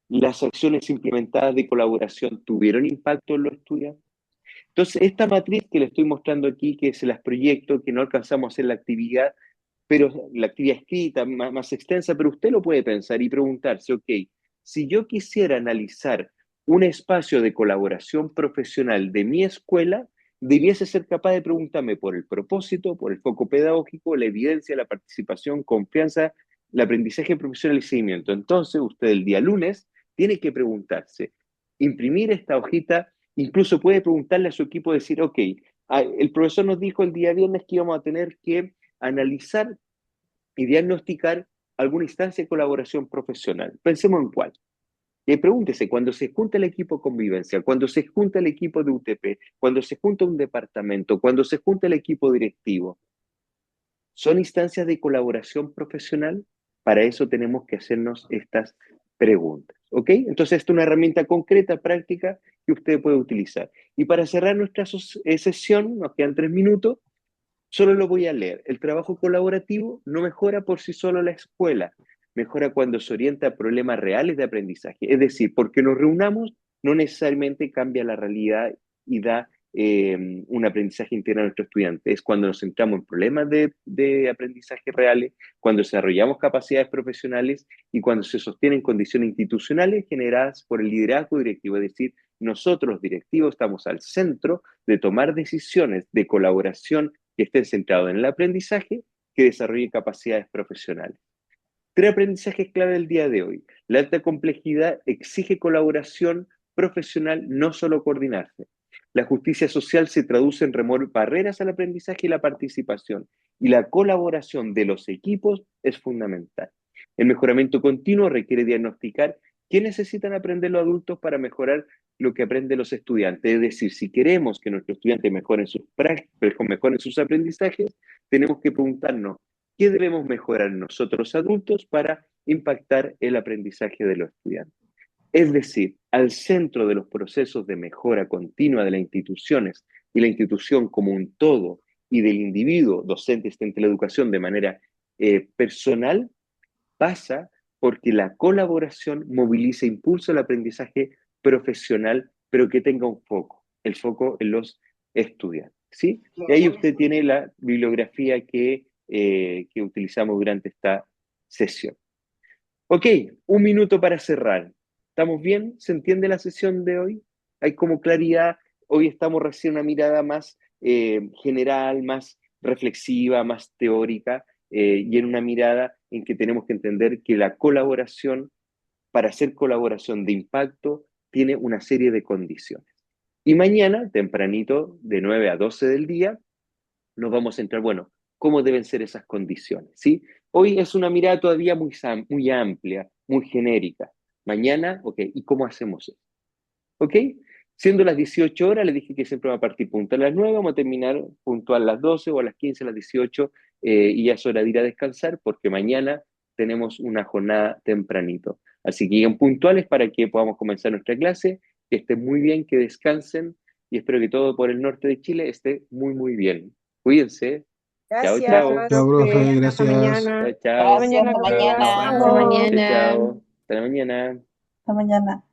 [SPEAKER 1] ¿Las acciones implementadas de colaboración tuvieron impacto en los estudiantes? Entonces, esta matriz que le estoy mostrando aquí, que se las proyecto, que no alcanzamos a hacer la actividad, pero la actividad escrita, más extensa, pero usted lo puede pensar y preguntarse, ok, si yo quisiera analizar un espacio de colaboración profesional de mi escuela, debiese ser capaz de preguntarme por el propósito, por el foco pedagógico, la evidencia, la participación, confianza, el aprendizaje profesional y seguimiento. Entonces, usted el día lunes tiene que preguntarse, imprimir esta hojita. Incluso puede preguntarle a su equipo, decir, ok, el profesor nos dijo el día viernes que íbamos a tener que analizar y diagnosticar alguna instancia de colaboración profesional. Pensemos en cuál. Y pregúntese, cuando se junta el equipo de convivencia, cuando se junta el equipo de UTP, cuando se junta un departamento, cuando se junta el equipo directivo, ¿son instancias de colaboración profesional? Para eso tenemos que hacernos estas preguntas, ¿ok? Entonces, esta es una herramienta concreta, práctica, que usted puede utilizar. Y para cerrar nuestra sesión, nos quedan 3 minutos, solo lo voy a leer. El trabajo colaborativo no mejora por sí solo la escuela, mejora cuando se orienta a problemas reales de aprendizaje. Es decir, porque nos reunamos, no necesariamente cambia la realidad y da un aprendizaje integral a nuestros estudiantes. Es cuando nos centramos en problemas de aprendizaje reales, cuando desarrollamos capacidades profesionales y cuando se sostienen condiciones institucionales generadas por el liderazgo directivo. Es decir, nosotros los directivos estamos al centro de tomar decisiones de colaboración que estén centrados en el aprendizaje, que desarrollen capacidades profesionales. 3 aprendizajes clave del día de hoy. La alta complejidad exige colaboración profesional, no solo coordinarse. La justicia social se traduce en remover barreras al aprendizaje y la participación, y la colaboración de los equipos es fundamental. El mejoramiento continuo requiere diagnosticar qué necesitan aprender los adultos para mejorar lo que aprenden los estudiantes. Es decir, si queremos que nuestros estudiantes mejoren sus aprendizajes, tenemos que preguntarnos qué debemos mejorar nosotros adultos para impactar el aprendizaje de los estudiantes. Es decir, al centro de los procesos de mejora continua de las instituciones y la institución como un todo y del individuo docente de la educación de manera personal, pasa porque la colaboración moviliza e impulsa el aprendizaje profesional, pero que tenga un foco, el foco en los estudiantes, ¿sí? Y ahí usted tiene la bibliografía que utilizamos durante esta sesión. Ok, 1 minuto para cerrar. ¿Estamos bien? ¿Se entiende la sesión de hoy? ¿Hay como claridad? Hoy estamos recién una mirada más general, más reflexiva, más teórica, y en una mirada en que tenemos que entender que la colaboración, para hacer colaboración de impacto, tiene una serie de condiciones. Y mañana, tempranito, de 9 a 12 del día, nos vamos a centrar, bueno, cómo deben ser esas condiciones, ¿sí? Hoy es una mirada todavía muy amplia, muy genérica. Mañana, ok, ¿y cómo hacemos eso? ¿Ok? Siendo las 18 horas, les dije que siempre va a partir puntual a las 9, vamos a terminar puntual a las 12 o a las 15, a las 18, y ya es hora de ir a descansar porque mañana tenemos una jornada tempranito. Así que lleguen puntuales para que podamos comenzar nuestra clase, que estén muy bien, que descansen, y espero que todo por el norte de Chile esté muy bien. Cuídense. Chao,
[SPEAKER 10] Gracias,
[SPEAKER 1] chao.
[SPEAKER 11] Chao, profe,
[SPEAKER 10] profe. Hasta
[SPEAKER 11] gracias.
[SPEAKER 1] Chao,
[SPEAKER 10] mañana.
[SPEAKER 1] chao.
[SPEAKER 7] Gracias,
[SPEAKER 10] Hasta
[SPEAKER 7] hasta mañana.
[SPEAKER 10] mañana.
[SPEAKER 4] Hasta
[SPEAKER 9] Chao.
[SPEAKER 1] Chao,
[SPEAKER 4] mañana.
[SPEAKER 1] chao. Hasta mañana.
[SPEAKER 13] Hasta mañana.